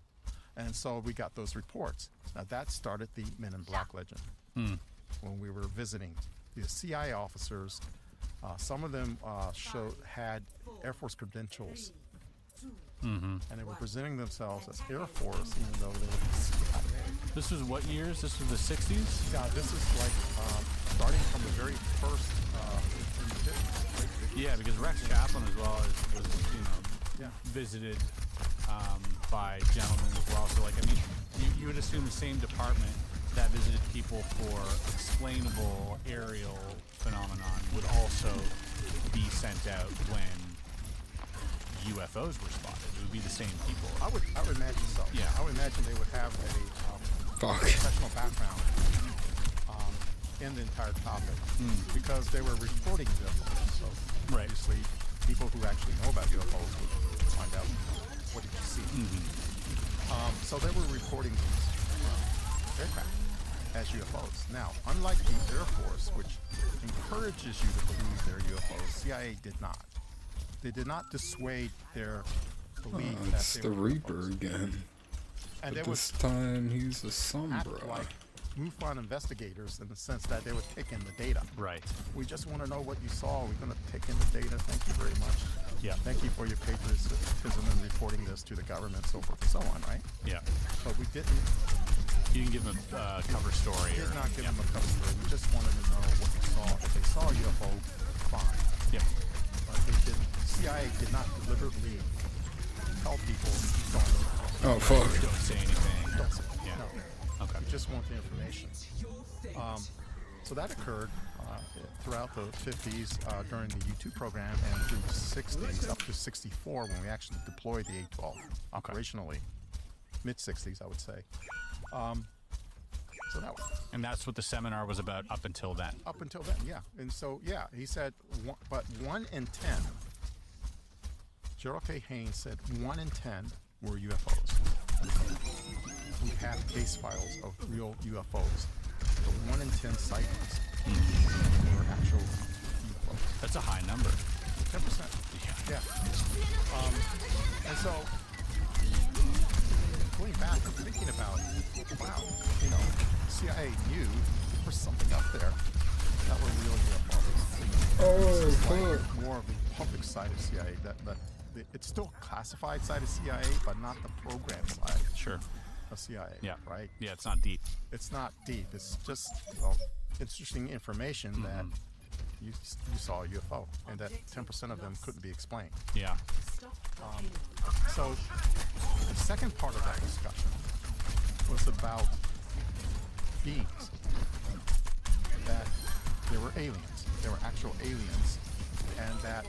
And so we got those reports. Now that started the Men in Black legend. When we were visiting the CIA officers, some of them had Air Force credentials. And they were presenting themselves as Air Force, even though they were CIA. This was what years? This was the 60s? Yeah, this is like starting from the very first in the 50s. Yeah, because Rex Chaplin as well was visited by gentlemen as well. So, you would assume the same department that visited people for explainable aerial phenomenon would also be sent out when UFOs were spotted. It would be the same people. I would imagine so. Yeah. I would imagine they would have a professional background in the entire topic because they were reporting UFOs. So obviously, people who actually know about UFOs would find out what did you see. So they were reporting these aircraft as UFOs. Now, unlike the Air Force, which encourages you to believe they're UFOs, CIA did not. They did not dissuade their belief that it's they the were Reaper UFOs. again. And But they this time he's a Sombra. act like MUFON investigators in the sense that they would take in the data. Right. We just want to know what you saw. We're going to take in the data. Thank you very much. Yeah. Thank you for your patriotism in reporting this to the government, so forth and so on, right? Yeah. But we didn't. You didn't give them a cover story. We did not give them a cover story. We just wanted to know what they saw. If they saw a UFO, fine. Yeah. But they didn't. CIA did not deliberately tell people Oh, fuck. Don't say anything. Don't say Yeah. No. Okay. We just want the information. So that occurred throughout the 50s during the U2 program and through the 60s up to 64 when we actually deployed the A-12 operationally. Mid-60s, I would say. So that was. And that's what the seminar was about up until then. Up until then, yeah. And so, yeah, he said, but 1 in 10, Gerald K. Haynes said 1 in 10 were UFOs. We have case files of real UFOs. The 1 in 10 sightings were actual UFOs. That's a high number. 10%. Yeah. And so, going back and thinking about, wow, you know, CIA knew there was something up there that were real UFOs. This is like more of the public side of CIA. It's still classified side of CIA, but not the program side. Sure. Of CIA. Yeah. Right. Yeah, it's not deep. It's not deep. It's just interesting information that you saw a UFO, and that 10% of them couldn't be explained. Yeah. So the second part of that discussion was about beings, that there were aliens, there were actual aliens, and that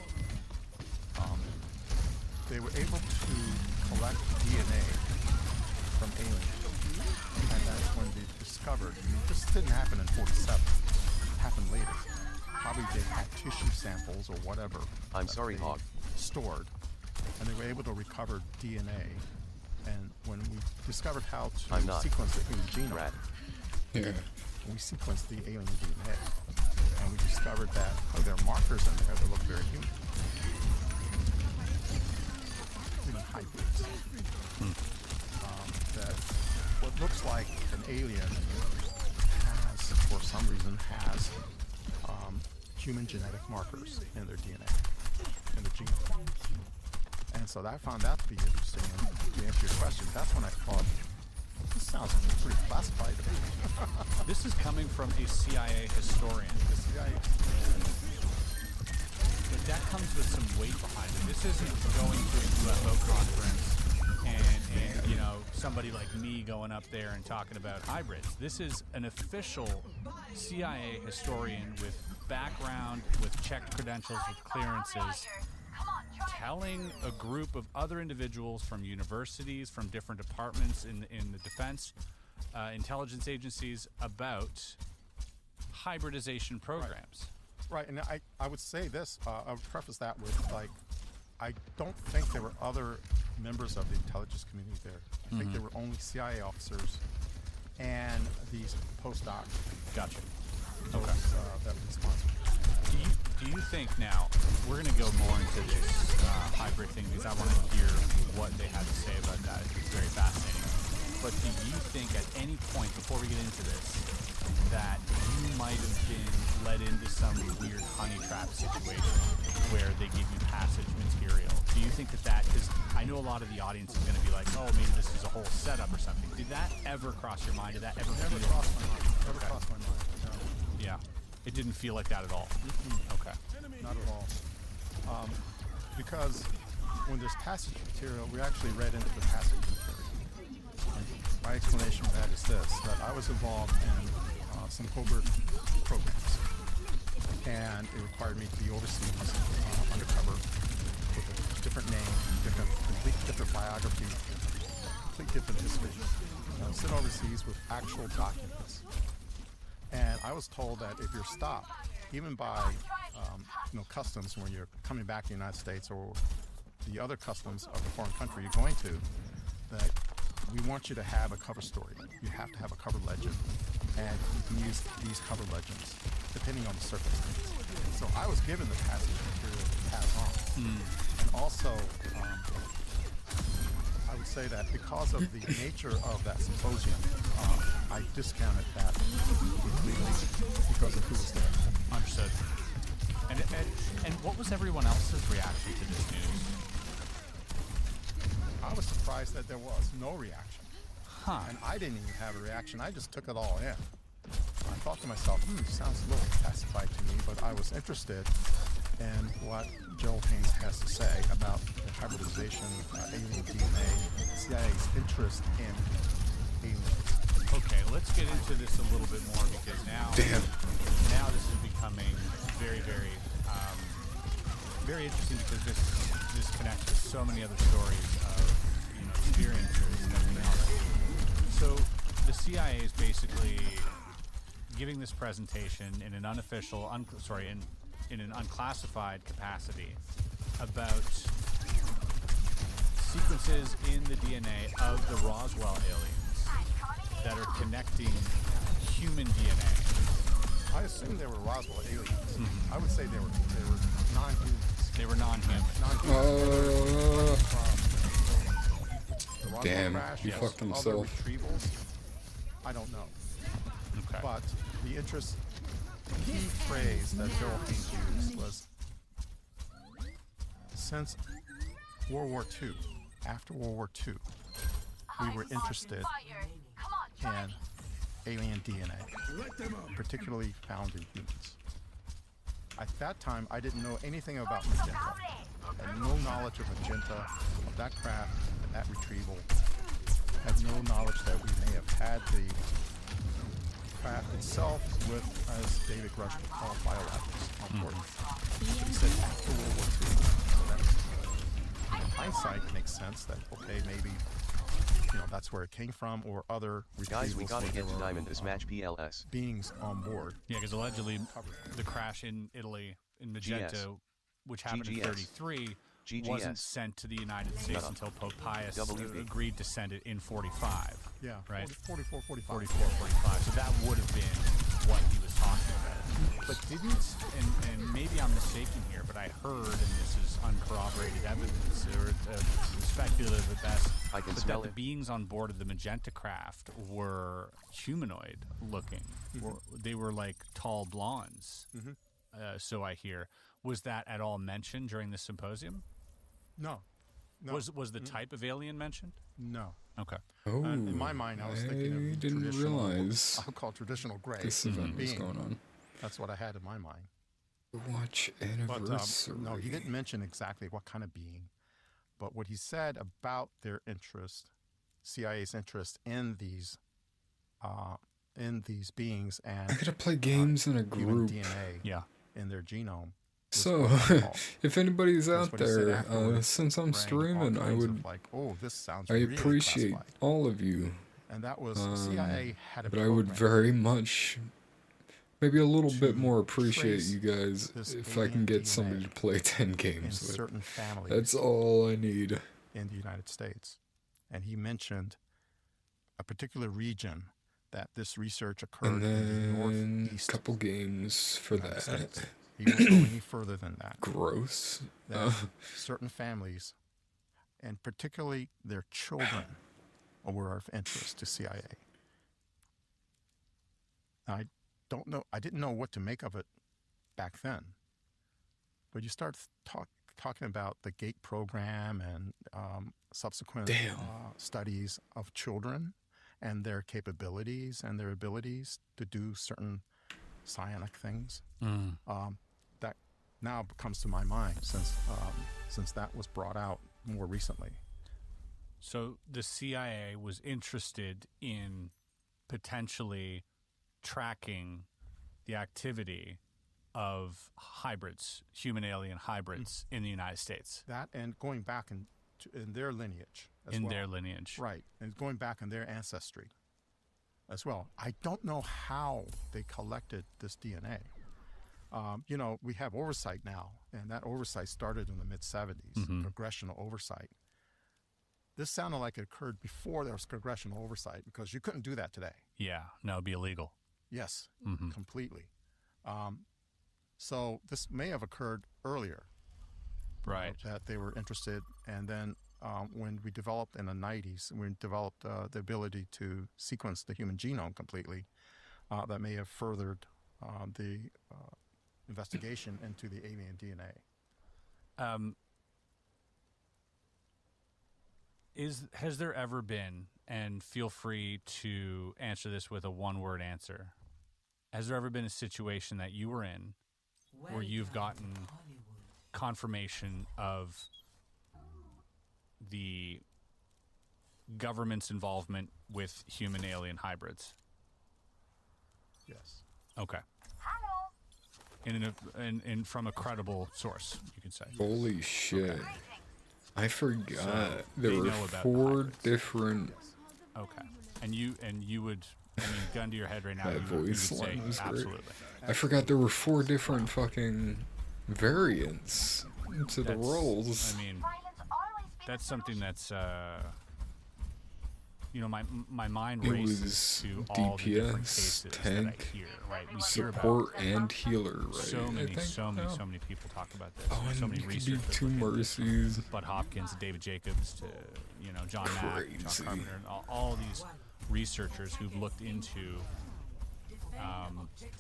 they were able to collect DNA from aliens. And that's when they discovered, this didn't happen in 47, it happened later. Probably they had tissue samples or whatever. I'm sorry, Hog. Stored. And they were able to recover DNA. And when we discovered how to sequence the human genome, we sequenced the alien DNA. And we discovered that there are markers in there that look very human. Even hybrids. That what looks like an alien has, for some reason, has human genetic markers in their DNA, in the genome. And so I found that to be interesting. And to answer your question, that's when I thought, this sounds pretty classified to me. This is coming from a CIA historian. The CIA. But that comes with some weight behind it. This isn't going to a UFO conference and you know, somebody like me going up there and talking about hybrids. This is an official CIA historian with background, with checked credentials, with clearances, telling a group of other individuals from universities, from different departments in the defense, intelligence agencies about hybridization programs. Right, and I would say this, I would preface that with, like, I don't think there were other members of the intelligence community there. I think there were only CIA officers and these postdocs. Gotcha. That were responsible. Do you think now, we're going to go more into this hybrid thing because I want to hear what they had to say about that. It's very fascinating. But do you think at any point before we get into this that you might have been led into some weird honey trap situation where they give you passage material? Do you think that, because I know a lot of the audience is going to be like, oh, maybe this is a whole setup or something. Did that ever cross your mind? Did that ever Never feel? crossed my mind. Never crossed my mind. No. Yeah. It didn't feel like that at all. Okay. Not at all. Because when there's passage material, we actually read into the passage material. And my explanation for that is this, that I was involved in some covert programs. And it required me to be overseas, undercover, with a different name, complete different biography, complete different history. Sit overseas with actual documents. And I was told that if you're stopped, even by customs when you're coming back to the United States or the other customs of the foreign country you're going to, that we want you to have a cover story. You have to have a cover legend. And you can use these cover legends depending on the circumstances. So I was given the passage material to pass on. And also, I would say that because of the nature of that symposium, I discounted that completely because of who was there. Understood. And what was everyone else's reaction to this news? I was surprised that there was no reaction. Huh. And I didn't even have a reaction. I just took it all in. I thought to myself, sounds a little classified to me, but I was interested in what Joel Haynes has to say about the hybridization, alien DNA, CIA's interest in aliens. Okay, let's get into this a little bit more because now this is becoming very, very, very interesting because this connects to so many other stories of experiences and everything else. So the CIA is basically giving this presentation in an unofficial, in an unclassified capacity about sequences in the DNA of the Roswell aliens that are connecting human DNA. I assume they were Roswell aliens. I would say they were non-humans. They were non-human. Non-humans. The Roswell Damn, crash, he yes, fucked other himself. retrievals, I don't know. Okay. But the key phrase that Joel Haynes used was, since World War II, after World War II, we were interested in alien DNA, particularly found in humans. At that time, I didn't know anything about magenta. I had no knowledge of magenta, of that craft, and that retrieval. I had no knowledge that we may have had the craft itself with, as David Grush would call, bioweapons on board. He said after World War II. So that's, in hindsight, makes sense that, okay, maybe, that's where it came from, or other retrievals. Guys, we gotta get to Diamond this match PLS. Beings on board. Yeah, because allegedly the crash in Italy, in Magenta, GS. which happened in GGS. 33, GGS. wasn't sent to the United States No. until Pope Pius WB. agreed to send it in 45. Yeah, right? 44, 45. 44, 45. So that would have been what he was talking about. But didn't, and maybe I'm mistaken here, but I heard, and this is uncorroborated evidence, or speculative at best, I can but smell that it. the beings on board of the Magenta craft were humanoid looking. They were like tall blondes. So I hear. Was that at all mentioned during the symposium? No. Was the type of alien mentioned? No. Okay. Oh, in my mind, I was thinking of I didn't traditional, realize I'll call traditional gray. this event was being. going on. That's what I had in my mind. Overwatch But anniversary. no, he didn't mention exactly what kind of being. But what he said about their interest, CIA's interest in these beings, and I gotta play games in a human group. DNA in their genome. So, if anybody's That's out what he said there, afterwards, since I'm rang all streaming, I kinds of would, like, oh, this sounds I really appreciate classified. all of you. And that was CIA had a but I would program very much, maybe a little bit more appreciate trace you guys this if I can alien get DNA somebody to play 10 games in with. certain families. That's all I need. In the United States. And he mentioned a particular region that this research occurred And in then the a northeast couple games for United that. States. He won't go any further than that. Gross. That certain families, and particularly their children, were of interest to CIA. Now, I didn't know what to make of it back then. But you start talking about the GATE program and subsequent studies of children and their capabilities and their abilities to do certain psionic things. That now comes to my mind since that was brought out more recently. So the CIA was interested in potentially tracking the activity of hybrids, human-alien hybrids, in the United States. That and going back in their lineage as In well. their lineage. Right, and going back in their ancestry as well. I don't know how they collected this DNA. We have oversight now, and that oversight started in the mid-'70s, congressional oversight. This sounded like it occurred before there was congressional oversight, because you couldn't do that today. Yeah, no, it'd be illegal. Yes, completely. So this may have occurred earlier. Right. That they were interested, and then when we developed in the 90s, we developed the ability to sequence the human genome completely, that may have furthered the investigation into the alien DNA. Has there ever been, and feel free to answer this with a one-word answer, has there ever been a situation that you were in where you've gotten confirmation of the government's involvement with human alien hybrids? Yes. Okay. And from a credible source, you could say. Holy shit. Okay. I forgot So there they were know about 4 different. Okay. And you would, gun to your head right now, That you would voice say line was great. absolutely. I forgot there were 4 different fucking variants to the roles. That's something that's my mind It races was to all the different DPS, cases tank, that I hear. Right, we hear support, about and healer. Right? so I many think, so many people talk about this. Oh, so and many you could do researchers 2 look at this, mercies. Bud Hopkins, David Jacobs, to you know, John Mack, John Carpenter, and all these researchers who've looked into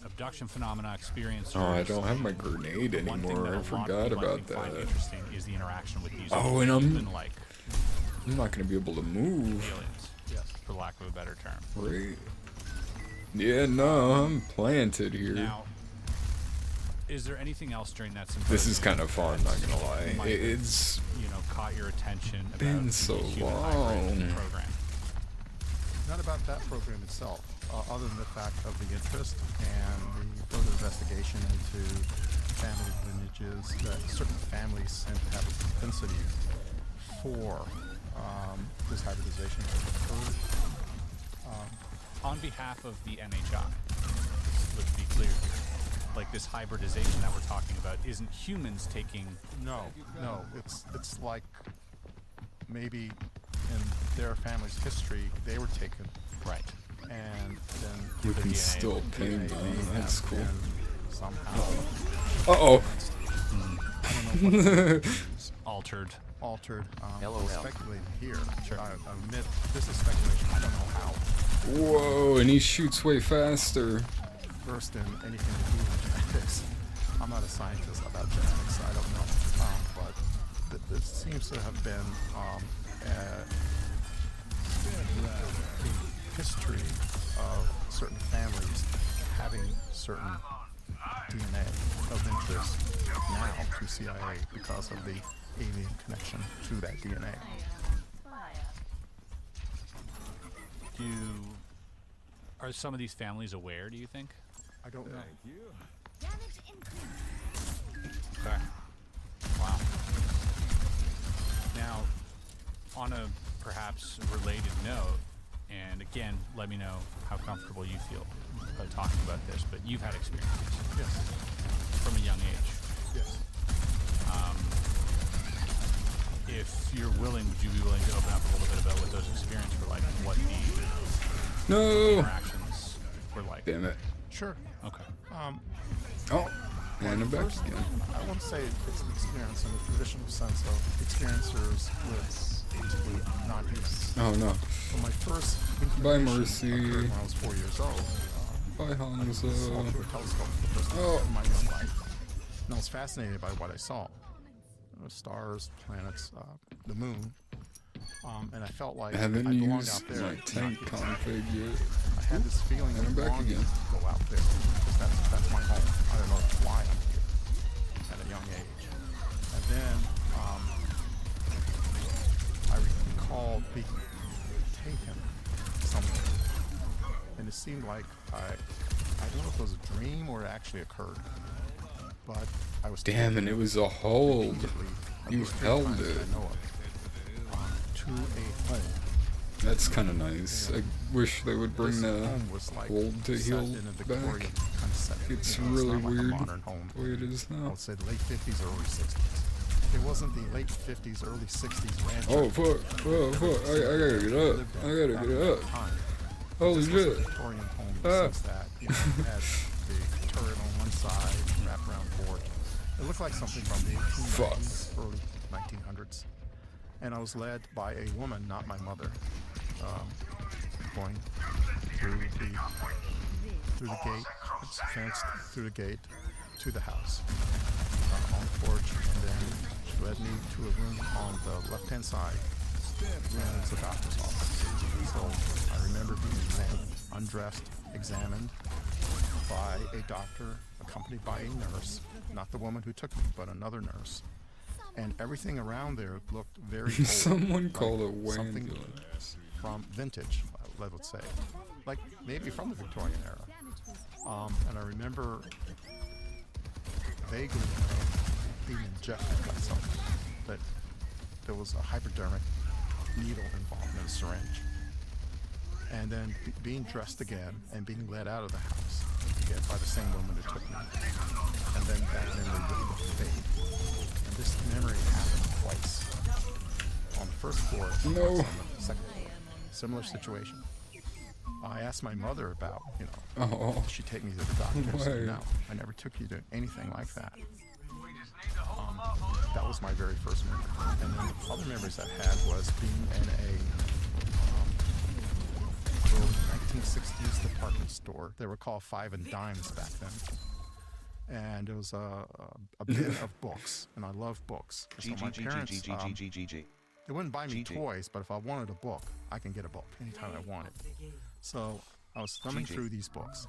abduction phenomena, experience. Oh, I don't have my grenade anymore. I forgot about that. Interesting is the interaction with these. Oh, and I'm not going to be able to move. Aliens, yes, for lack of a better term. Right. Yeah, no, I'm planted here. Now, is there anything else during that symposium? This is kind of fun, not gonna lie. It's caught your attention. Been so long. Program. Not about that program itself, other than the fact of the interest and the further investigation into family lineages, that certain families tend to have a propensity for this hybridization to occur. On behalf of the NHI, let's be clear here. Like this hybridization that we're talking about isn't humans taking. No, it's like maybe in their family's history they were taken. Right. And then you can still ping them. That's cool. Somehow. Uh-oh. I don't know what altered. Speculating here. Sure. I admit this is speculation. I don't know how. Whoa, and he shoots way faster. Versed in anything to do with genetics. I'm not a scientist about genetics. I don't know. But this seems to have been a history of certain families having certain DNA of interest now to CIA because of the alien connection to that DNA. Are some of these families aware, do you think? I don't know. Okay. Wow. Now, on a perhaps related note, and again, let me know how comfortable you feel about talking about this, but you've had experiences. Yes. From a young age. Yes. If you're willing, would you be willing to open up a little bit about what those experiences were like and what the interactions were like? Damn it. Sure. Okay. Oh, and I'm back again. I won't say it's an experience in the traditional sense of experiencers with basically non-humans. Oh no. So my first Bye, Mercy. occurred when I was 4 years old. Bye, Hanzo. I saw through a telescope for the first time in my young life. And I was fascinated by what I saw. Stars, planets, the moon. And I felt like I I haven't belonged used out there. my tank config yet. I had this feeling And I'm of back belonging again. to go out there. Because that's my home. I don't know why I'm here at a young age. And then I recall being taken somewhere. And it seemed like I don't know if it was a dream or it actually occurred. But I was Damn, and it was a hold. You held it. To a home. That's kind of nice. I wish they would bring the hold to heal back. It's really weird the way it is now. I would say the late 50s, early 60s. It wasn't the late 50s, early 60s ranch. Oh fuck! Oh fuck! I gotta get up! I gotta get up! Holy shit! Victorian home in the sense that you know, it had the turret on one side, wraparound porch. It looked like something from the 1890s, early 1900s. And I was led by a woman, not my mother, going through the gate. It's fenced through the gate to the house on the porch, and then she led me to a room on the left-hand side, and it's a doctor's office. So I remember being examined, undressed, examined by a doctor, accompanied by a nurse, not the woman who took me, but another nurse. And everything around there looked very old. Someone called it something Wangula. from vintage, I would say, like maybe from the Victorian era. And I remember vaguely being injected by something, that there was a hypodermic needle involved in a syringe. And then being dressed again and being led out of the house again by the same woman who took me. And then that memory would fade. And this memory happened twice. On the first floor, and No. on the second floor. Similar situation. I asked my mother about, did she take me to the doctor? I said, no, I never took you to anything like that. That was my very first memory. And then the other memories I had was being in a early 1960s department store. They were called Five and Dimes back then. And it was a bin of books, and I love books. So my parents, they wouldn't buy me toys, but if I wanted a book, I can get a book anytime I want it. So I was thumbing through these books,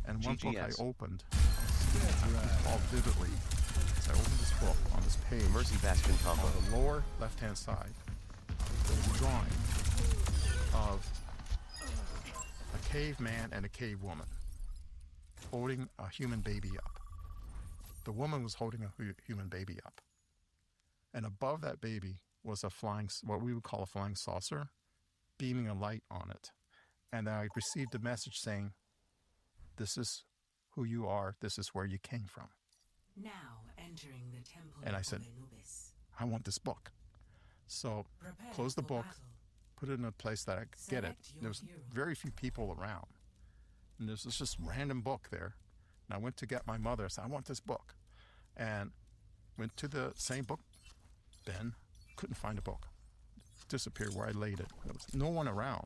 and one book I opened, I recall vividly, as I opened this book on this page, on the lower left-hand side, there was a drawing of a caveman and a cave woman holding a human baby up. The woman was holding a human baby up. And above that baby was what we would call a flying saucer, beaming a light on it. And I received a message saying, this is who you are, this is where you came from. Now entering the temple And I said, I want this book. So closed the book, put it in a place that I could get it. There was very few people around. And there's this just random book there. And I went to get my mother. I said, I want this book. And went to the same book bin, couldn't find a book. It disappeared where I laid it. There was no one around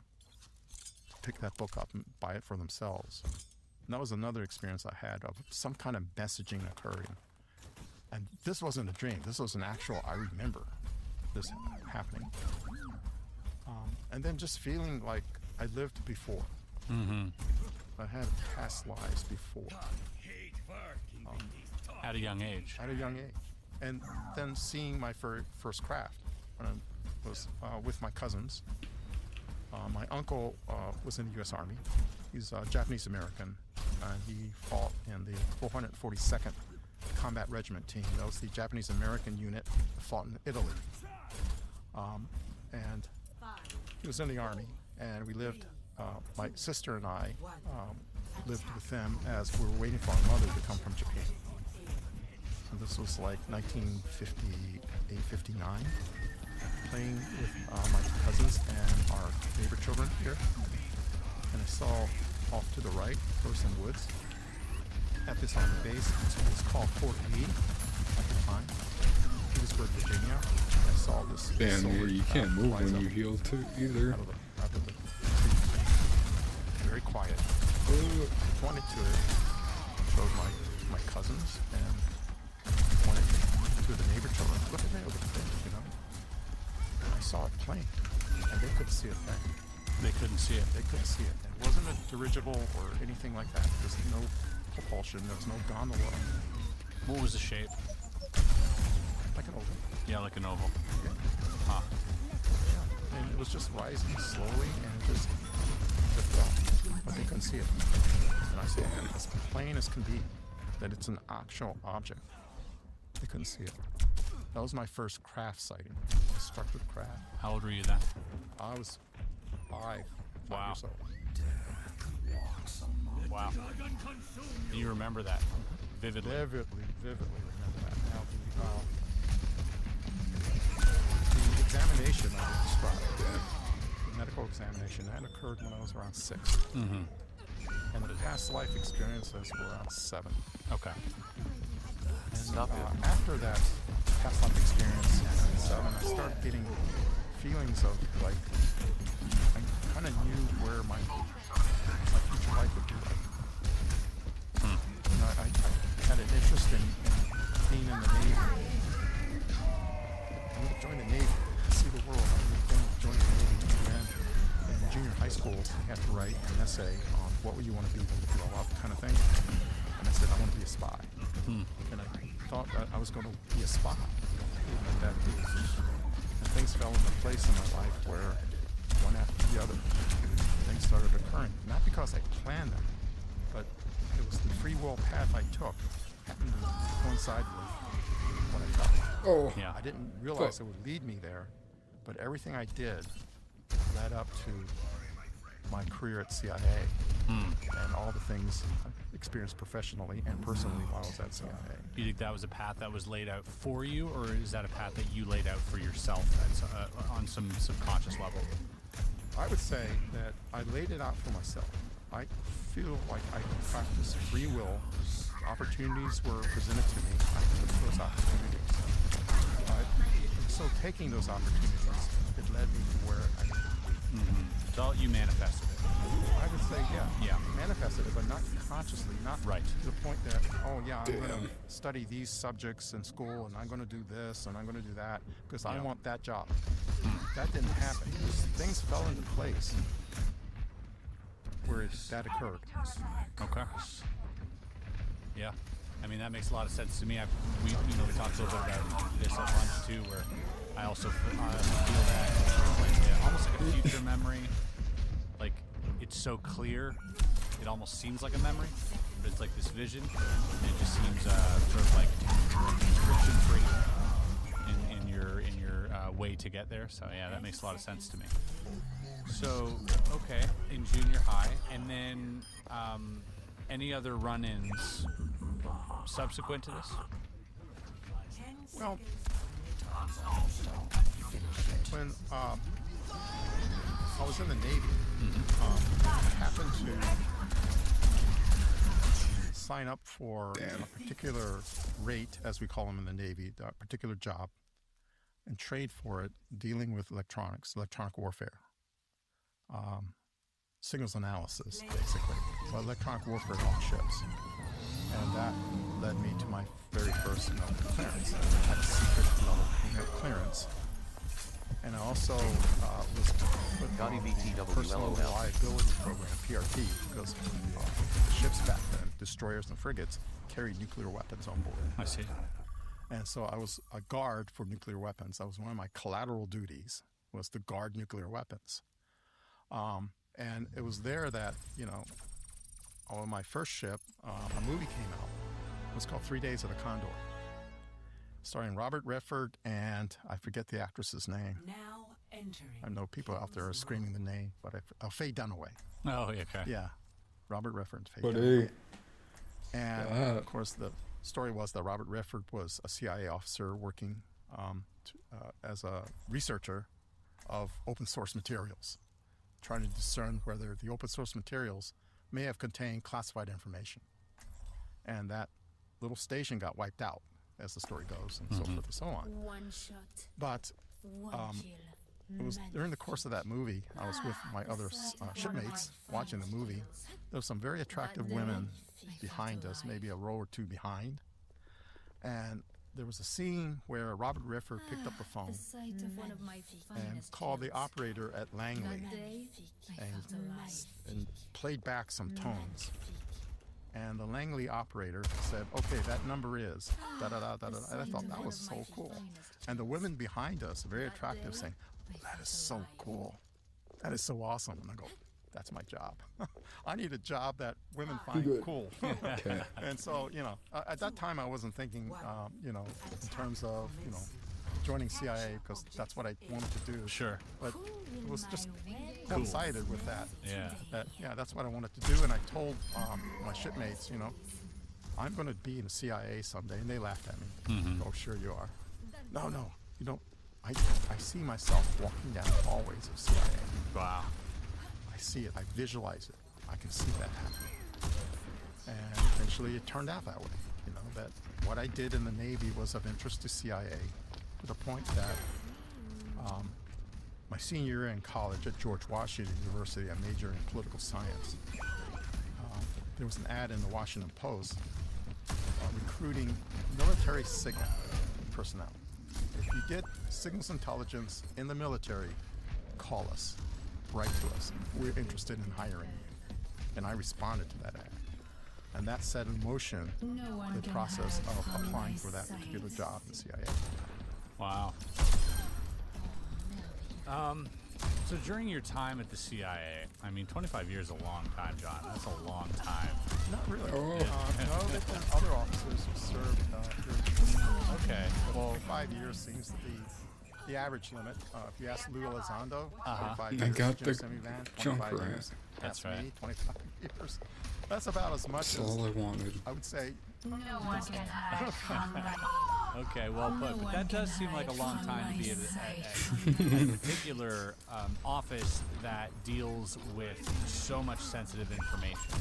to pick that book up and buy it for themselves. And that was another experience I had of some kind of messaging occurring. And this wasn't a dream. This was an actual, I remember this happening. And then just feeling like I lived before. Mm-hmm. I had past lives before. At a young age. At a young age. And then seeing my first craft when I was with my cousins. My uncle was in the U.S. Army. He's Japanese American, and he fought in the 442nd Combat Regiment team. That was the Japanese American unit that fought in Italy. And he was in the Army, and we lived, my sister and I lived with them as we were waiting for our mother to come from Japan. And this was like 1958, 59, playing with my cousins and our neighbor children here. And I saw off to the right, there were some woods at this Army base. It was called Fort Lee at the time. Petersburg, Virginia. I saw this. Damn, you can't move when you heal too either. Out of the tree. Very quiet. Pointed to it. Showed my cousins and pointed to the neighbor children. Look at that over there, you know. I saw it playing, and they couldn't see a thing. They couldn't see it. They couldn't see it. It wasn't a dirigible or anything like that. There's no propulsion. There was no gondola. What was the shape? Like an oval. Yeah, like an oval. Yeah. Huh. Yeah. And it was just rising slowly, and it just fell. But they couldn't see it. And I saw it as plain as can be that it's an actual object. They couldn't see it. That was my first craft sighting. Constructed craft. How old were you then? I was 5 years old. Wow. You remember that vividly? Vividly remember that. Now, the examination I described, the medical examination, that occurred when I was around 6. Mm-hmm. And the past life experiences were around 7. Okay. And after that past life experience at 7, I started getting feelings of like, I kind of knew where my future life would be like. And I had an interest in being in the Navy. I wanted to join the Navy, see the world. I wanted to join the Navy. And then in junior high school, I had to write an essay on what would you want to be when you grow up, kind of thing. And I said, I want to be a spy. And I thought that I was going to be a spy. And things fell into place in my life where one after the other, things started occurring. Not because I planned them, but it was the free will path I took happened to coincide with what I felt. Oh, yeah. I didn't realize it would lead me there, but everything I did led up to my career at CIA and all the things I experienced professionally and personally while I was at CIA. Do you think that was a path that was laid out for you, or is that a path that you laid out for yourself on some subconscious level? I would say that I laid it out for myself. I feel like I practiced free will. Opportunities were presented to me. I took those opportunities. so taking those opportunities, it led me to where I need to be. So you manifested it. I would say, Yeah. manifested it, but not consciously, not right to the point that, I'm going to study these subjects in school, and I'm going to do this, and I'm going to do that, because I want that job. That didn't happen. Things fell into place where that occurred. Okay. Yeah. I mean, that makes a lot of sense to me. We talked a little bit about this at lunch too, where I also feel that it's almost like a future memory. Like, it's so clear, it almost seems like a memory, but it's like this vision, and it just seems sort of like friction-free in your way to get there. So yeah, that makes a lot of sense to me. So okay, in junior high, and then any other run-ins subsequent to this? Well, when I was in the Navy, I happened to sign up for a particular rate, as we call them in the Navy, a particular job, and trade for it, dealing with electronic warfare. Signals analysis, basically. So electronic warfare on ships. And that led me to my very first clearance. I had a secret level clearance. And I also was put on the Personal Reliability Program, PRT, because the ships back then, destroyers and frigates, carried nuclear weapons on board. I see. And so I was a guard for nuclear weapons. That was one of my collateral duties, was to guard nuclear weapons. And it was there that, on my first ship, a movie came out. It was called 3 Days of the Condor, starring Robert Redford and I forget the actress's name. Now entering. I know people out there are screaming the name, but Faye Dunaway. Oh, okay. Yeah, Robert Redford and Faye But Dunaway. And of course, the story was that Robert Redford was a CIA officer working as a researcher of open source materials, trying to discern whether the open source materials may have contained classified information. And that little station got wiped out, as the story goes, and so forth and so on. One shot. But it was during the course of that movie, I was with my other shipmates watching the movie. There were some very attractive women behind us, maybe a row or two behind. And there was a scene where Robert Redford picked up the phone and called the operator at Langley and played back some tones. And the Langley operator said, okay, that number is da-da-da-da-da. And I thought that was so cool. And the women behind us, very attractive, saying, that is so cool. That is so awesome. And I go, that's my job. I need a job that women find cool. Okay. And so, at that time I wasn't thinking, in terms of, joining CIA, because that's what I wanted to do. Sure. But it was just coincided with that. Yeah. That's what I wanted to do. And I told my shipmates, I'm going to be in the CIA someday. And they laughed at me. Oh, sure you are. No, you don't. I see myself walking down the hallways of CIA. Wow. I see it. I visualize it. I can see that happening. And eventually it turned out that way. That what I did in the Navy was of interest to CIA, to the point that my senior year in college at George Washington University, I majored in political science. There was an ad in the Washington Post recruiting military signal personnel. If you get signals intelligence in the military, call us, write to us. We're interested in hiring you. And I responded to that ad. And that set in motion the process of applying for that particular job in CIA. Wow. So during your time at the CIA, 25 years is a long time, John. That's a long time. Not really. No, there's been other officers who served. Okay. Well, 5 years seems to be the average limit. If you ask Lou Elizondo, 25 years. I got Jim the Semivan, jump 25 right. years. That's right. Me, 25 years. That's about as much That's all I wanted. I would say. No one can hide from light. Okay, well put. But that does seem like a long time to be at a particular office that deals with so much sensitive information.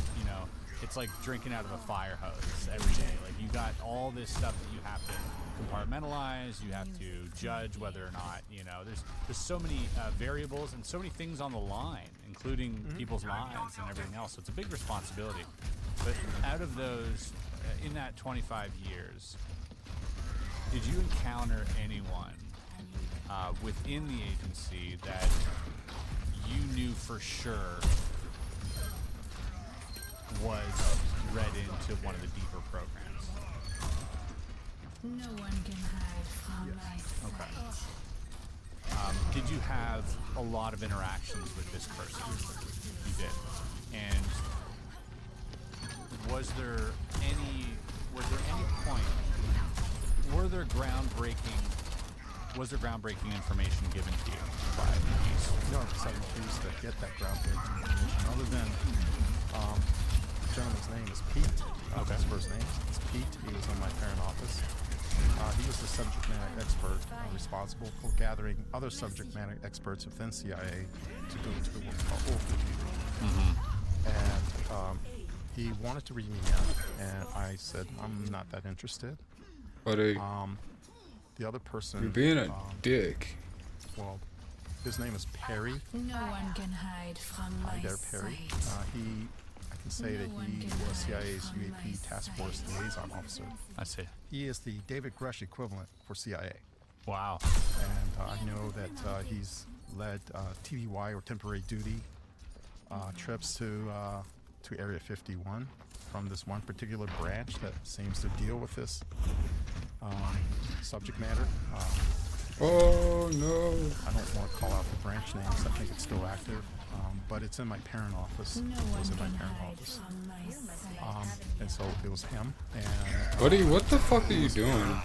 it's like drinking out of a fire hose every day. Like, you got all this stuff that you have to compartmentalize. You have to judge whether or not, you know, there's so many variables and so many things on the line, including people's lives and everything else. So it's a big responsibility. But out of those, in that 25 years, did you encounter anyone within the agency that you knew for sure was read into one of the deeper programs? No one can hide from my sight. Okay. Did you have a lot of interactions with this person? You did. And was there any point, was there groundbreaking information given to you by these? No, because I refused to get that groundbreaking information. Other than the gentleman's name is Pete. Okay. His first name is Pete. He was in my parent office. He was the subject matter expert responsible for gathering other subject matter experts within CIA to go to the whole computer. And he wanted to read me out, and I said, I'm not that interested. But the other person... You're being a dick. Well, his name is Perry. No one can hide from my Hi there, Perry. I can say that he was CIA's UAP Task Force Liaison Officer. I see. He is the David Grush equivalent for CIA. Wow. And I know that he's led TDY, or temporary duty, trips to Area 51 from this one particular branch that seems to deal with this subject matter. Oh no! I don't want to call out the branch names. I think it's still active, but it's in my parent office. It was in my parent office, and so it was him. And buddy, what the fuck are you doing?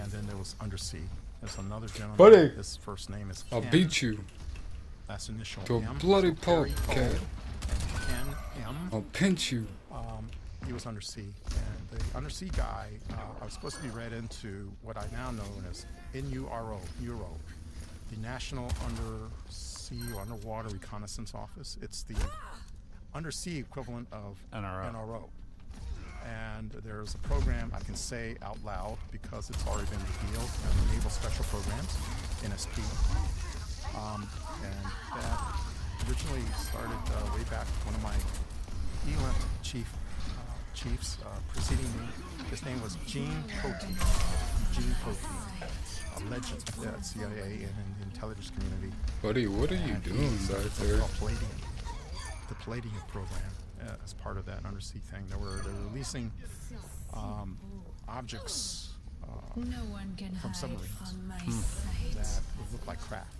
And then there was Undersea. There's another gentleman. Buddy, his first name is I'll Ken. beat you. Last initial to a M. bloody So pulp, Perry cat. O, and Ken M. I'll pinch you. He was Undersea, and the Undersea guy, I was supposed to be read into what I now know as NURO, the National Undersea or Underwater Reconnaissance Office. It's the undersea equivalent of NRO. And there's a program I can say out loud because it's already been revealed, Naval Special Programs, NSP. And that originally started way back with one of my ELINT chiefs preceding me. His name was Gene Cote. Gene Cote, a legend at CIA and in the intelligence community. Buddy, what are you doing back there? The Palladium program as part of that undersea thing. They were releasing objects from submarines that would look like craft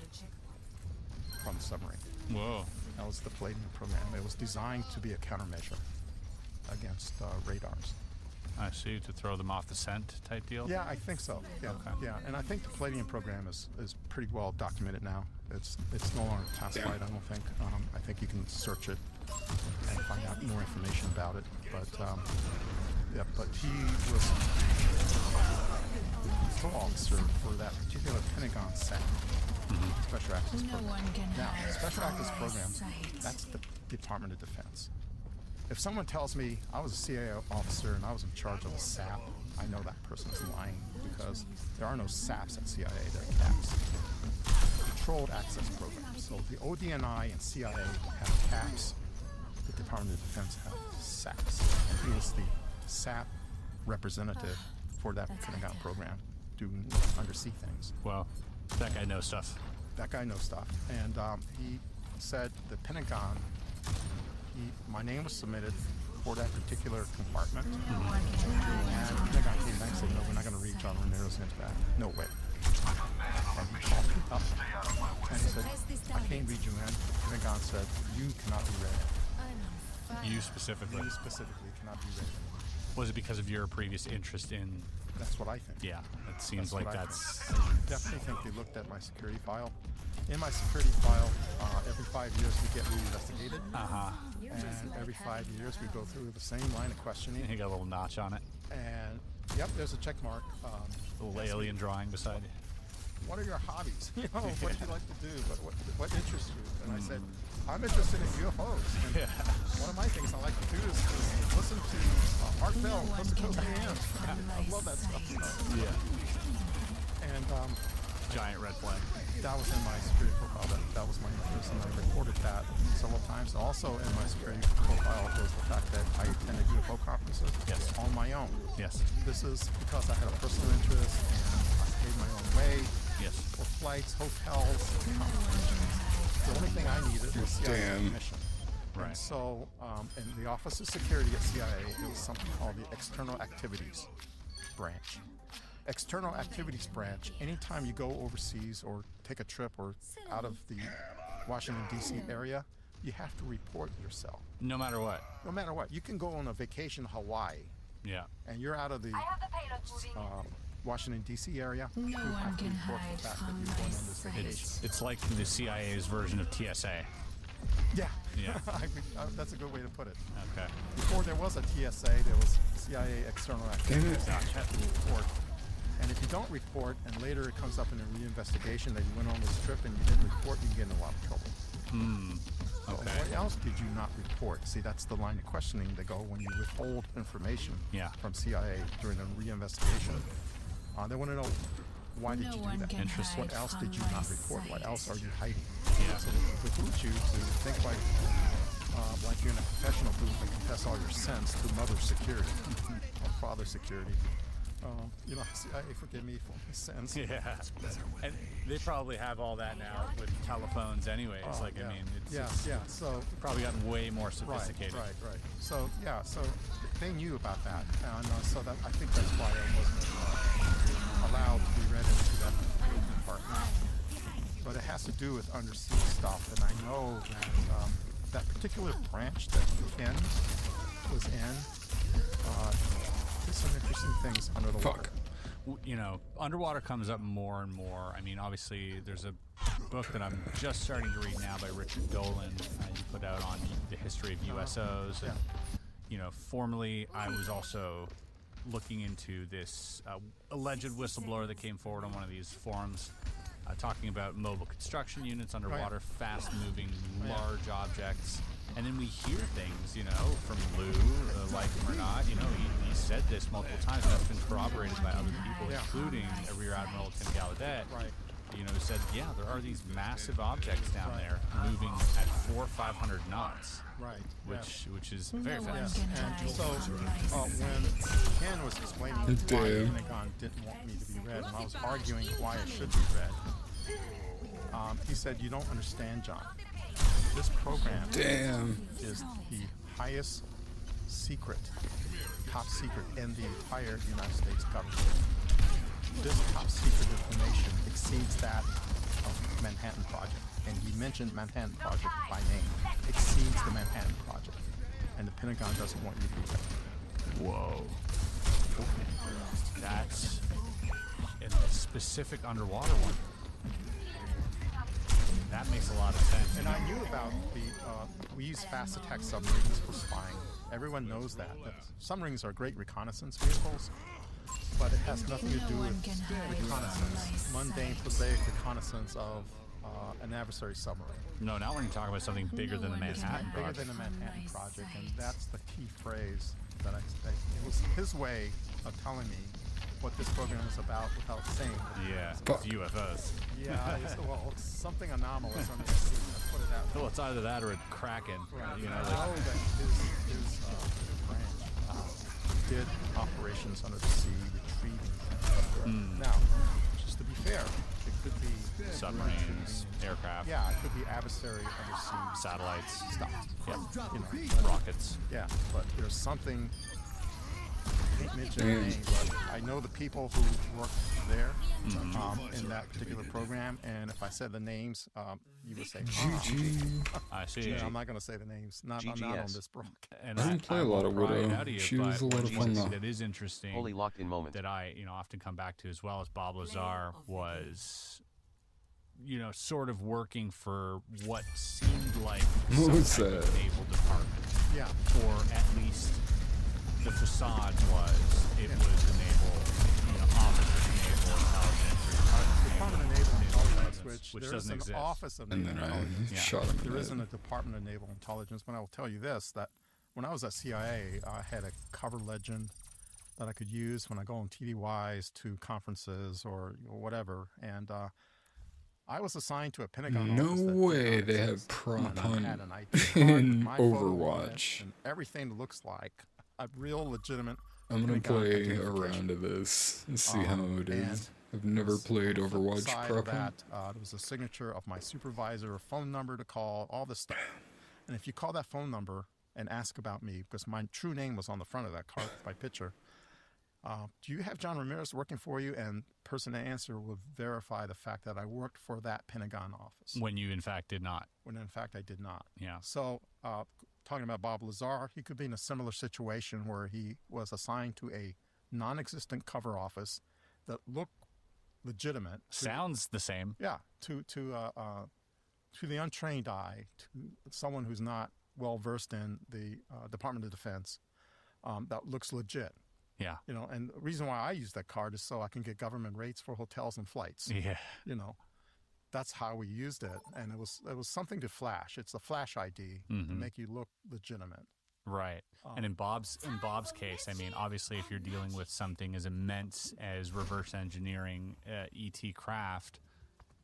from the submarine. Whoa. That was the Palladium program. It was designed to be a countermeasure against radars. I see, to throw them off the scent type deal? Yeah, I think so. Yeah, okay. Yeah, and I think the Palladium program is pretty well documented now. It's no longer classified, I don't think. I think you can search it and find out more information about it. But yeah, but he was the control officer for that particular Pentagon SAP, Special Access Program. Now, Special Access Programs, that's the Department of Defense. If someone tells me I was a CIA officer and I was in charge of a SAP, I know that person is lying because there are no SAPs at CIA, they're CAPs. Controlled Access Programs. So the ODNI and CIA have CAPs, the Department of Defense have SAPs. He was the SAP representative for that Pentagon program doing undersea things. Wow, that guy knows stuff. That guy knows stuff. And he said the Pentagon, my name was submitted for that particular compartment. And the Pentagon came back and said, no, we're not going to read John Ramirez into that. No way. And he called me up and he said, I can't read you in. The Pentagon said, you cannot be read. You specifically? You specifically cannot be read. Was it because of your previous interest in... That's what I think. Yeah, it seems like that's... I definitely think they looked at my security file. In my security file, every 5 years we get reinvestigated. And every 5 years we go through the same line of questioning. You got a little notch on it. And, yep, there's a check mark. A little alien drawing beside it. what are your hobbies? You know, what do you like to do? What interests you? And I said, I'm interested in UFOs. And one of my things I like to do is listen to Art Bell, Coast to Coast AM. I love that stuff. You know? Yeah. And giant red flag. That was in my security profile. That was my interest, and I reported that several times. Also in my security profile was the fact that I attended UFO conferences on my own. Yes. This is because I had a personal interest, and I paid my own way. Yes. For flights, hotels, accommodations. The only thing I needed was CIA permission. Right. And so, in the Office of Security at CIA, there was something called the External Activities Branch. External Activities Branch, anytime you go overseas or take a trip or out of the Washington, D.C. area, you have to report yourself. No matter what. No matter what. You can go on a vacation to Hawaii. Yeah. And you're out of the Washington, D.C. area. No you one have to can report hide the fact from that you're going my on this vacation. It's like the CIA's version of TSA. Yeah. Yeah. That's a good way to put it. Okay. Before there was a TSA, there was CIA External Activities. You have to report. And if you don't report, and later it comes up in a reinvestigation that you went on this trip and you didn't report, you get in a lot of trouble. Okay. So what else did you not report? See, that's the line of questioning they go when you withhold information from CIA during a reinvestigation. They want to know, why did you do that? Interesting. What else did you not report? What else are you hiding? Yeah. So it behooves you to think like you're in a professional booth and confess all your sins to mother security or father security. You know, CIA, forgive me for my sins. Yeah. And they probably have all that now with telephones anyways. I mean, it's so probably gotten way more sophisticated. Right. So, so they knew about that. And so that I think that's why I wasn't allowed to be read into that department. But it has to do with undersea stuff. And I know that that particular branch that Ken was in, there's some interesting things under the water. You know, underwater comes up more and more. I mean, obviously, there's a book that I'm just starting to read now by Richard Dolan. He put out on the history of USOs. And, you know, formerly, I was also looking into this alleged whistleblower that came forward on one of these forums, talking about mobile construction units underwater, fast-moving, large objects. And then we hear things, you know, from Lou, like him or not. You know, he said this multiple times, and that's been corroborated by other people, including Rear Admiral Tim Gallaudet. You know, who said, yeah, there are these massive objects down there moving at 400 or 500 knots. Which is very fast. And so when Ken was explaining why the Pentagon didn't want me to be read, and I was arguing why it should be read, he said, you don't understand, John. This program is the highest secret, top secret in the entire United States government. This top secret information exceeds that of Manhattan Project. And he mentioned Manhattan Project by name. Exceeds the Manhattan Project. And the Pentagon doesn't want you to do that. Whoa. That's in the specific underwater one. That makes a lot of sense. And I knew about we use fast attack submarines for spying. Everyone knows that. Submarines are great reconnaissance vehicles, but it has nothing to do with reconnaissance, mundane, prosaic reconnaissance of an adversary submarine. No, now we're going to talk about something bigger than the Manhattan Project. Bigger than the Manhattan Project, and that's the key phrase that it was his way of telling me what this program is about without saying it. Yeah, it's UFOs. Yeah, it's something anomalous under the sea. Let's put it that way. Well, it's either that or a Kraken. Right. You know, I know that his branch did operations under the sea, retrieving things. Now, just to be fair, it could be submarines, aircraft. Yeah, it could be adversary undersea satellites, stuff. Yeah, you know, rockets. Yeah, but there's something. I can't mention the name, but I know the people who work there in that particular program, and if I said the names, you would say, I see. I'm not going to say the names, not on this broadcast. And I didn't play a lot of Widow. She was a lot of fun, though. That is interesting. Fully locked in moment. That I, often come back to as well as Bob Lazar was, sort of working for what seemed like some kind of naval department. Yeah. Or at least the facade was, it was the naval, office of naval intelligence. Department of Naval Intelligence, which there is doesn't an exist. Office of And Naval then I Intelligence. shot him in There the isn't a head. Department of Naval Intelligence, but I will tell you this, that when I was at CIA, I had a cover legend that I could use when I go on TDYs to conferences or whatever, and I was assigned to a Pentagon No office that did way not they have exist. prop And I hunt had an ID card with in my photo on it Overwatch. and everything looks like a real legitimate I'm gonna Pentagon play a identification. round of this and see how it and is. I've never was played on the flip Overwatch side of proper. that, there was a signature of my supervisor, a phone number to call, all this stuff. And if you call that phone number and ask about me, because my true name was on the front of that card, my picture, do you have John Ramirez working for you? And person to answer will verify the fact that I worked for that Pentagon office. When you, in fact, did not. When in fact I did not. Yeah. So talking about Bob Lazar, he could be in a similar situation where he was assigned to a non-existent cover office that looked legitimate. Sounds the same. Yeah, to the untrained eye, to someone who's not well versed in the Department of Defense, that looks legit. Yeah. You know, and the reason why I use that card is so I can get government rates for hotels and flights. Yeah. You know, that's how we used it, and it was something to flash. It's a flash ID to make you look legitimate. Right. And in Bob's case, I mean, obviously, if you're dealing with something as immense as reverse engineering ET craft,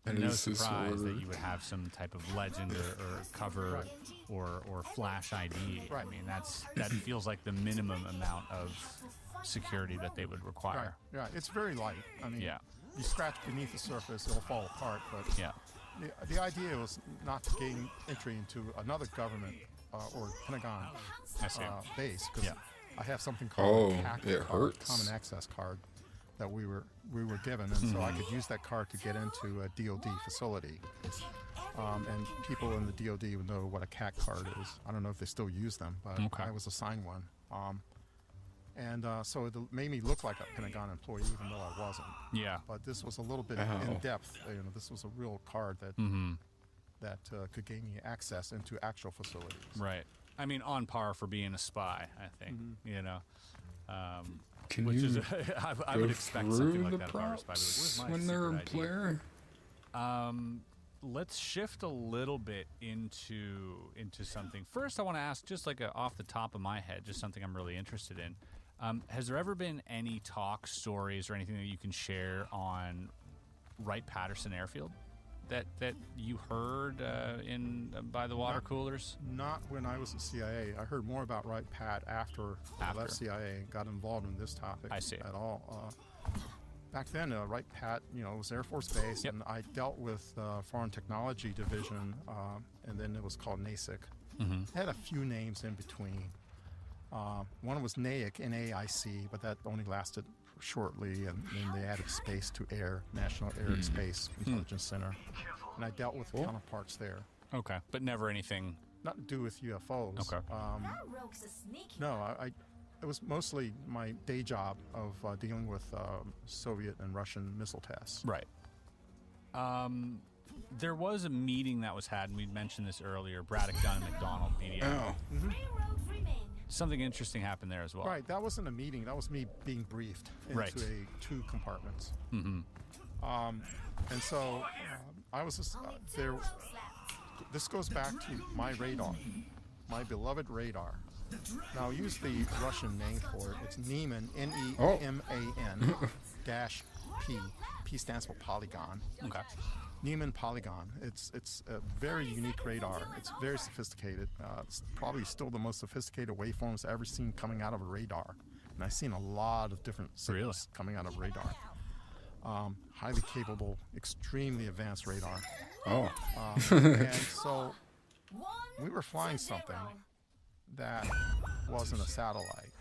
And no is this surprise that order? you would have some type of legend or cover or flash ID. I mean, that feels like the minimum amount of security that they would require. Right. Yeah, it's very light. I mean, Yeah. you scratch beneath the surface, it'll fall apart. But Yeah. the idea was not to gain entry into another government or Pentagon base, because I have something called a CAC it card, hurts. Common Access Card, that we were given, and so I could use that card to get into a DoD facility. And people in the DoD would know what a CAC card is. I don't know if they still use them, but I was assigned one. So it made me look like a Pentagon employee, even though I wasn't. Yeah. But this was a little bit Ow. in depth. You know, this was a real card that that could gain me access into actual facilities. Right. I mean, on par for being a spy, I think. You know. Can which you is I would go expect through something like the that if I were a spy. But where's my when they're a secret ID? player? Let's shift a little bit into something. First, I want to ask, just like off the top of my head, just something I'm really interested in. Has there ever been any talk, stories, or anything that you can share on Wright-Patterson Airfield that you heard by the water coolers? Not when I was at CIA. I heard more about Wright-Pat after I left CIA and got involved in this topic at all. Back then, Wright-Pat, was Air Force Base, and I dealt with Foreign Technology Division, and then it was called NASIC. It had a few names in between. One was NAIC, N-A-I-C, but that only lasted shortly, and then they added space to AIR, National Air and Space Intelligence Center, and I dealt with counterparts there. Okay, but never anything. Not to do with UFOs. Okay. No, it was mostly my day job of dealing with Soviet and Russian missile tests. Right. There was a meeting that was had, and we'd mentioned this earlier, Braddock, Dunn, and McDonald meeting. Something interesting happened there as well. Right, that wasn't a meeting. That was me being briefed into two compartments. And so I was there. This goes back to my radar, my beloved radar. Now, I'll use the Russian name for it. It's Nieman, N-E-M-A-N dash P. P stands for polygon. Okay. Nieman Polygon. It's a very unique radar. It's very sophisticated. It's probably still the most sophisticated waveforms I've ever seen coming out of a radar. And I've seen a lot of different signals coming out of radar. Highly capable, extremely advanced radar. And so we were flying something that wasn't a satellite,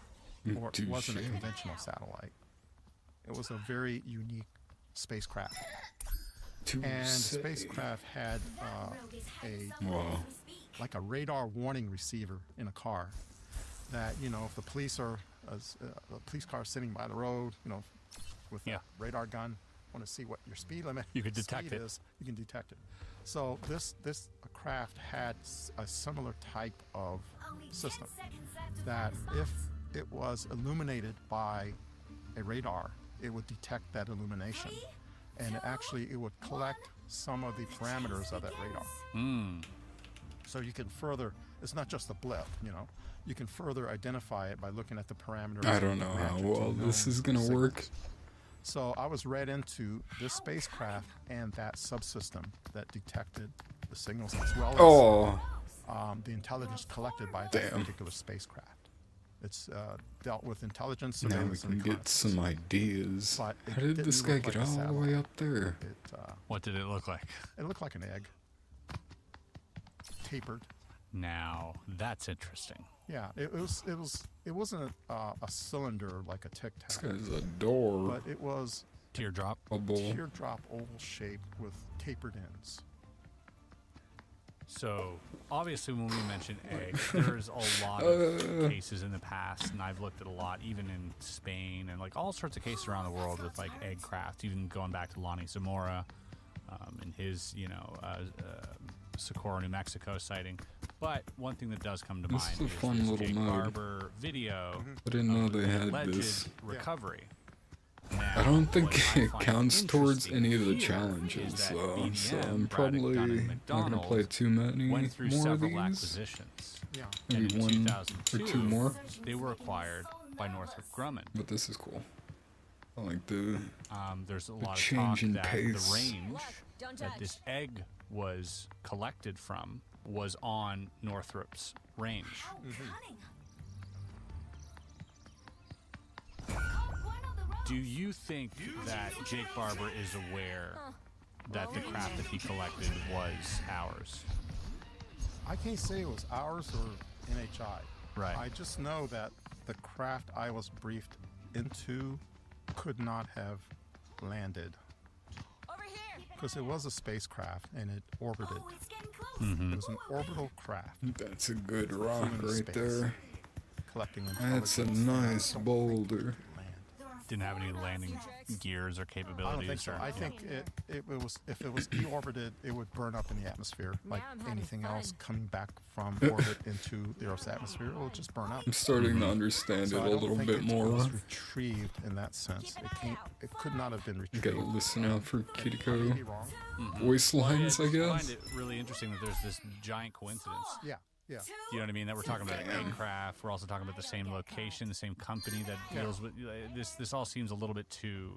or it wasn't a conventional satellite. It was a very unique spacecraft. And the spacecraft had like a radar warning receiver in a car that, if the police are a police car sitting by the road, with a radar gun, want to see what your speed limit you could detect it. is, you can detect it. So this craft had a similar type of system that if it was illuminated by a radar, it would detect that illumination. and actually it would collect some of the parameters of that radar. So you can further, it's not just a blip, you know, you can further identify it by looking at the parameters. I don't know how well this is gonna work. So I was read into this spacecraft and that subsystem that detected the signals, as well as the intelligence collected by that particular spacecraft. It's dealt with intelligence, Now we surveillance, can and get some ideas. But How did this guy get all the way up there? What did it look like? It looked like an egg. Tapered. Now, that's interesting. Yeah, it wasn't a cylinder like a Tic Tac. This guy's a door. But it was teardrop. Teardrop oval shape with tapered ends. So, obviously, when we mention egg, there's a lot of cases in the past, and I've looked at a lot, even in Spain, and like all sorts of cases around the world with like egg craft, even going back to Lonnie Zamora and his, Socorro, New Mexico sighting. But one thing that does come to This mind is a is fun this little Jake mode. Barber video. I didn't know they had alleged this. recovery. I don't think what I it find counts towards interesting any of the here challenges, is that though, so BDM, I'm Braddock, probably Dunn, and not gonna McDonald play too many went through more of several these. acquisitions. Yeah. And Maybe in one 2002, or two more. They were acquired by Northrop Grumman. But this is cool. I like the There's a the lot of change talk in that pace. the range that this egg was collected from was on Northrop's range. Do you think that Jake Barber is aware that the craft that he collected was ours? I can't say it was ours or NHI. Right. I just know that the craft I was briefed into could not have landed. Because it was a spacecraft and it orbited. It was an orbital craft. That's a good rock in right space, there. Collecting That's a intelligence. nice boulder. Didn't have any landing gears or I capabilities. don't think so. I think it was, if it was deorbited, it would burn up in the atmosphere like anything else coming back from orbit into the Earth's atmosphere. It will just burn up. I'm starting to understand So it I a don't little think bit it more. was retrieved in that sense. It could not have been You retrieved. gotta listen out for I may Kiriko be wrong. voice lines, I I guess. find it really interesting that there's this giant coincidence. Yeah, yeah. You know what I mean? That we're talking about aircraft. We're also talking about the same location, the same company that deals with this. This all seems a little bit too,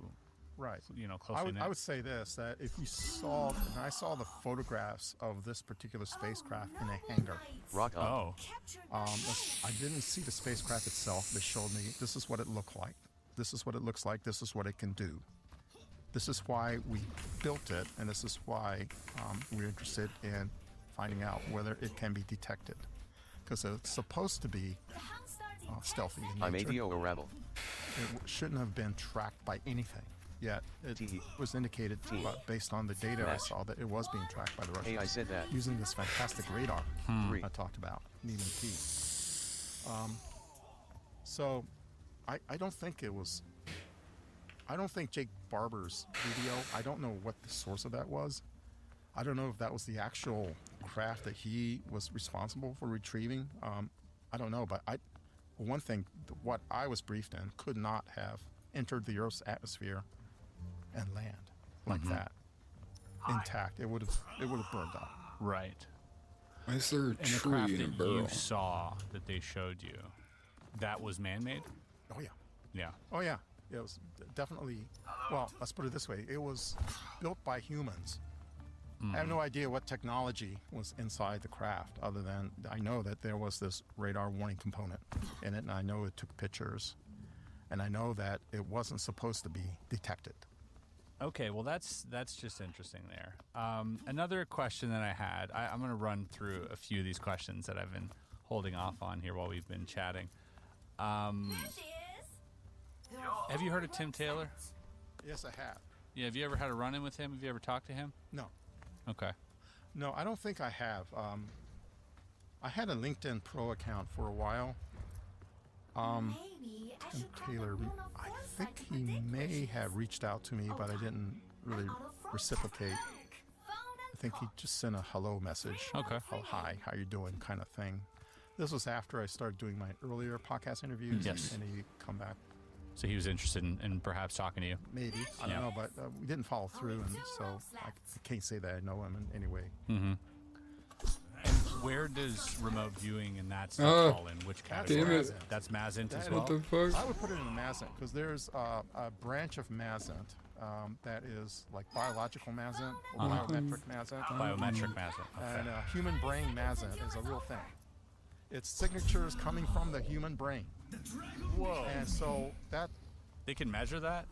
Right. closely knit. I would say this, that if you saw, and I saw the photographs of this particular spacecraft in a hangar. Rock on. Oh. I didn't see the spacecraft itself. They showed me, this is what it looked like. This is what it looks like. This is what it can do. This is why we built it, and this is why we're interested in finding out whether it can be detected. Because it's supposed to be stealthy in nature. I'm ADO or Rabble. It shouldn't have been tracked by anything. Yet it was indicated, based on the data I saw, that it was being tracked by the Russians. Hey, I said that. Using this fantastic radar I talked about, Neiman P. So I don't think it was. I don't think Jake Barber's video, I don't know what the source of that was. I don't know if that was the actual craft that he was responsible for retrieving. I don't know, but one thing, what I was briefed in, could not have entered the Earth's atmosphere and land like that intact. It would have burned up. Right. Why is there a And the tree craft in a that barrel? you saw that they showed you, that was man-made? Oh yeah. Yeah. Oh yeah. It was definitely. Well, let's put it this way: it was built by humans. I have no idea what technology was inside the craft, other than I know that there was this radar warning component in it, and I know it took pictures, and I know that it wasn't supposed to be detected. Okay, well that's just interesting there. Another question that I had, I'm going to run through a few of these questions that I've been holding off on here while we've been chatting. Have you heard of Tim Taylor? Yes, I have. Yeah, have you ever had a run-in with him? Have you ever talked to him? No. Okay. No, I don't think I have. I had a LinkedIn Pro account for a while. Tim Taylor, I think he may have reached out to me, but I didn't really reciprocate. I think he just sent a hello message. Okay. Hi, how you doing, kind of thing. This was after I started doing my earlier podcast interviews. Yes. And he come back So he was interested in perhaps talking to you. Maybe. I don't know, but we didn't follow through, and so I can't say that I know him in any way. Mm-hmm. And where does remote viewing and that stuff fall in? Which category? Damn it. That's Mazint as That well? What the fuck? I would put it in the Mazint because there's a branch of Mazint that is like biological Mazint, or biometric Mazint. Biometric Mazint. Okay. And human brain Mazint is a real thing. It's signatures coming from the human brain. Whoa. And so that... They can measure that?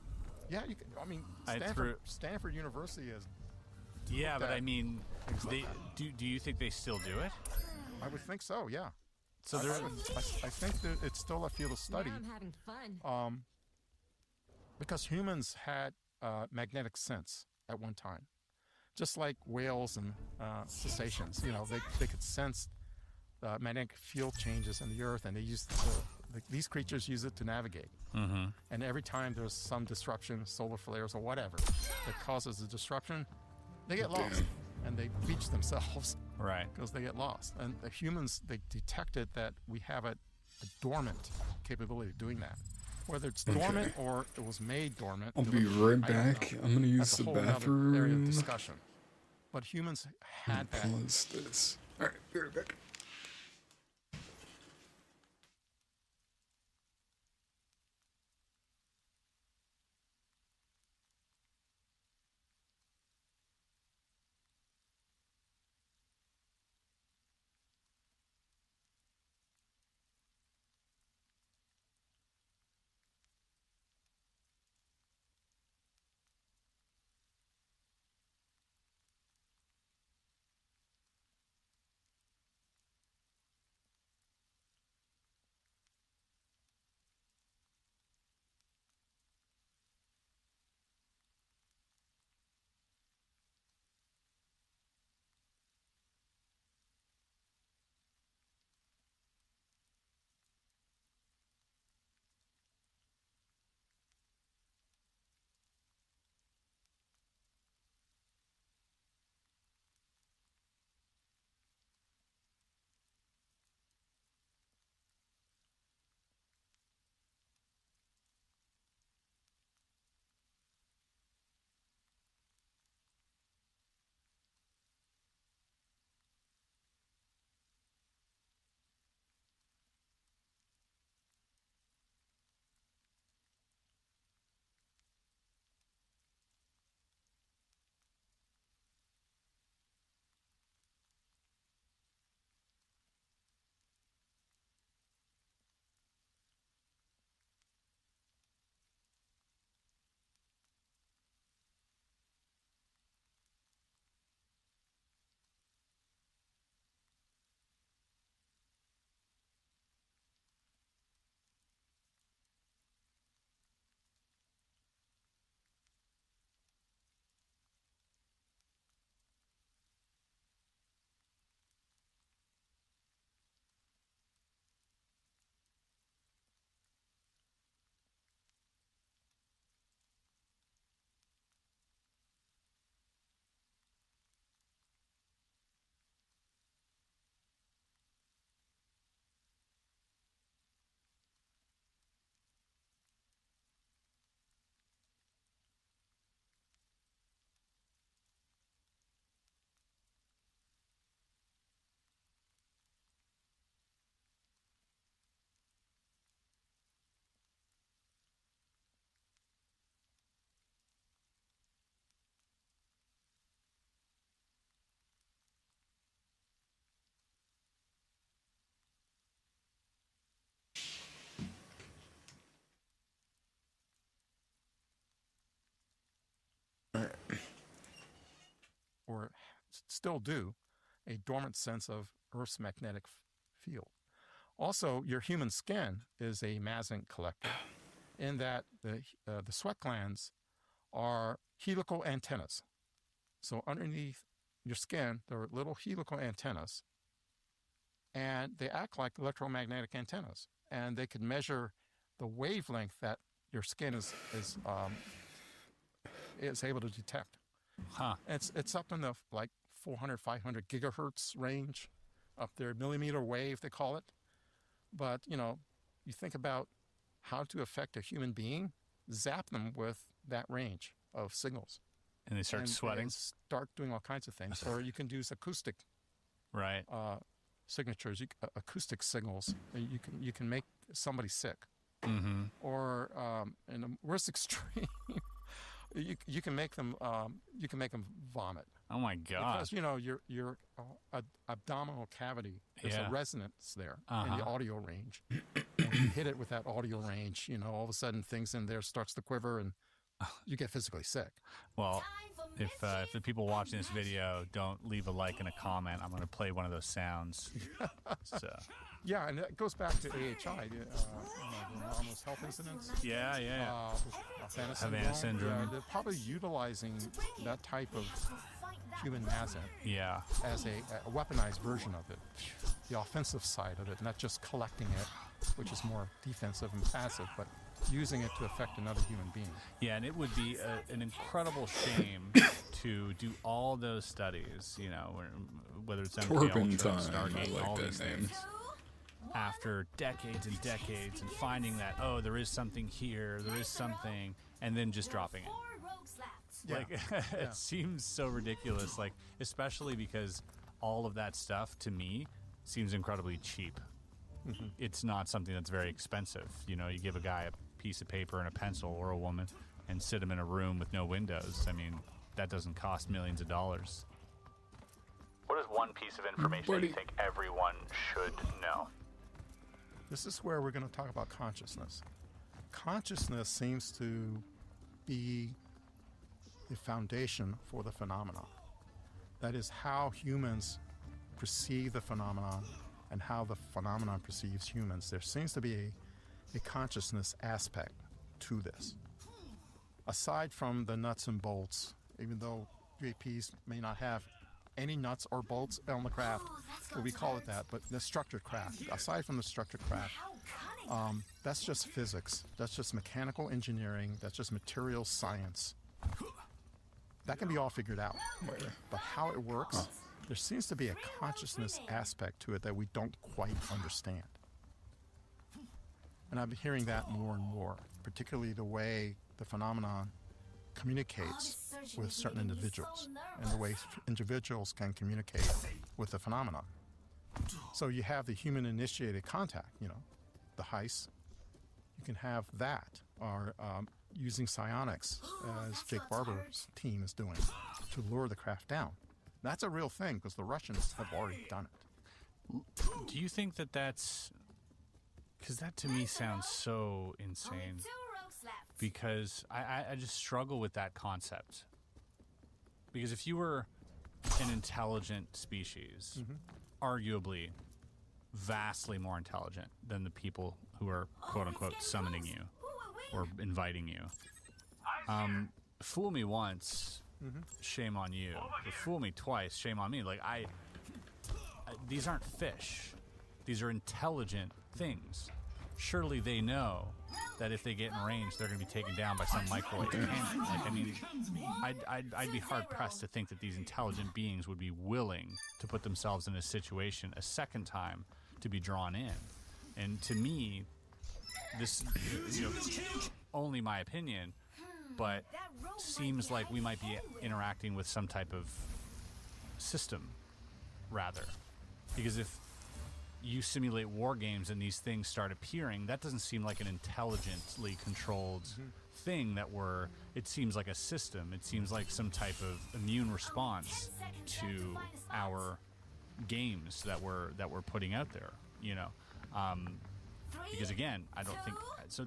Yeah, you can. I mean, Stanford University is... Yeah, but I mean, do you think they still do it? I would think so, yeah. So I think that it's still a field of study. Now I'm having fun. Because humans had magnetic sense at one time. Just like whales and cetaceans, you know, they could sense magnetic field changes in the earth, and they used these creatures use it to navigate. Mm-hmm. And every time there's some disruption, solar flares or whatever, that causes a disruption, they get lost and they beach themselves. Right. Because they get lost. And the humans, they detected that we have a dormant capability of doing that. Whether it's dormant or it was made dormant. I'll be right back. I'm gonna use the bathroom. Area of discussion. But humans had that. Pause this. All right, be right back. Or still do, a dormant sense of Earth's magnetic field. Also, your human skin is a Mazint collector in that the sweat glands are helical antennas. So underneath your skin, there are little helical antennas, and they act like electromagnetic antennas, and they can measure the wavelength that your skin is able to detect. Huh. It's up in the like 400, 500 gigahertz range, up there, millimeter wave they call it. But you know, you think about how to affect a human being, zap them with that range of signals. And they start sweating? Start doing all kinds of things. Or you can use acoustic signatures, acoustic signals. You can make somebody sick. Mm-hmm. Or in the worst extreme, you can make them vomit. Oh my God! Because your abdominal cavity, there's a resonance there in the audio range. And you hit it with that audio range, all of a sudden things in there starts to quiver and you get physically sick. Well, if the people watching this video don't leave a like and a comment, I'm going to play one of those sounds. So. Yeah, and that goes back to AHI, the anomalous health incidents. Yeah. Havana syndrome. syndrome. They're probably utilizing that type of human asset as a weaponized version of it. The offensive side of it, not just collecting it, which is more defensive and passive, but using it to affect another human being. Yeah, and it would be an incredible shame to do all those studies, whether it's MK Ultra, Stargate, all these things, after decades and decades, and finding that, there is something here, there is something, and then just dropping it. It seems so ridiculous, especially because all of that stuff, to me, seems incredibly cheap. Mm-hmm. It's not something that's very expensive. You give a guy a piece of paper and a pencil, or a woman, and sit them in a room with no windows. I mean, that doesn't cost millions of dollars. What is one piece of information that you think everyone should know? This is where we're going to talk about consciousness. Consciousness seems to be the foundation for the phenomenon. That is how humans perceive the phenomenon and how the phenomenon perceives humans. There seems to be a consciousness aspect to this. Aside from the nuts and bolts, even though UAPs may not have any nuts or bolts on the craft, we call it that, but the structured craft, aside from the structured craft, that's just physics, that's just mechanical engineering, that's just material science. That can be all figured out. But how it works, there seems to be a consciousness aspect to it that we don't quite understand. And I've been hearing that more and more, particularly the way the phenomenon communicates with certain individuals and the way individuals can communicate with the phenomenon. So you have the human-initiated contact, the heist. You can have that, or using psionics, as Jake Barber's team is doing, to lure the craft down. That's a real thing, because the Russians have already done it. Do you think that's... Because that to me sounds so insane. Because I just struggle with that concept. Because if you were an intelligent species, arguably vastly more intelligent than the people who are quote-unquote summoning you or inviting you, fool me once, shame on you. But fool me twice, shame on me. These aren't fish. These are intelligent things. Surely they know that if they get in range, they're going to be taken down by some microwave cannon. I'd be hard-pressed to think that these intelligent beings would be willing to put themselves in a situation a second time to be drawn in. And to me, this, only my opinion, but seems like we might be interacting with some type of system, rather. Because if you simulate war games and these things start appearing, that doesn't seem like an intelligently controlled thing it seems like a system. It seems like some type of immune response to our games that we're putting out there, because again, I don't think so.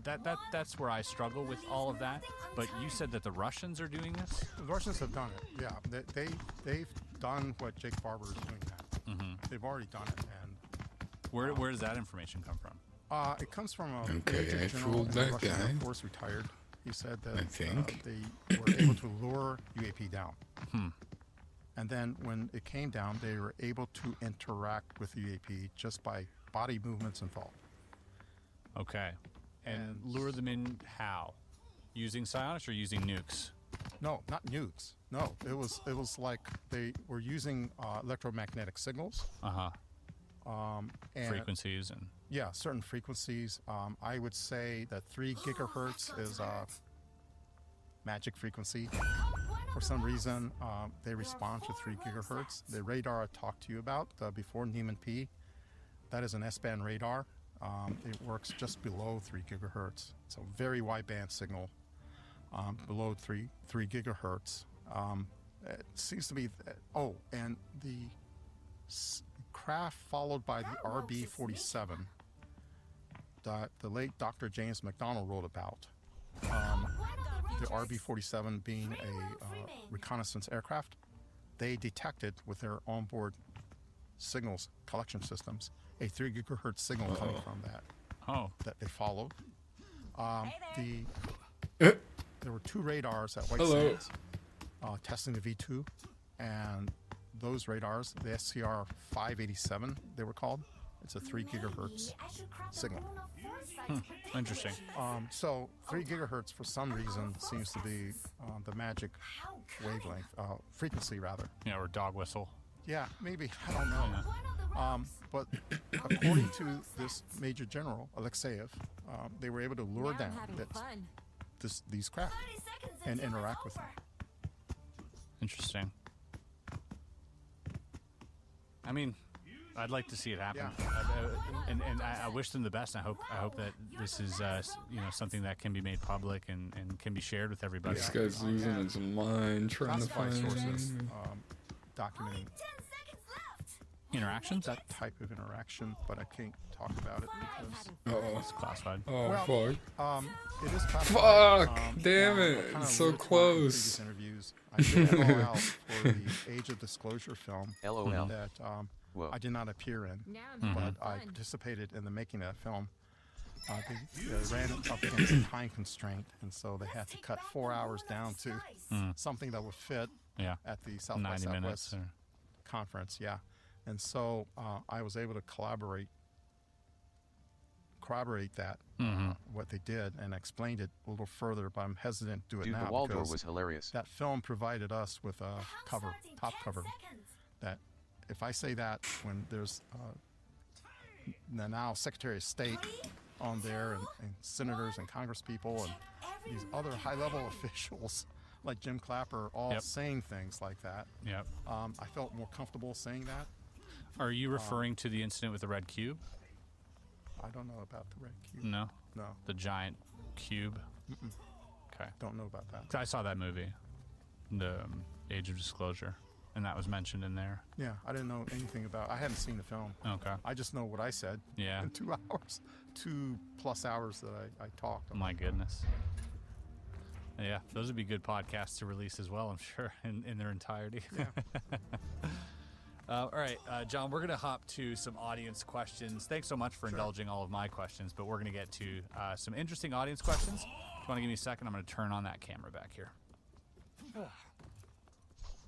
That's where I struggle with all of that. But you said that the Russians are doing this. The Russians have done it. Yeah, they've done what Jake Barber is doing now. They've already done it. And where does that information come from? It comes from a Major General in the Russian Air Force, retired. He said that they were able to lure UAP down. And then when it came down, they were able to interact with UAP just by body movements and thought. Okay. And lure them in how? Using psionics or using nukes? No, not nukes. No, it was like they were using electromagnetic signals. And frequencies and Yeah, certain frequencies. I would say that 3 gigahertz is a magic frequency. For some reason, they respond to 3 gigahertz. The radar I talked to you about before, Neiman P, that is an S-band radar. It works just below 3 gigahertz. It's a very wideband signal below 3 gigahertz. It seems to be, and the craft followed by the RB-47 that the late Dr. James McDonald wrote about. The RB-47 being a reconnaissance aircraft, they detected with their onboard signals collection systems a 3 gigahertz signal coming from that they followed. There were 2 radars at White Sands testing the V2, and those radars, the SCR 587 they were called, it's a 3 gigahertz signal. Interesting. So 3 gigahertz for some reason seems to be the magic wavelength, frequency rather. Yeah, or dog whistle. Yeah, maybe, I don't know. But according to this Major General Alexeyev, they were able to lure down these craft and interact with them. Interesting. I mean, I'd like to see it happen, and I wish them the best. I hope that this is something that can be made public and can be shared with everybody. This guy's losing his mind trying to find sources documenting interactions. That type of interaction, but I can't talk about it because it's classified. Oh, well, fuck. It is classified. Fuck! Damn it! It's so close. Interviews. I did it all out for the Age of Disclosure film LOL. that I did not appear in, but I participated in the making of that film. They ran up against a time constraint, and so they had to cut 4 hours down to something that would fit at the South by Southwest conference. Yeah, and so I was able to corroborate that what they did and explained it a little further, but I'm hesitant to do it now the Waldor because was hilarious. That film provided us with a top cover that if I say that when there's the now Secretary of State on there and senators and congresspeople and these other high-level officials like Jim Clapper all saying things like that, I felt more comfortable saying that. Are you referring to the incident with the red cube? I don't know about the red cube. No? No. The giant cube? Okay. Don't know about that. I saw that movie, the Age of Disclosure, and that was mentioned in there. Yeah, I didn't know anything about. I hadn't seen the film. Okay. I just know what I said. Yeah. In 2 hours, 2+ hours that I talked. My goodness. Yeah, those would be good podcasts to release as well, I'm sure, in their entirety. Yeah. All right, John, we're going to hop to some audience questions. Thanks so much for indulging all of my questions, but we're going to get to some interesting audience questions. If you want to give me a second, I'm going to turn on that camera back here.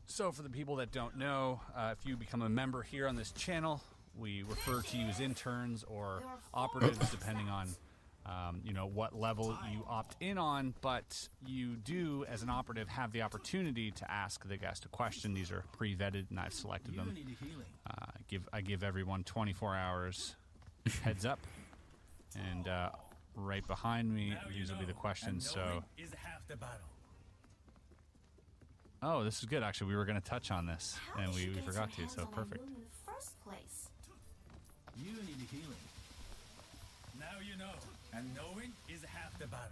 So for the people that don't know, if you become a member here on this channel, we refer to you as interns or operatives, depending on what level you opt in on, but you do, as an operative, have the opportunity to ask the guest a question. These are pre-vetted, and I've selected them. I give everyone 24 hours heads up, and right behind me, these will be the questions. So, oh, this is good. Actually, we were going to touch on this, and we forgot to. So perfect. You need healing. Now you know. And knowing is half the battle.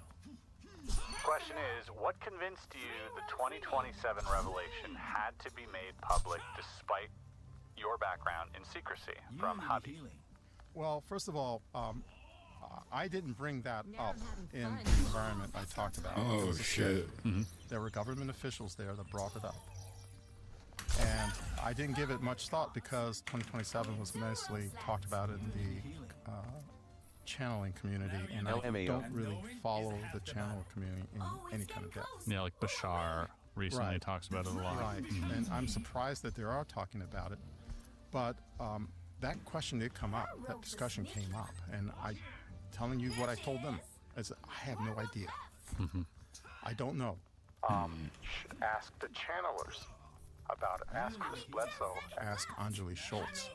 Question is, what convinced you the 2027 revelation had to be made public despite your background in secrecy from Hobby? Well, first of all, I didn't bring that up in the environment I talked about. Oh, shit. There were government officials there that brought it up. And I didn't give it much thought because 2027 was mostly talked about in the channeling community, and I don't really follow the channel community in any kind of depth. Yeah, like Bashar recently talks about it a lot. Right, and I'm surprised that they are talking about it. But that question did come up, that discussion came up, and I'm telling you what I told them, is I have no idea. I don't know. Ask the channelers. about it. Ask Chris Bledsoe. Ask Anjali Schultz.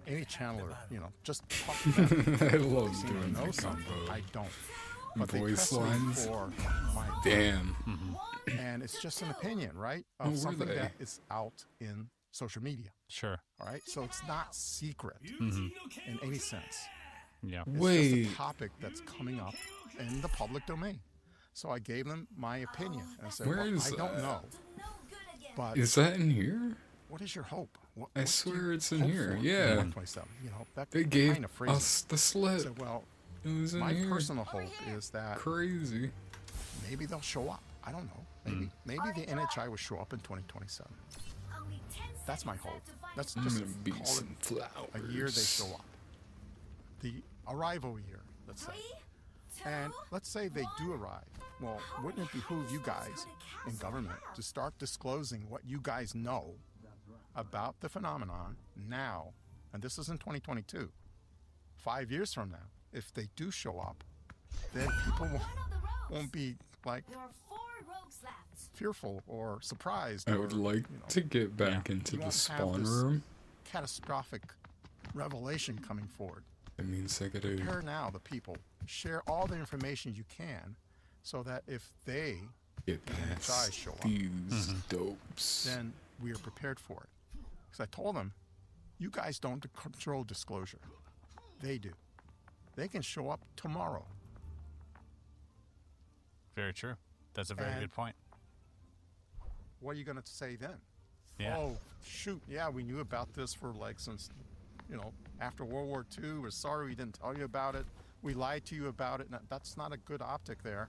Any channeler, just talk to them. I love They seem to doing know that something. combo. I don't. But they Voice press me lines. for my Damn. and it's just an opinion, right? Oh, Of were something they? that is out in social media. Sure. All right, so it's not secret Mhm. in any sense. Yeah. It's Wait. just a topic that's coming up in the public domain. So I gave them my opinion. And I said, Where well, is I don't that? know. But Is that in here? what is your hope? What I do swear you it's in hope here. for Yeah. 127. That They gave kind of phrasing. us the slip. So, well, It was in my here. personal hope is that Crazy. maybe they'll show up. I don't know. Maybe the NHI will show up in 2027. That's my hope. That's I'm just gonna be call some it flowers. a year they show up. The arrival year, let's say. And let's say they do arrive. Well, wouldn't it behoove you guys in government to start disclosing what you guys know about the phenomenon now? And this is in 2022. 5 years from now, if they do show up, then people won't be like fearful or surprised. I would like to get back into you the won't have spawn this room. catastrophic revelation coming forward. That means I gotta. Prepare now the people. Share all the information you can so that if they, Get the NHI, past show up, these dopes. then we are prepared for it. Because I told them, you guys don't control disclosure. They do. They can show up tomorrow. Very true. That's a very And good point. What are you going to say then? Yeah. Oh, shoot. Yeah, we knew about this for since, after World War II. We're sorry we didn't tell you about it. We lied to you about it. That's not a good optic there.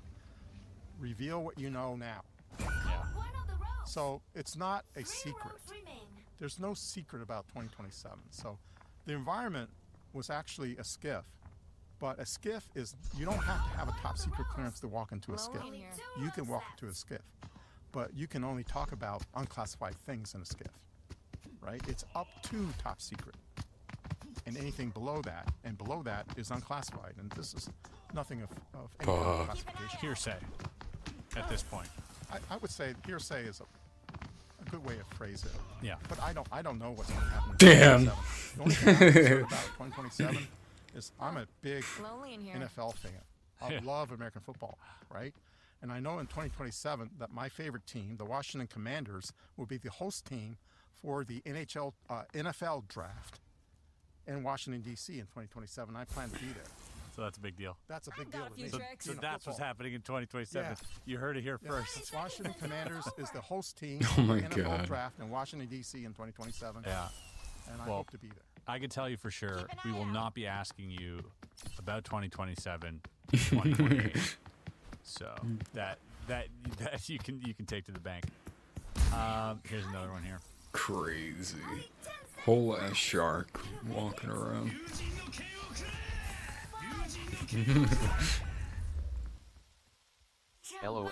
Reveal what you know now. Yeah. So it's not a secret. There's no secret about 2027. So the environment was actually a skiff. But a skiff is, you don't have to have a top secret clearance to walk into a skiff. You can walk into a skiff. But you can only talk about unclassified things in a skiff, right? It's up to top secret. And anything below that, and below that is unclassified. And this is nothing of any kind of classification. Hearsay at this point. I would say hearsay is a good way to phrase it. Yeah. But I don't know what's going to happen in Damn. 2027. The only thing I'm concerned about 2027 is I'm a big NFL fan. I love American football, right? And I know in 2027 that my favorite team, the Washington Commanders, will be the host team for the NFL draft in Washington, D.C. in 2027. I plan to be there. So that's a big deal. That's a big deal to me. So that's what's happening in 2027. Yeah. You heard it here Yeah. first. Washington Commanders is the host team Oh for my the NFL God. draft in Washington, D.C. in 2027. Yeah. And I Well, hope to be there. I can tell you for sure, we will not be asking you about 2027, 2028. So that you can take to the bank. Here's another one here. Crazy. Whole ass shark walking around. LOL.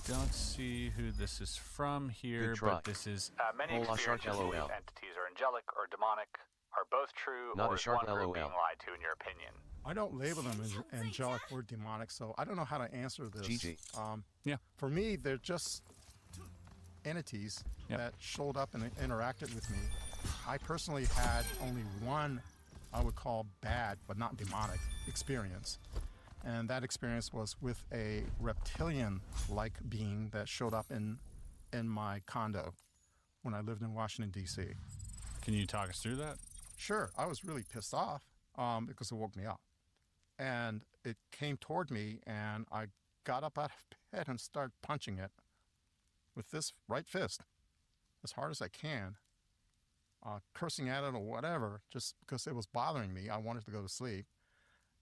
Don't see who this is from here, Good try. but this is Many Hola, shark, experiences with LOL. these entities are angelic or demonic, are both true, Not or a is shark, one group LOL. being lied to in your opinion? I don't label them as angelic or demonic, so I don't know how to answer this. GG. Yeah. For me, they're just entities that showed up and interacted with me. I personally had only one, I would call bad, but not demonic, experience. And that experience was with a reptilian-like being that showed up in my condo when I lived in Washington, D.C. Can you talk us through that? Sure. I was really pissed off because it woke me up. And it came toward me, and I got up out of bed and started punching it with this right fist as hard as I can, cursing at it or whatever, just because it was bothering me. I wanted to go to sleep.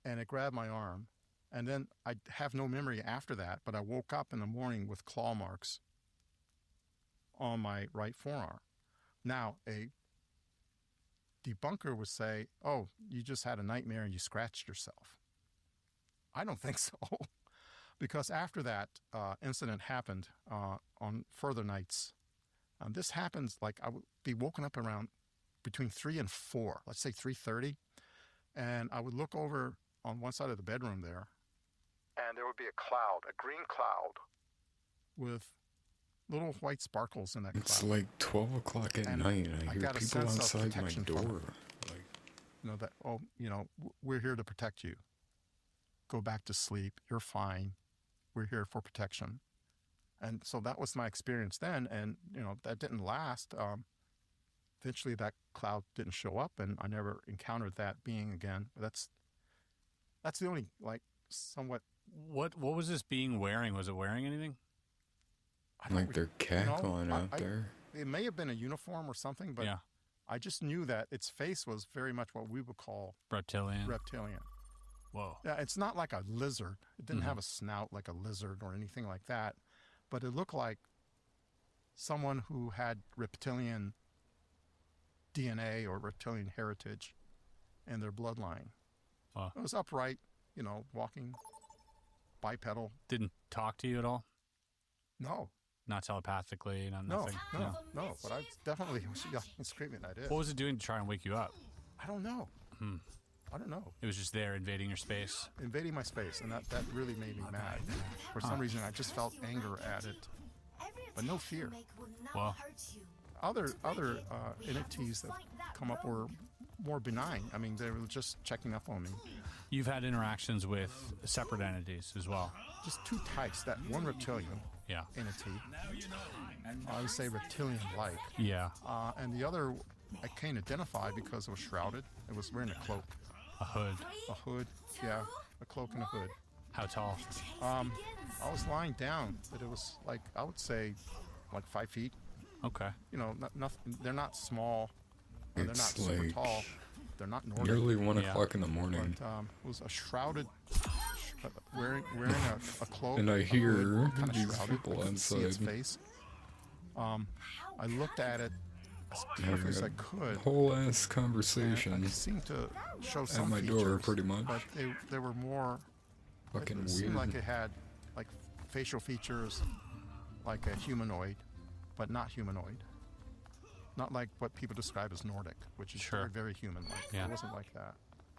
And it grabbed my arm. And then I have no memory after that, but I woke up in the morning with claw marks on my right forearm. Now, a debunker would say, oh, you just had a nightmare and you scratched yourself. I don't think so. Because after that incident happened on further nights, this happens like I would be woken up around between 3 and 4, let's say 3:30, and I would look over on one side of the bedroom there, and there would be a cloud, a green cloud, with little white sparkles in that It's cloud. like 12 o'clock at And night. I hear got a people sense of outside my protection from door. it. Like, That, we're here to protect you. Go back to sleep. You're fine. We're here for protection. And so that was my experience then. And, that didn't last. Eventually that cloud didn't show up and I never encountered that being again. But that's the only, somewhat. What was this being wearing? Was it wearing anything? like they're cackling out there. It may have been a uniform or something, but I just knew that its face was very much what we would call reptilian. Whoa. Yeah, it's not like a lizard. It didn't have a snout like a lizard or anything like that, but it looked like someone who had reptilian DNA or reptilian heritage in their bloodline. Wow. It was upright, walking, bipedal. Didn't talk to you at all? No. Not telepathically, nothing? No, but I definitely was yelling and screaming. I did. What was it doing to try and wake you up? I don't know. I don't know. It was just there invading your space? Invading my space, and that really made me mad. For some reason, I just felt anger at it, but no fear. Well, other entities that come up were more benign. I mean, they were just checking up on me. You've had interactions with separate entities as well? Just two types. That one reptilian entity, I would say reptilian-like. Yeah. And the other, I can't identify because it was shrouded. It was wearing a cloak. A hood. A hood, yeah. A cloak and a hood. How tall? I was lying down, but it was I would say 5 feet. Okay. Nothing. They're not small. They're not It's super like tall. They're not Nordic. nearly 1 o'clock in the morning. But, it was a shrouded, wearing a cloak. And I hear kind of these shrouded. people I couldn't see its outside. face. I looked at it as carefully as I could. Whole ass conversation. It seemed to show some at my features, door, pretty much. But they were more. Fucking it seemed weird. like it had facial features, like a humanoid, but not humanoid. Not like what people describe as Nordic, which is very, very human-like. Yeah. It wasn't like that.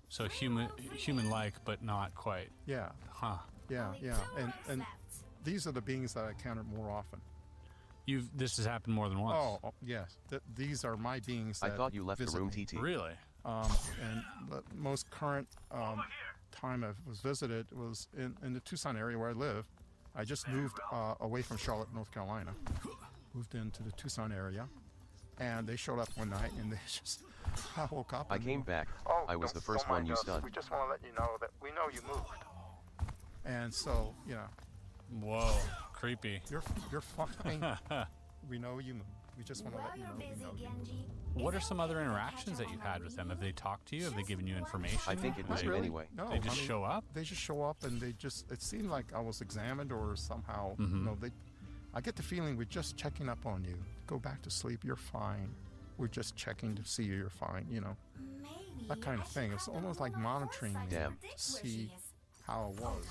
So human-like, but not quite. Yeah. Huh. Yeah. And these are the beings that I encountered more often. This has happened more than once. Oh yes. These are my beings. I That thought you left the visit room, me. TT. Really? And the most current time I was visited was in the Tucson area where I live. I just moved away from Charlotte, North Carolina. Moved into the Tucson area, and they showed up one night, and I woke up. I came back. I was the first one you stunned. We just want to let you know that we know you moved. And so, Whoa, creepy. You're fine. We know you moved. We just want to let you know we know you moved. What are some other interactions that you've had with them? Have they talked to you? Have they given you information? I think it was They- you anyway. No, They just show up? They just show up, and it seemed like I was examined or somehow, I get the feeling we're just checking up on you. Go back to sleep, you're fine. We're just checking to see you're fine, That kind of thing. It's almost like monitoring me to see how I was.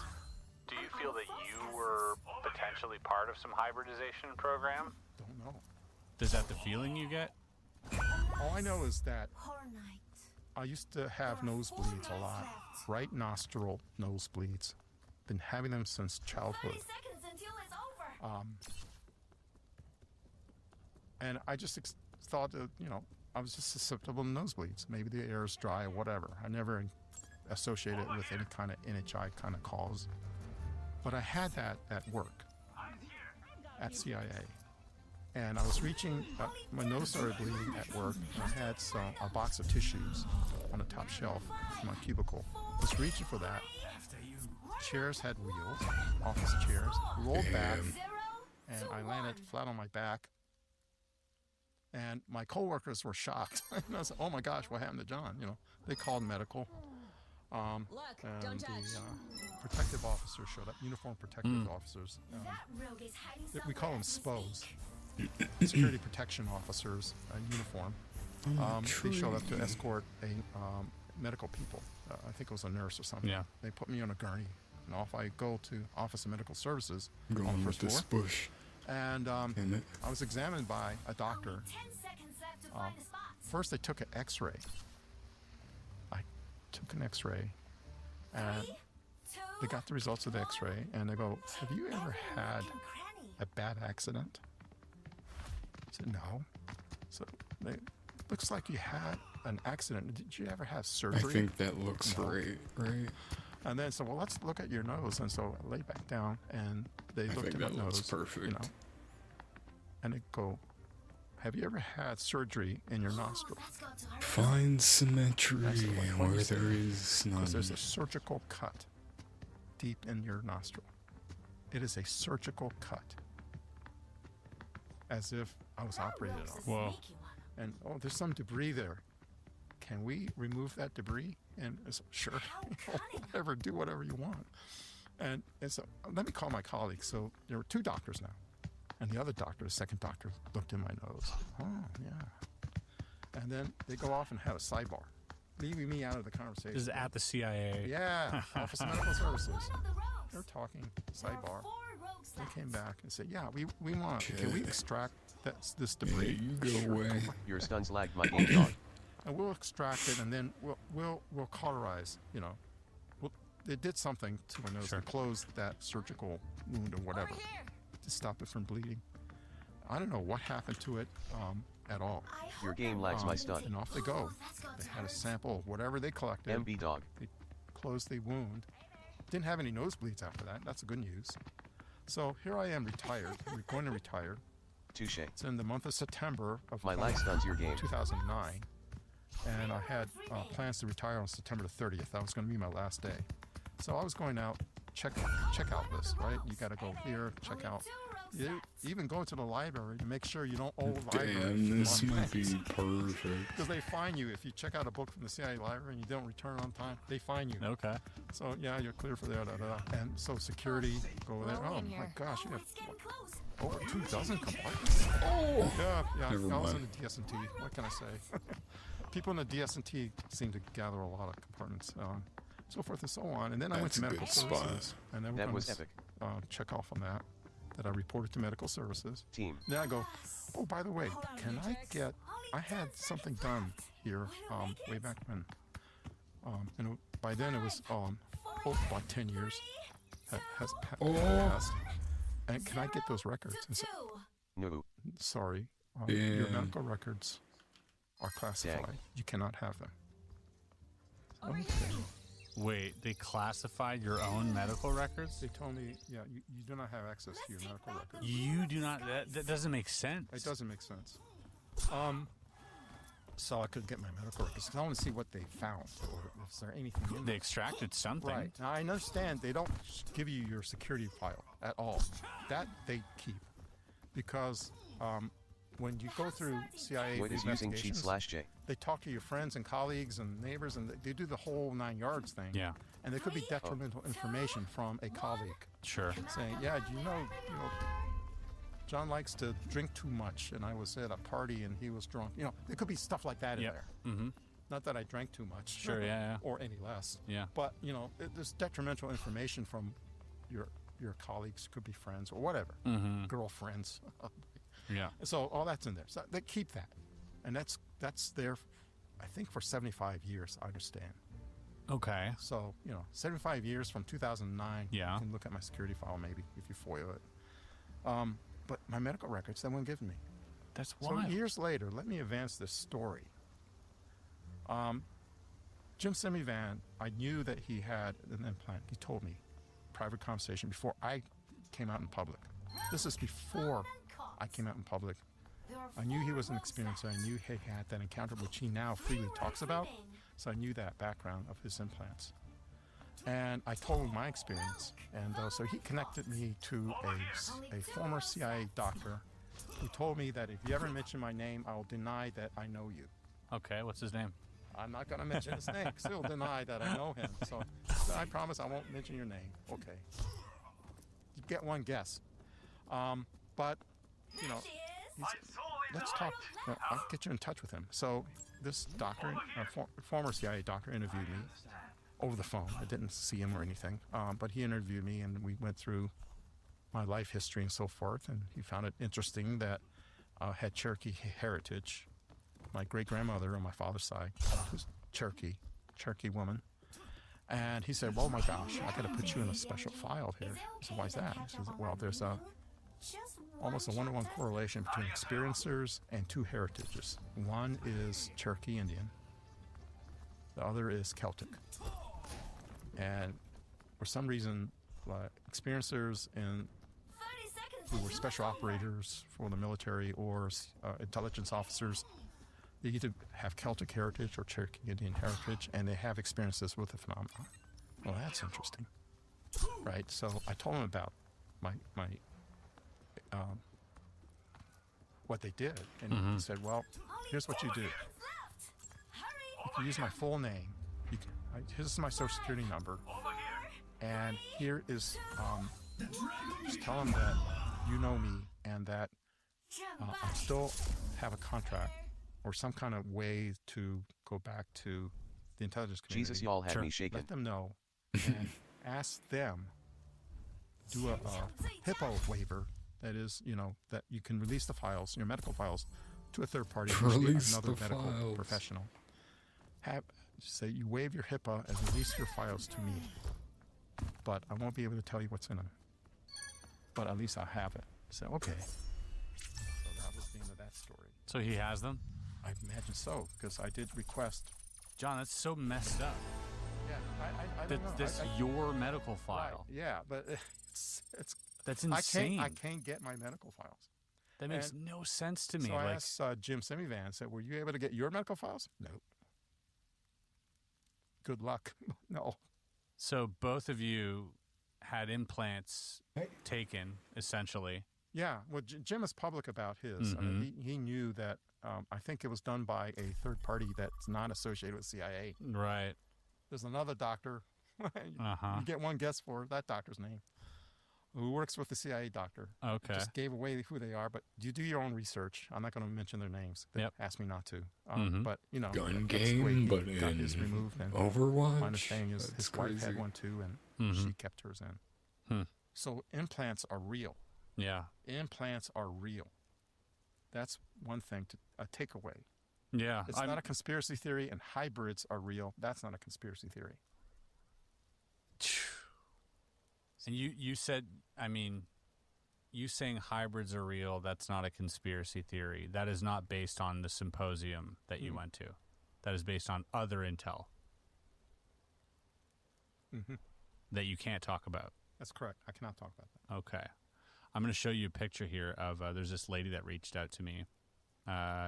Do you feel that you were potentially part of some hybridization program? Don't know. Is that the feeling you get? All I know is that I used to have nosebleeds a lot. Right nostril nosebleeds. Been having them since childhood. And I just thought that, I was just susceptible to nosebleeds. Maybe the air is dry or whatever. I never associated it with any kind of NHI kind of cause. But I had that at work, at CIA. And I was reaching, my nose started bleeding at work, and I had a box of tissues on the top shelf in my cubicle. I was reaching for that. Chairs had wheels, office chairs, rolled back, and I landed flat on my back. And my coworkers were shocked. And I said, "Oh my gosh, what happened to John?" They called medical. And the protective officers showed up, uniformed protective officers. We call them SPOs, security protection officers, uniform. They showed up to escort medical people. I think it was a nurse or something. Yeah. They put me on a gurney, and off I go to Office of Medical Services Going on the with first this floor. bush. And I was examined by a doctor. First, they took an X-ray. I took an X-ray, and they got the results of the X-ray, and they go, "Have you ever had a bad accident?" said, no. So they, looks like you had an accident. Did you ever have surgery? I think that looks right. And then so, well, let's look at your nose. And so I lay back down, and they looked at my nose. Perfect. You know, and they go, have you ever had surgery in your nostril? Find symmetry where there is none. Because there's a surgical cut deep in your nostril. It is a surgical cut. As if I was operated on. Whoa. And, oh, there's some debris there. Can we remove that debris? And it's, sure, whatever, do whatever you want. And so let me call my colleagues. So there were 2 doctors now. And the other doctor, the second doctor, looked in my nose. Oh, yeah. And then they go off and have a sidebar, leaving me out of the conversation. This is at the CIA. Yeah, Office of Medical Services. They're talking, sidebar. They came back and said, yeah, we want, can we extract this debris? Yeah, you go away. Your stun's lagged my game dog. And we'll extract it, and then we'll cauterize, you know. They did something to my nose to close that surgical wound or whatever to stop it from bleeding. I don't know what happened to it at all. Your game lags my stun. And off they go. They had a sample of whatever they collected. MB dog. They closed the wound. Didn't have any nosebleeds after that. That's the good news. So here I am retired. We're going to retire. Touche. It's in the month of September of my lag stuns your game. 2009. And I had plans to retire on September the 30th. That was going to be my last day. So I was going out, check out list, right? You got to go here, check out. You even go to the library to make sure you don't owe the library. Damn, this might be perfect. Because they fine you if you check out a book from the CIA library and you don't return on time. They fine you. Okay. So yeah, you're clear for there. And so security go there. Oh my gosh, you have over 24 compartments. Oh yeah. I was in the DS&T. What can I say? People in the DS&T seem to gather a lot of compartments, so forth and so on. And then I went to medical services, and then that was epic. Check off on that I reported to medical services. Team. Then I go, oh, by the way, can I get? I had something done here way back when, and by then it was about 10 years has passed. And can I get those records? And so, no. Sorry, your medical records are classified. Dang. You cannot have them. Okay. Wait, they classified your own medical records? They told me, yeah, you do not have access to your medical records. You do not? That doesn't make sense. It doesn't make sense. So I could get my medical records. I want to see what they found, or is there anything in there. They extracted something. Right. Now, I understand they don't give you your security file at all. That they keep. Because when you go through CIA what is using cheat/J? They talk to your friends and colleagues and neighbors, and they do the whole 9 yards thing. Yeah. And there could be detrimental information from a colleague. Sure. Saying, yeah, do you know, John likes to drink too much, and I was at a party and he was drunk. There could be stuff like that in there. Mm-hmm. Not that I drank too much. Sure, yeah. Or any less. Yeah. But, there's detrimental information from your colleagues, could be friends or whatever. Mm-hmm. Girlfriends. Yeah. So all that's in there. So they keep that. And that's there, I think, for 75 years, I understand. Okay. So, 75 years from 2009. Yeah. You can look at my security file maybe if you FOIA it. But my medical records, they won't give me. That's wild. So years later, let me advance this story. Jim Semivan, I knew that he had an implant. He told me, private conversation, before I came out in public. This is before I came out in public. I knew he was an experiencer. I knew he had that encounter, which he now freely talks about. So I knew that background of his implants. And I told him my experience. And so he connected me to a former CIA doctor who told me that if you ever mention my name, I will deny that I know you. Okay, what's his name? I'm not going to mention his name. Still deny that I know him. So I promise I won't mention your name. Okay. You get one guess. But, let's talk. I'll get you in touch with him. So this doctor, former CIA doctor, interviewed me over the phone. I didn't see him or anything. But he interviewed me, and we went through my life history and so forth. And he found it interesting that I had Cherokee heritage. My great-grandmother on my father's side was Cherokee woman. And he said, well, my gosh, I got to put you in a special file here. I said, why is that? He says, well, there's almost a one-to-one correlation between experiencers and two heritages. One is Cherokee Indian. The other is Celtic. And for some reason, experiencers who were special operators for the military or intelligence officers, they either have Celtic heritage or Cherokee Indian heritage, and they have experiences with the phenomenon. Well, that's interesting, right? So I told them about my what they did, and he said, "Well, here's what you do. You can use my full name. Here's my social security number, and here is just tell them that you know me and that I still have a contract or some kind of way to go back to the intelligence community. Jesus, y'all had me shaken. Let them know and ask them, do a HIPAA waiver, that is, that you can release the files, your medical files, to a third party, Release another the medical files. professional. Say you waive your HIPAA and release your files to me, but I won't be able to tell you what's in them. But at least I have it." So okay. So that was the end of that story. So he has them? I imagine so, because I did request. John, that's so messed up. Yeah, I don't know. That's your medical file. Right, yeah, but it's that's insane. I can't get my medical files. That makes no sense to me. So I asked Jim Semivan, said, "Were you able to get your medical files?" No. Good luck. No. So both of you had implants taken, essentially. Yeah, well, Jim is public about his. I mean, he knew that. I think it was done by a third party that's not associated with CIA. Right. There's another doctor. You get one guess for that doctor's name, who works with the CIA doctor. Okay. Just gave away who they are, but you do your own research. I'm not going to mention their names. They asked me not to. But Gun that's the way game, he but got in his removed. And Overwatch. my understanding is his wife had one too, and she kept hers in. So implants are real. Yeah. Implants are real. That's one thing a takeaway. Yeah. It's not a conspiracy theory, and hybrids are real. That's not a conspiracy theory. And you said, I mean, you saying hybrids are real, that's not a conspiracy theory. That is not based on the symposium that you went to. That is based on other intel that you can't talk about. That's correct. I cannot talk about that. Okay. I'm going to show you a picture here of, there's this lady that reached out to me.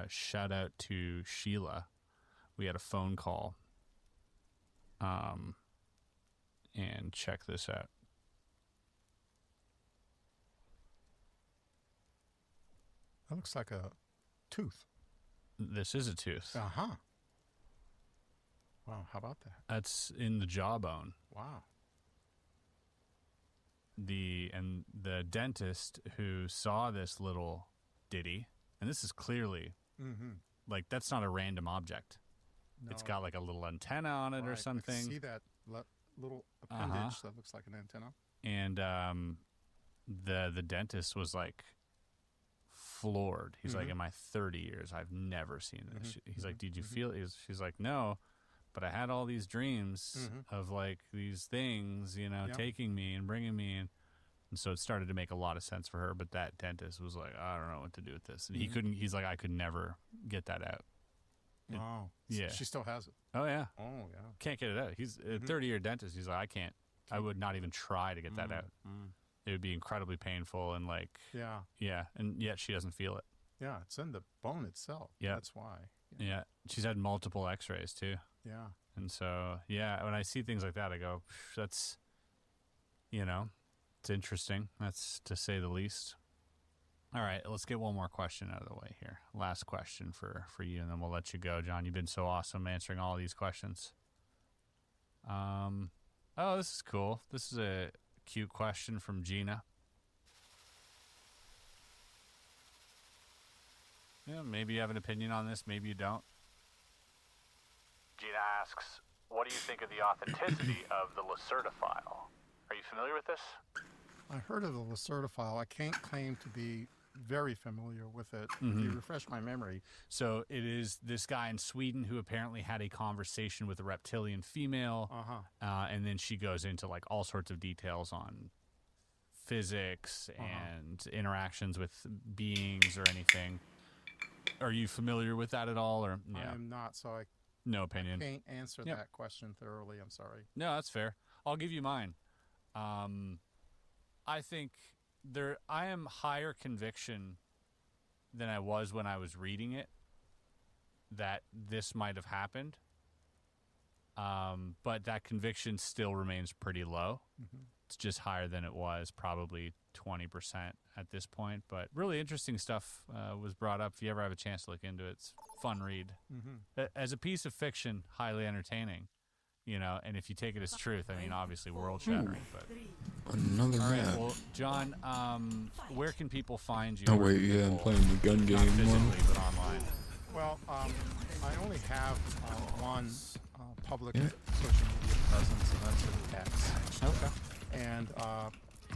Shout out to Sheila. We had a phone call. And check this out. That looks like a tooth. This is a tooth. Uh-huh. Wow, how about that? That's in the jawbone. Wow. The dentist who saw this little ditty, and this is clearly like, that's not a random object. No. It's got like a little antenna on it or something. I see that little appendage that looks like an antenna. And the dentist was like floored. He's like, in my 30 years, I've never seen this. He's like, did you feel it? She's like, no, but I had all these dreams of like these things, taking me and bringing me in. And so it started to make a lot of sense for her. But that dentist was like, I don't know what to do with this. And he's like, I could never get that out. Oh, yeah. She still has it. Oh, yeah. Oh, yeah. Can't get it out. He's a 30-year dentist. He's like, I would not even try to get that out. It would be incredibly painful and like, yeah. And yet she doesn't feel it. Yeah. It's in the bone itself. Yeah. That's why. Yeah. She's had multiple x-rays too. Yeah. And so, yeah, when I see things like that, I go, that's, it's interesting. That's to say the least. All right, let's get one more question out of the way here. Last question for you, and then we'll let you go, John. You've been so awesome answering all these questions. Oh, this is cool. This is a cute question from Gina. Yeah, maybe you have an opinion on this, maybe you don't. Gina asks, what do you think of the authenticity of the Lacerda file? Are you familiar with this? I heard of the Lacerda file. I can't claim to be very familiar with it. If you refresh my memory. So it is this guy in Sweden who apparently had a conversation with a reptilian female, and then she goes into like all sorts of details on physics and interactions with beings or anything. Are you familiar with that at all? Or yeah. I'm not, so no opinion. I can't answer that question thoroughly. I'm sorry. No, that's fair. I'll give you mine. I think I am higher conviction than I was when I was reading it that this might have happened. But that conviction still remains pretty low. Mm-hmm. It's just higher than it was, probably 20% at this point. But really interesting stuff was brought up. If you ever have a chance to look into it, it's a fun read. Mm-hmm. As a piece of fiction, highly entertaining. You know, and if you take it as truth, I mean, obviously world-shattering. But another all right, map. well, John, where can people find you? Oh wait, yeah, I'm playing the gun game Not physically, one. but online. Well, I only have one public social media presence, and that's with X. Okay. And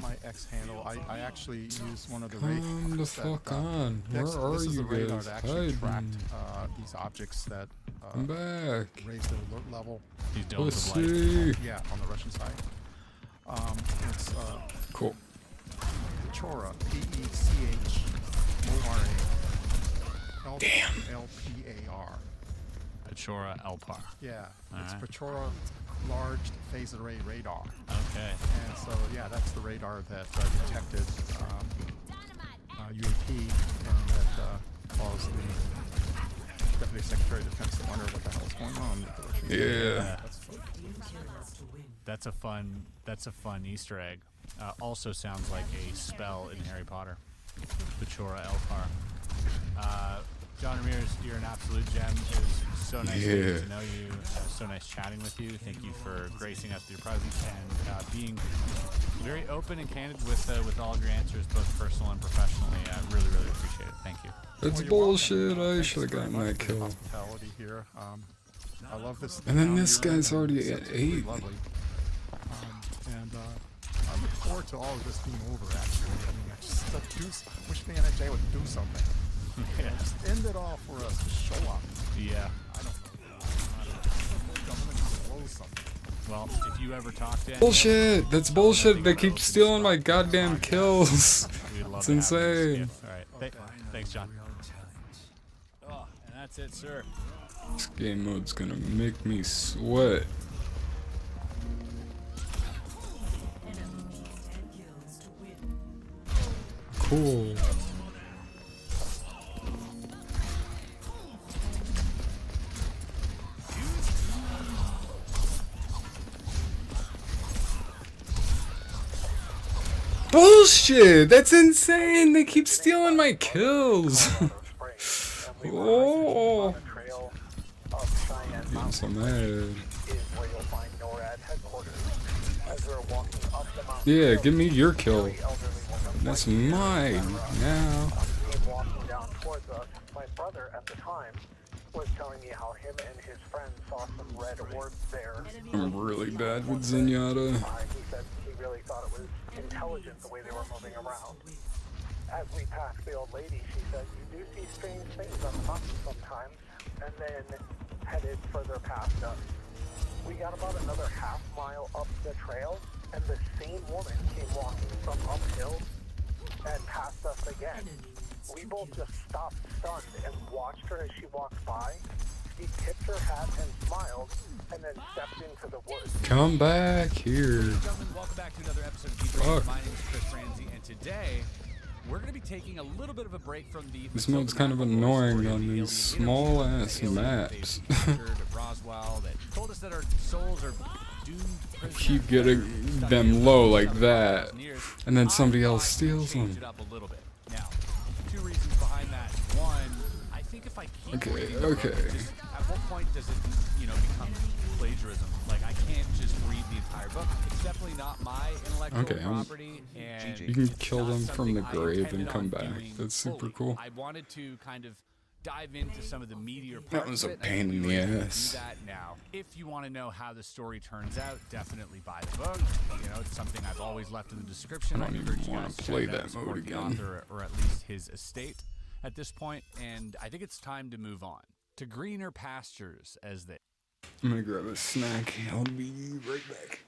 my X handle, I actually use one of the Come the fuck on. Where this are is you the radar guys that actually hiding? tracked these objects that I'm back. raised their alert level. These domes of Pussy. light. Yeah, on the Russian side. It's Cool. Pechora, Pechora. Damn. LPAR. Pechora Elpar. Yeah, All it's right. Pechora Large Phase Array Radar. Okay. And so, yeah, that's the radar that detected UAP and that caused the Deputy Secretary of Defense to wonder what the hell is going on. Yeah. That's a fun Easter egg. Also sounds like a spell in Harry Potter. Pechora Elpar. John Ramirez, you're an absolute gem. It was so nice getting to know you. So nice chatting with you. Thank you for gracing us with your presence and being very open and candid with all of your answers, both personal and professionally. Really, really appreciate it. Thank you. That's bullshit. I should have gotten that kill. Hospitality here. I love this. And then this guy's already at 8. Lovely. And I look forward to all of this being over, actually. I mean, I just wish the NHA would do something. Yeah. Just end it all for us. Just show up. Yeah. I don't know. Government close something. Well, if you ever talk to Bullshit! That's bullshit. They keep stealing my goddamn kills. It's insane. All right. Thanks, John. Oh, and that's it, sir. This game mode's gonna make me sweat. Cool. Bullshit! That's insane! They keep stealing my kills! Oh! I'm so mad. Yeah, give me your kill. That's mine now. Walking down towards us, my brother at the time was telling me how him and his friends saw some red orbs there. I'm really bad with Zenyatta. He said he really thought it was intelligent the way they were moving around. As we passed the old lady, she said, "You do see strange things on the mountain sometimes," and then headed further past us. We got about another half mile up the trail, and the same woman came walking from uphill and passed us again. We both just stopped stunned and watched her as she walked by. She tipped her hat and smiled, and then stepped into the woods. Come back here. Gentlemen, welcome back to another episode of Deep Fuck. My name is Chris Ramsey, and today we're going to be taking a little bit of a break from the. This mode's kind of annoying on these small ass maps. Roswell that told us that our souls are doomed to prison. Keep getting them low like that, and then somebody else steals them. Change it up a little bit. Now, two reasons behind that. One, I think if I keep Okay, reading the book, okay. at what point does it, become plagiarism? Like, I can't just read the entire book. It's definitely not my intellectual Okay, property, and you can kill them not from the something I grave and intended come on back. doing That's super fully. cool. I wanted to kind of dive into some of the meatier parts That was of a it. I pain think in we the were able to ass. do that now. If you want to know how the story turns out, definitely buy the book. It's something I've always left in the description. I don't even encourage you wanna guys to play check it out, that support mode the again. author, or at least his estate at this point. And I think it's time to move on to greener pastures, as they. I'm gonna grab a snack. I'll be right back.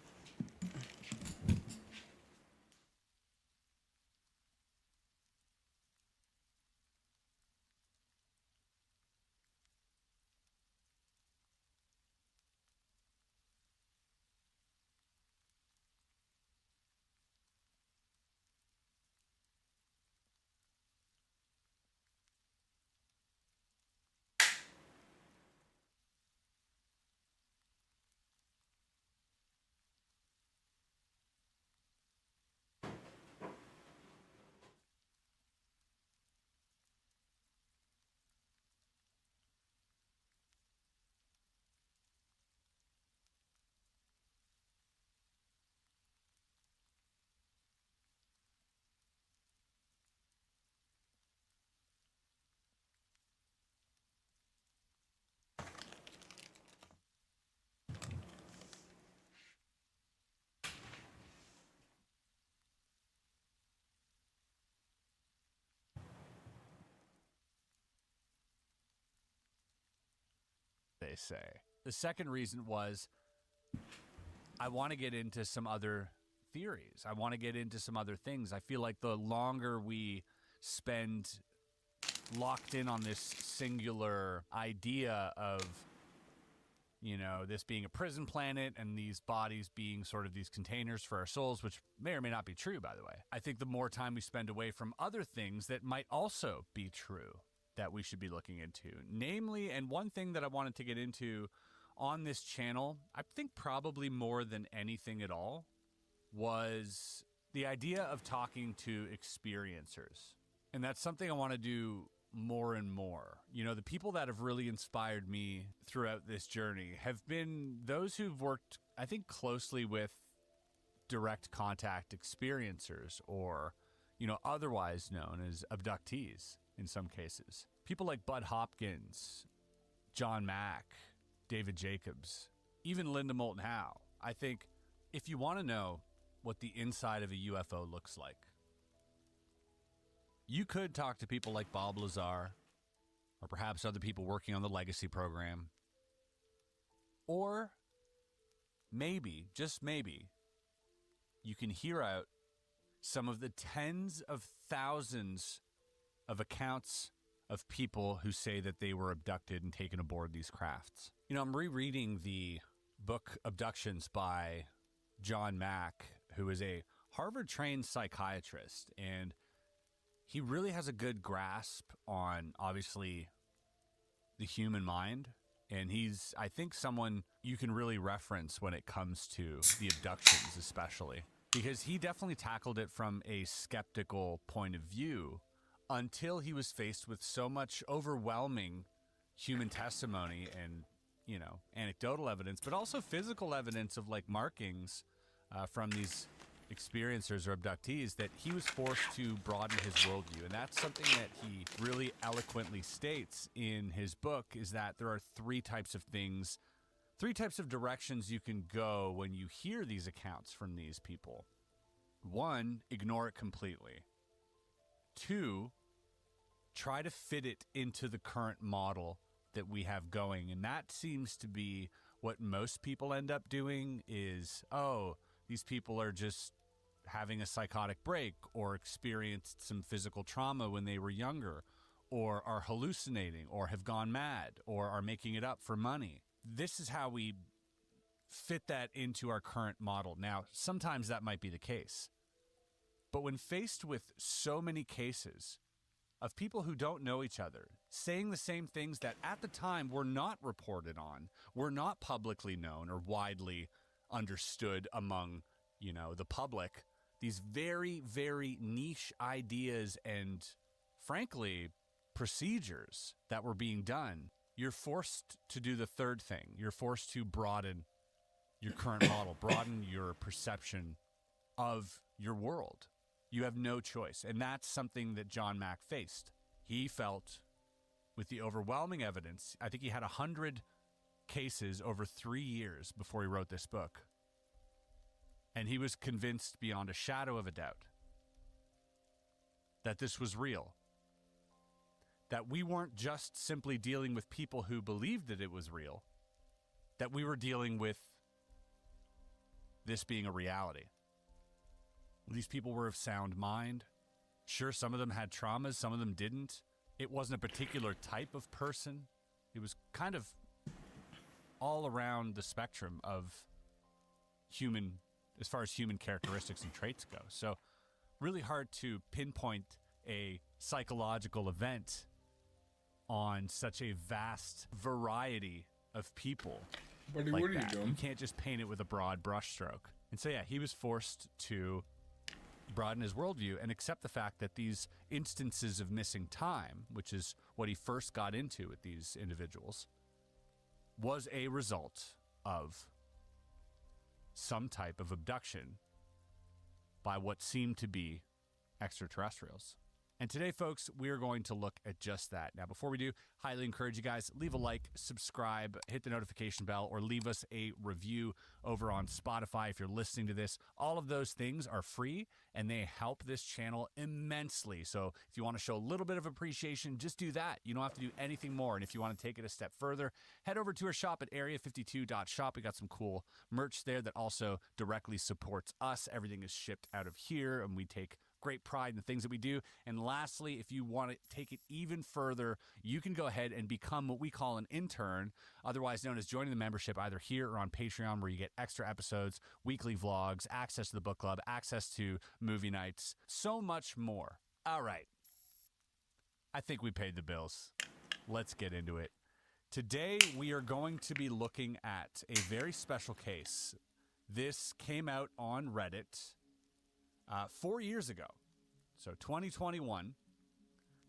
they say. The second reason was I want to get into some other theories. I want to get into some other things. I feel like the longer we spend locked in on this singular idea of, you know, this being a prison planet and these bodies being sort of these containers for our souls, which may or may not be true, by the way. I think the more time we spend away from other things that might also be true that we should be looking into. Namely, and one thing that I wanted to get into on this channel, I think probably more than anything at all, was the idea of talking to experiencers. And that's something I want to do more and more. You know, the people that have really inspired me throughout this journey have been those who've worked, I think, closely with direct contact experiencers, or, you know, otherwise known as abductees in some cases. People like Bud Hopkins, John Mack, David Jacobs, even Linda Moulton Howe. I think if you want to know what the inside of a UFO looks like, you could talk to people like Bob Lazar, or perhaps other people working on the Legacy program. Or maybe, just maybe, you can hear out some of the tens of thousands of accounts of people who say that they were abducted and taken aboard these crafts. You know, I'm rereading the book Abductions by John Mack, who is a Harvard-trained psychiatrist, and he really has a good grasp on, obviously, the human mind. And he's, I think, someone you can really reference when it comes to the abductions, especially. Because he definitely tackled it from a skeptical point of view until he was faced with so much overwhelming human testimony and, you know, anecdotal evidence, but also physical evidence of, like, markings from these experiencers or abductees, that he was forced to broaden his worldview. And that's something that he really eloquently states in his book, is that there are three types of things, three types of directions you can go when you hear these accounts from these people. One, ignore it completely. Two, try to fit it into the current model that we have going. And that seems to be what most people end up doing is, oh, these people are just having a psychotic break, or experienced some physical trauma when they were younger, or are hallucinating, or have gone mad, or are making it up for money. This is how we fit that into our current model. Now, sometimes that might be the case. But when faced with so many cases of people who don't know each other, saying the same things that at the time were not reported on, were not publicly known or widely understood among, you know, the public, these very, very niche ideas and, frankly, procedures that were being done, you're forced to do the third thing. You're forced to broaden your current model, broaden your perception of your world. You have no choice. And that's something that John Mack faced. He felt, with the overwhelming evidence, I think he had 100 cases over 3 years before he wrote this book. And he was convinced beyond a shadow of a doubt that this was real. That we weren't just simply dealing with people who believed that it was real, that we were dealing with this being a reality. These people were of sound mind. Sure, some of them had traumas, some of them didn't. It wasn't a particular type of person. It was kind of all around the spectrum of human, as far as human characteristics and traits go. So really hard to pinpoint a psychological event on such a vast variety of people. Buddy, like what are you that. doing? You can't just paint it with a broad brushstroke. And so, yeah, he was forced to broaden his worldview and accept the fact that these instances of missing time, which is what he first got into with these individuals, was a result of some type of abduction by what seemed to be extraterrestrials. And today, folks, we are going to look at just that. Now, before we do, highly encourage you guys, leave a like, subscribe, hit the notification bell, or leave us a review over on Spotify if you're listening to this. All of those things are free, and they help this channel immensely. So if you want to show a little bit of appreciation, just do that. You don't have to do anything more. And if you want to take it a step further, head over to our shop at area52.shop. We got some cool merch there that also directly supports us. Everything is shipped out of here, and we take great pride in the things that we do. And lastly, if you want to take it even further, you can go ahead and become what we call an intern, otherwise known as joining the membership either here or on Patreon, where you get extra episodes, weekly vlogs, access to the book club, access to movie nights, so much more. All right. I think we paid the bills. Let's get into it. Today, we are going to be looking at a very special case. This came out on Reddit 4 years ago. So 2021,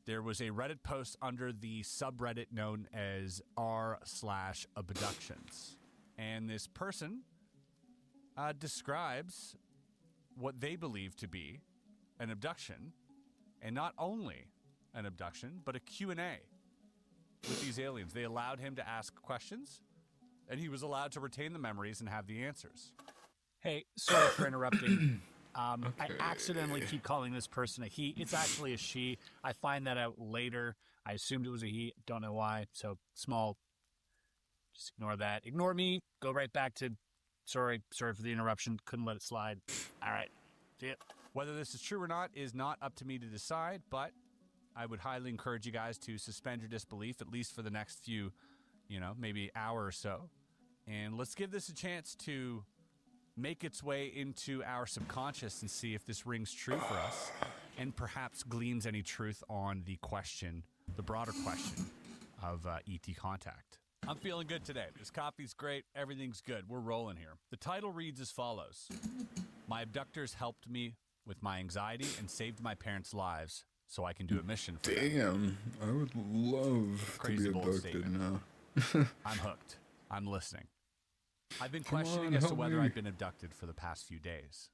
there was a Reddit post under the subreddit known as r/abductions. And this person describes what they believe to be an abduction, and not only an abduction, but a Q&A with these aliens. They allowed him to ask questions, and he was allowed to retain the memories and have the answers. Hey, sorry for interrupting. I accidentally keep calling this person a he. It's actually a she. I find that out later. I assumed it was a he. Don't know why. So small. Just ignore that. Ignore me. Go right back to sorry for the interruption. Couldn't let it slide. All right. See ya. Whether this is true or not is not up to me to decide, but I would highly encourage you guys to suspend your disbelief, at least for the next few, maybe hour or so. And let's give this a chance to make its way into our subconscious and see if this rings true for us and perhaps gleans any truth on the question, the broader question of ET contact. I'm feeling good today. This coffee's great. Everything's good. We're rolling here. The title reads as follows. My abductors helped me with my anxiety and saved my parents' lives so I can do a mission for them. Damn, I would love Crazy to be bold abducted statement. now. I'm hooked. I'm listening. I've been Come questioning on, as to help whether me. I've been abducted for the past few days,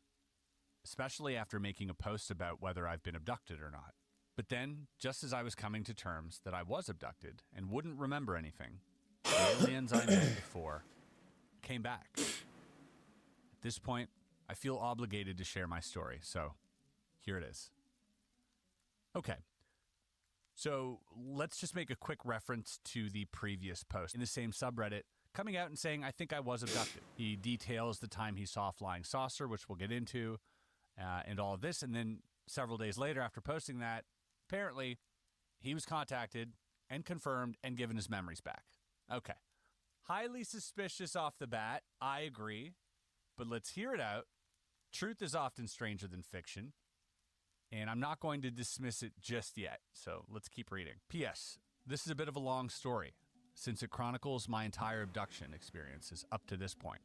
especially after making a post about whether I've been abducted or not. But then, just as I was coming to terms that I was abducted and wouldn't remember anything, the aliens I met before came back. At this point, I feel obligated to share my story, so here it is. Okay. So let's just make a quick reference to the previous post in the same subreddit, coming out and saying, I think I was abducted. He details the time he saw a flying saucer, which we'll get into, and all of this. And then several days later, after posting that, apparently he was contacted and confirmed and given his memories back. Okay. Highly suspicious off the bat. I agree. But let's hear it out. Truth is often stranger than fiction. And I'm not going to dismiss it just yet. So let's keep reading. P.S. This is a bit of a long story, since it chronicles my entire abduction experiences up to this point.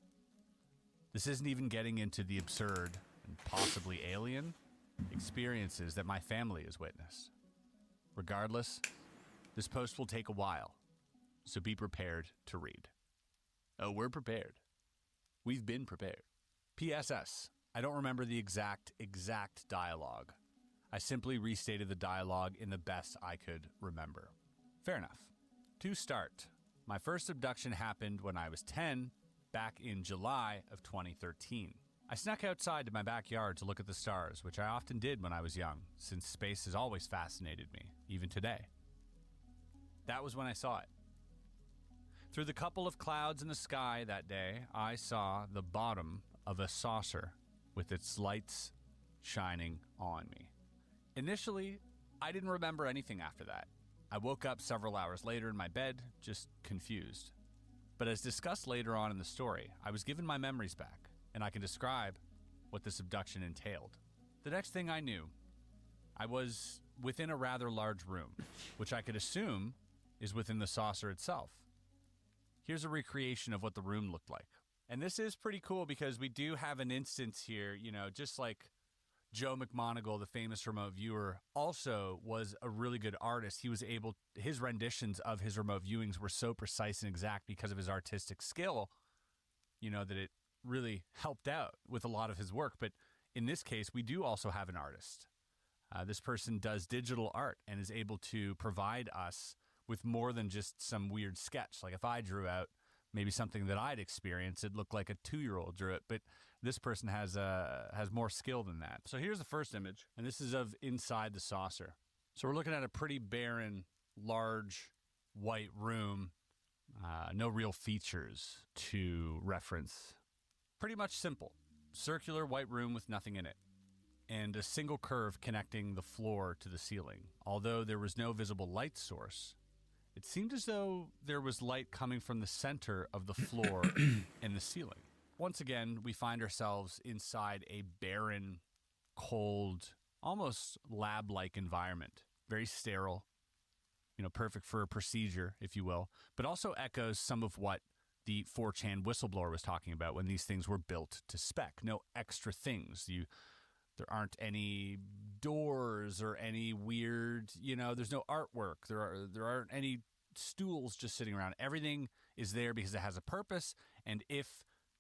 This isn't even getting into the absurd and possibly alien experiences that my family has witnessed. Regardless, this post will take a while, so be prepared to read. Oh, we're prepared. We've been prepared. PSS. I don't remember the exact dialogue. I simply restated the dialogue in the best I could remember. Fair enough. To start, my first abduction happened when I was 10, back in July of 2013. I snuck outside to my backyard to look at the stars, which I often did when I was young, since space has always fascinated me, even today. That was when I saw it. Through the couple of clouds in the sky that day, I saw the bottom of a saucer with its lights shining on me. Initially, I didn't remember anything after that. I woke up several hours later in my bed, just confused. But as discussed later on in the story, I was given my memories back, and I can describe what this abduction entailed. The next thing I knew, I was within a rather large room, which I could assume is within the saucer itself. Here's a recreation of what the room looked like. And this is pretty cool because we do have an instance here, just like Joe McMoneagle, the famous remote viewer, also was a really good artist. He was his renditions of his remote viewings were so precise and exact because of his artistic skill, that it really helped out with a lot of his work. But in this case, we do also have an artist. This person does digital art and is able to provide us with more than just some weird sketch. Like if I drew out maybe something that I'd experienced, it looked like a 2-year-old drew it, but this person has more skill than that. So here's the first image, and this is of inside the saucer. So we're looking at a pretty barren, large, white room. No real features to reference. Pretty much simple. Circular white room with nothing in it, and a single curve connecting the floor to the ceiling. Although there was no visible light source, it seemed as though there was light coming from the center of the floor and the ceiling. Once again, we find ourselves inside a barren, cold, almost lab-like environment. Very sterile, perfect for a procedure, if you will, but also echoes some of what the 4chan whistleblower was talking about when these things were built to spec. No extra things. There aren't any doors or any weird, there's no artwork. There aren't any stools just sitting around. Everything is there because it has a purpose, and if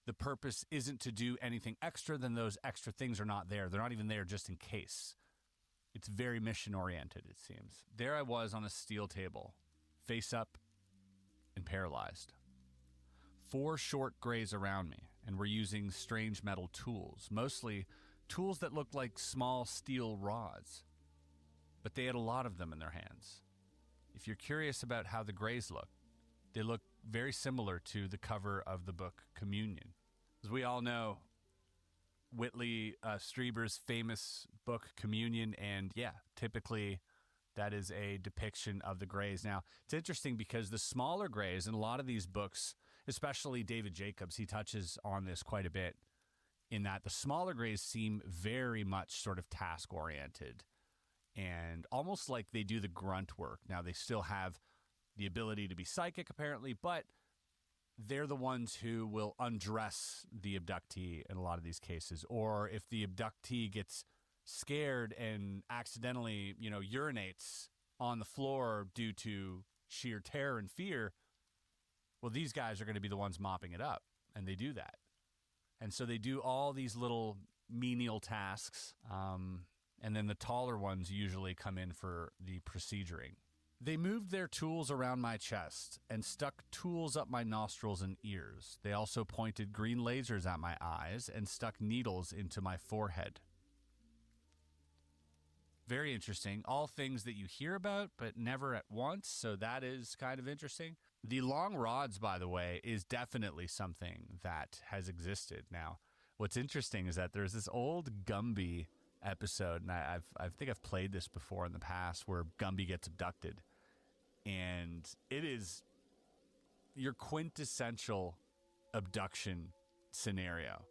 the purpose isn't to do anything extra, then those extra things are not there. They're not even there just in case. It's very mission-oriented, it seems. There I was on a steel table, face up and paralyzed. 4 short grays around me, and we're using strange metal tools, mostly tools that looked like small steel rods, but they had a lot of them in their hands. If you're curious about how the grays look, they look very similar to the cover of the book Communion. As we all know, Whitley Strieber's famous book Communion, and typically that is a depiction of the grays. Now, it's interesting because the smaller grays in a lot of these books, especially David Jacobs, he touches on this quite a bit, in that the smaller grays seem very much sort of task-oriented and almost like they do the grunt work. Now, they still have the ability to be psychic, apparently, but they're the ones who will undress the abductee in a lot of these cases. Or if the abductee gets scared and accidentally, urinates on the floor due to sheer terror and fear, well, these guys are going to be the ones mopping it up, and they do that. And so they do all these little menial tasks, and then the taller ones usually come in for the proceduring. They moved their tools around my chest and stuck tools up my nostrils and ears. They also pointed green lasers at my eyes and stuck needles into my forehead. Very interesting. All things that you hear about, but never at once, so that is kind of interesting. The long rods, by the way, is definitely something that has existed. Now, what's interesting is that there's this old Gumby episode, and I think I've played this before in the past, where Gumby gets abducted. And it is your quintessential abduction scenario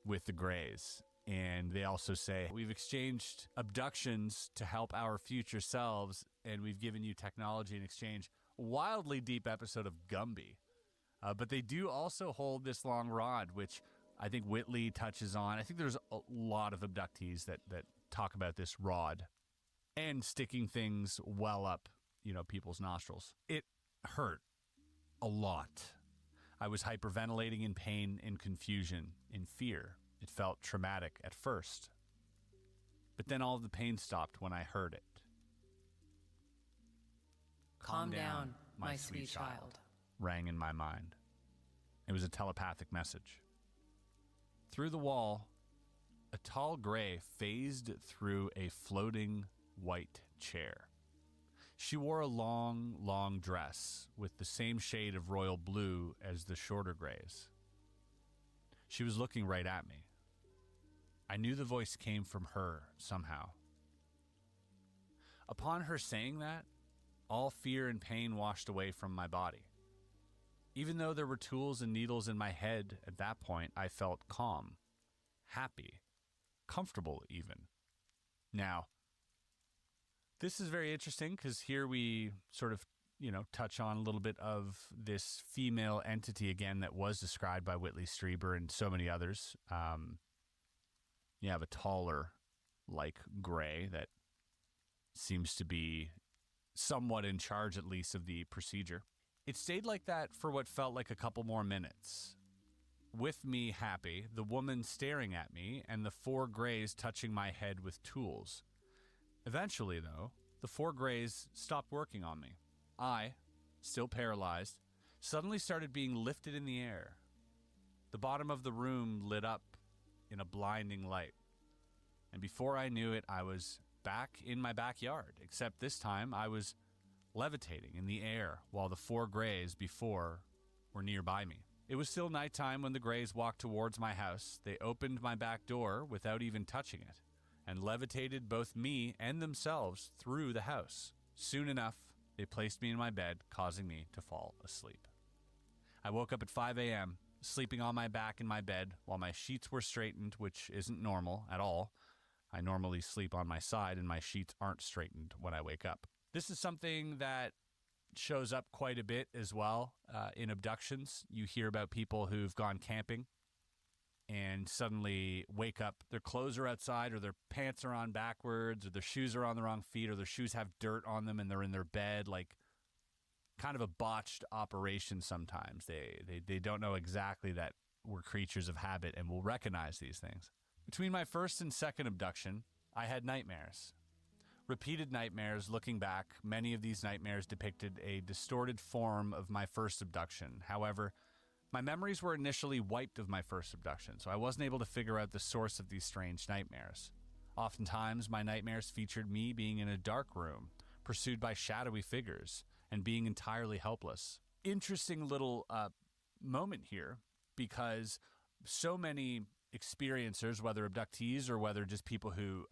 with the Greys. And they also say, we've exchanged abductions to help our future selves, and we've given you technology in exchange. Wildly deep episode of Gumby. But they do also hold this long rod, which I think Whitley touches on. I think there's a lot of abductees that talk about this rod and sticking things well up, people's nostrils. It hurt a lot. I was hyperventilating in pain, in confusion, in fear. It felt traumatic at first. But then all of the pain stopped when I heard it. Calm down, my sweet child, rang in my mind. It was a telepathic message. Through the wall, a tall gray phased through a floating white chair. She wore a long, long dress with the same shade of royal blue as the shorter grays. She was looking right at me. I knew the voice came from her somehow. Upon her saying that, all fear and pain washed away from my body. Even though there were tools and needles in my head at that point, I felt calm, happy, comfortable even. Now, this is very interesting because here we sort of, touch on a little bit of this female entity again that was described by Whitley Strieber and so many others. You have a taller, gray that seems to be somewhat in charge, at least, of the procedure. It stayed like that for what felt like a couple more minutes. With me happy, the woman staring at me, and the 4 grays touching my head with tools. Eventually, though, the 4 Greys stopped working on me. I, still paralyzed, suddenly started being lifted in the air. The bottom of the room lit up in a blinding light. And before I knew it, I was back in my backyard, except this time I was levitating in the air while the 4 Greys before were nearby me. It was still nighttime when the Greys walked towards my house. They opened my back door without even touching it and levitated both me and themselves through the house. Soon enough, they placed me in my bed, causing me to fall asleep. I woke up at 5 a.m., sleeping on my back in my bed while my sheets were straightened, which isn't normal at all. I normally sleep on my side and my sheets aren't straightened when I wake up. This is something that shows up quite a bit as well in abductions. You hear about people who've gone camping and suddenly wake up, their clothes are outside or their pants are on backwards or their shoes are on the wrong feet or their shoes have dirt on them and they're in their bed, like kind of a botched operation sometimes. They don't know exactly that we're creatures of habit and will recognize these things. Between my first and second abduction, I had nightmares. Repeated nightmares. Looking back, many of these nightmares depicted a distorted form of my first abduction. However, my memories were initially wiped of my first abduction, so I wasn't able to figure out the source of these strange nightmares. Oftentimes, my nightmares featured me being in a dark room, pursued by shadowy figures, and being entirely helpless. Interesting little moment here, because so many experiencers, whether abductees or whether just people who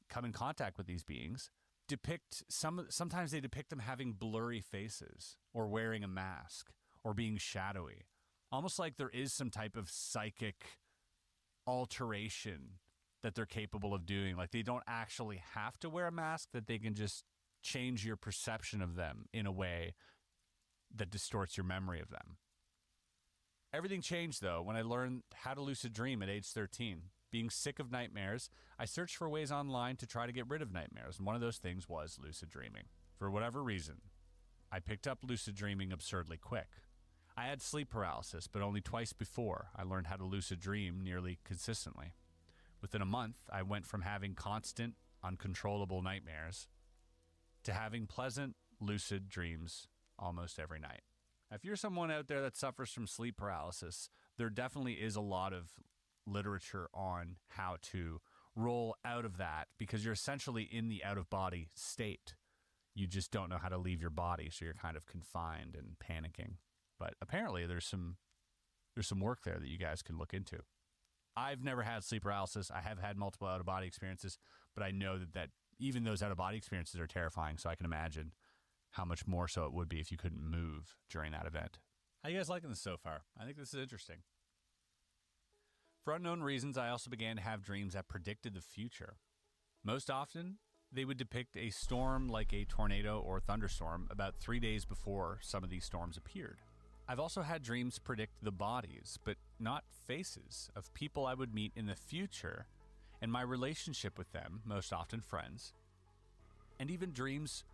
come in contact with these beings, sometimes they depict them having blurry faces or wearing a mask or being shadowy. Almost like there is some type of psychic alteration that they're capable of doing. Like they don't actually have to wear a mask, that they can just change your perception of them in a way that distorts your memory of them. Everything changed, though, when I learned how to lucid dream at age 13. Being sick of nightmares, I searched for ways online to try to get rid of nightmares, and one of those things was lucid dreaming. For whatever reason, I picked up lucid dreaming absurdly quick. I had sleep paralysis, but only twice before I learned how to lucid dream nearly consistently. Within a month, I went from having constant, uncontrollable nightmares to having pleasant, lucid dreams almost every night. If you're someone out there that suffers from sleep paralysis, there definitely is a lot of literature on how to roll out of that, because you're essentially in the out-of-body state. You just don't know how to leave your body, so you're kind of confined and panicking. But apparently there's some work there that you guys can look into. I've never had sleep paralysis. I have had multiple out-of-body experiences, but I know that even those out-of-body experiences are terrifying, so I can imagine how much more so it would be if you couldn't move during that event. How you guys liking this so far? I think this is interesting. For unknown reasons, I also began to have dreams that predicted the future. Most often, they would depict a storm like a tornado or thunderstorm about 3 days before some of these storms appeared. I've also had dreams predict the bodies, but not faces, of people I would meet in the future and my relationship with them, most often friends. And even dreams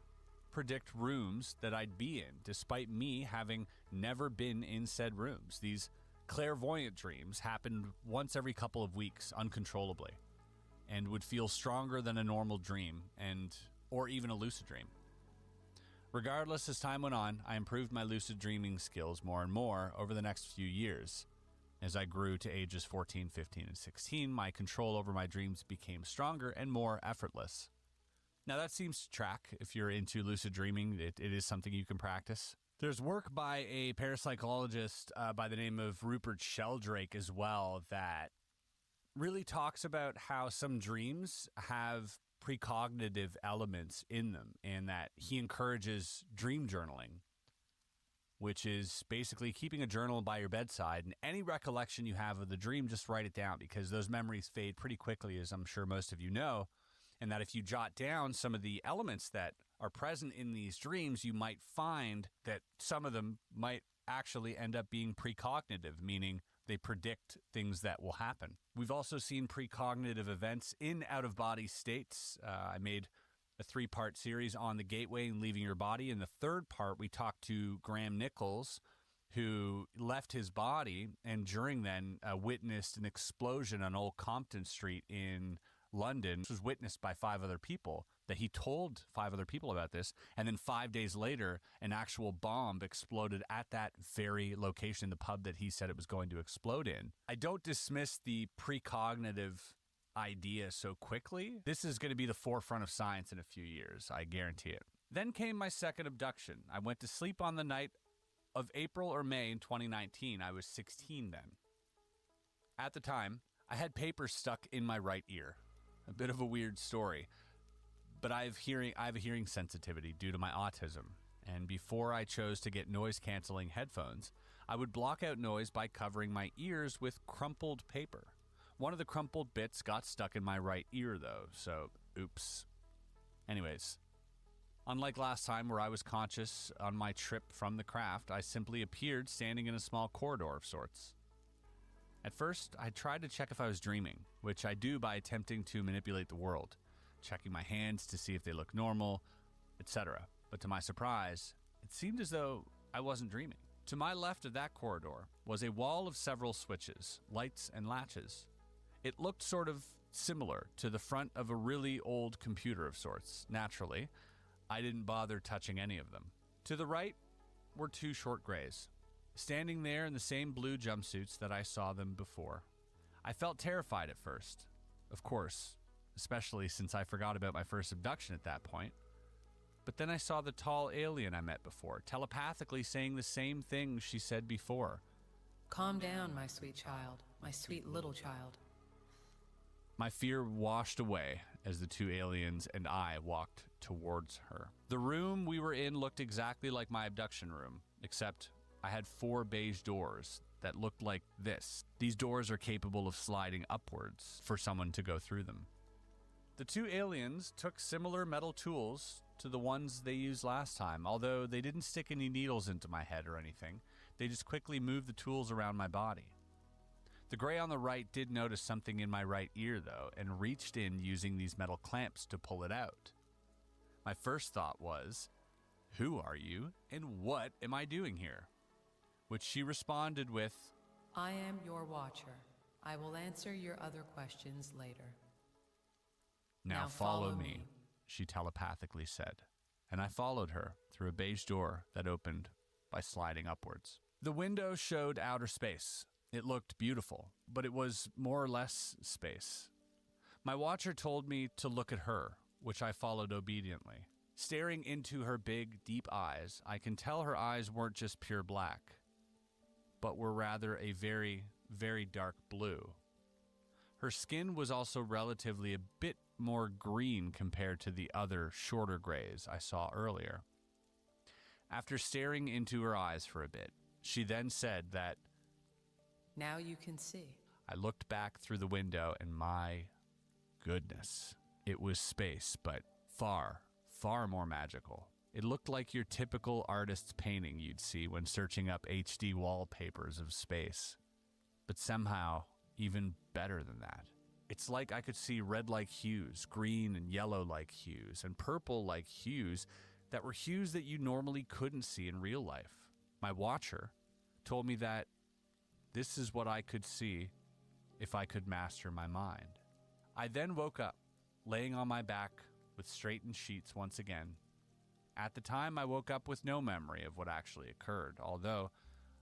predict rooms that I'd be in, despite me having never been in said rooms. These clairvoyant dreams happened once every couple of weeks uncontrollably and would feel stronger than a normal dream or even a lucid dream. Regardless, as time went on, I improved my lucid dreaming skills more and more over the next few years. As I grew to ages 14, 15, and 16, my control over my dreams became stronger and more effortless. Now that seems to track. If you're into lucid dreaming, it is something you can practice. There's work by a parapsychologist by the name of Rupert Sheldrake as well that really talks about how some dreams have precognitive elements in them, and that he encourages dream journaling, which is basically keeping a journal by your bedside, and any recollection you have of the dream, just write it down, because those memories fade pretty quickly, as I'm sure most of you know. And that if you jot down some of the elements that are present in these dreams, you might find that some of them might actually end up being precognitive, meaning they predict things that will happen. We've also seen precognitive events in out-of-body states. I made a 3-part series on the gateway and leaving your body. In the 3rd part, we talked to Graham Nichols, who left his body and during then witnessed an explosion on Old Compton Street in London. This was witnessed by 5 other people, that he told 5 other people about this, and then 5 days later, an actual bomb exploded at that very location, the pub that he said it was going to explode in. I don't dismiss the precognitive idea so quickly. This is going to be the forefront of science in a few years, I guarantee it. Then came my second abduction. I went to sleep on the night of April or May in 2019. I was 16 then. At the time, I had paper stuck in my right ear. A bit of a weird story, but I have a hearing sensitivity due to my autism. And before I chose to get noise-canceling headphones, I would block out noise by covering my ears with crumpled paper. One of the crumpled bits got stuck in my right ear, though, so oops. Anyways, unlike last time where I was conscious on my trip from the craft, I simply appeared standing in a small corridor of sorts. At first, I tried to check if I was dreaming, which I do by attempting to manipulate the world, checking my hands to see if they look normal, etc. But to my surprise, it seemed as though I wasn't dreaming. To my left of that corridor was a wall of several switches, lights, and latches. It looked sort of similar to the front of a really old computer of sorts. Naturally, I didn't bother touching any of them. To the right were 2 short grays, standing there in the same blue jumpsuits that I saw them before. I felt terrified at first, of course, especially since I forgot about my first abduction at that point. But then I saw the tall alien I met before, telepathically saying the same thing she said before. Calm down, my sweet child, my sweet little child. My fear washed away as the 2 aliens and I walked towards her. The room we were in looked exactly like my abduction room, except I had 4 beige doors that looked like this. These doors are capable of sliding upwards for someone to go through them. The 2 aliens took similar metal tools to the ones they used last time, although they didn't stick any needles into my head or anything. They just quickly moved the tools around my body. The gray on the right did notice something in my right ear, though, and reached in using these metal clamps to pull it out. My first thought was, who are you, and what am I doing here? Which she responded with, I am your watcher. I will answer your other questions later. Now follow me, she telepathically said, and I followed her through a beige door that opened by sliding upwards. The window showed outer space. It looked beautiful, but it was more or less space. My watcher told me to look at her, which I followed obediently. Staring into her big, deep eyes, I can tell her eyes weren't just pure black, but were rather a very, very dark blue. Her skin was also relatively a bit more green compared to the other shorter grays I saw earlier. After staring into her eyes for a bit, she then said that, now you can see. I looked back through the window and my goodness, it was space, but far, far more magical. It looked like your typical artist's painting you'd see when searching up HD wallpapers of space. But somehow, even better than that. It's like I could see red-like hues, green and yellow-like hues, and purple-like hues that were hues that you normally couldn't see in real life. My watcher told me that this is what I could see if I could master my mind. I then woke up, laying on my back with straightened sheets once again. At the time, I woke up with no memory of what actually occurred, although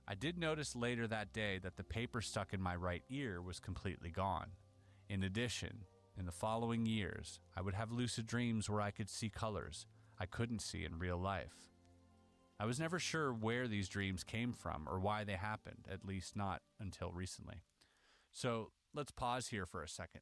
I did notice later that day that the paper stuck in my right ear was completely gone. In addition, in the following years, I would have lucid dreams where I could see colors I couldn't see in real life. I was never sure where these dreams came from or why they happened, at least not until recently. So let's pause here for a second.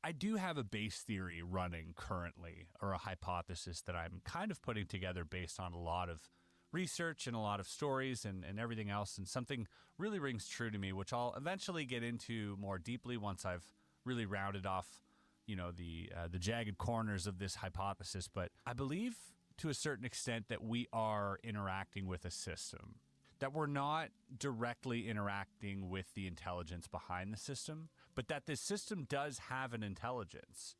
I do have a base theory running currently, or a hypothesis that I'm kind of putting together based on a lot of research and a lot of stories and everything else, and something really rings true to me, which I'll eventually get into more deeply once I've really rounded off, the jagged corners of this hypothesis. But I believe to a certain extent that we are interacting with a system, that we're not directly interacting with the intelligence behind the system, but that this system does have an intelligence,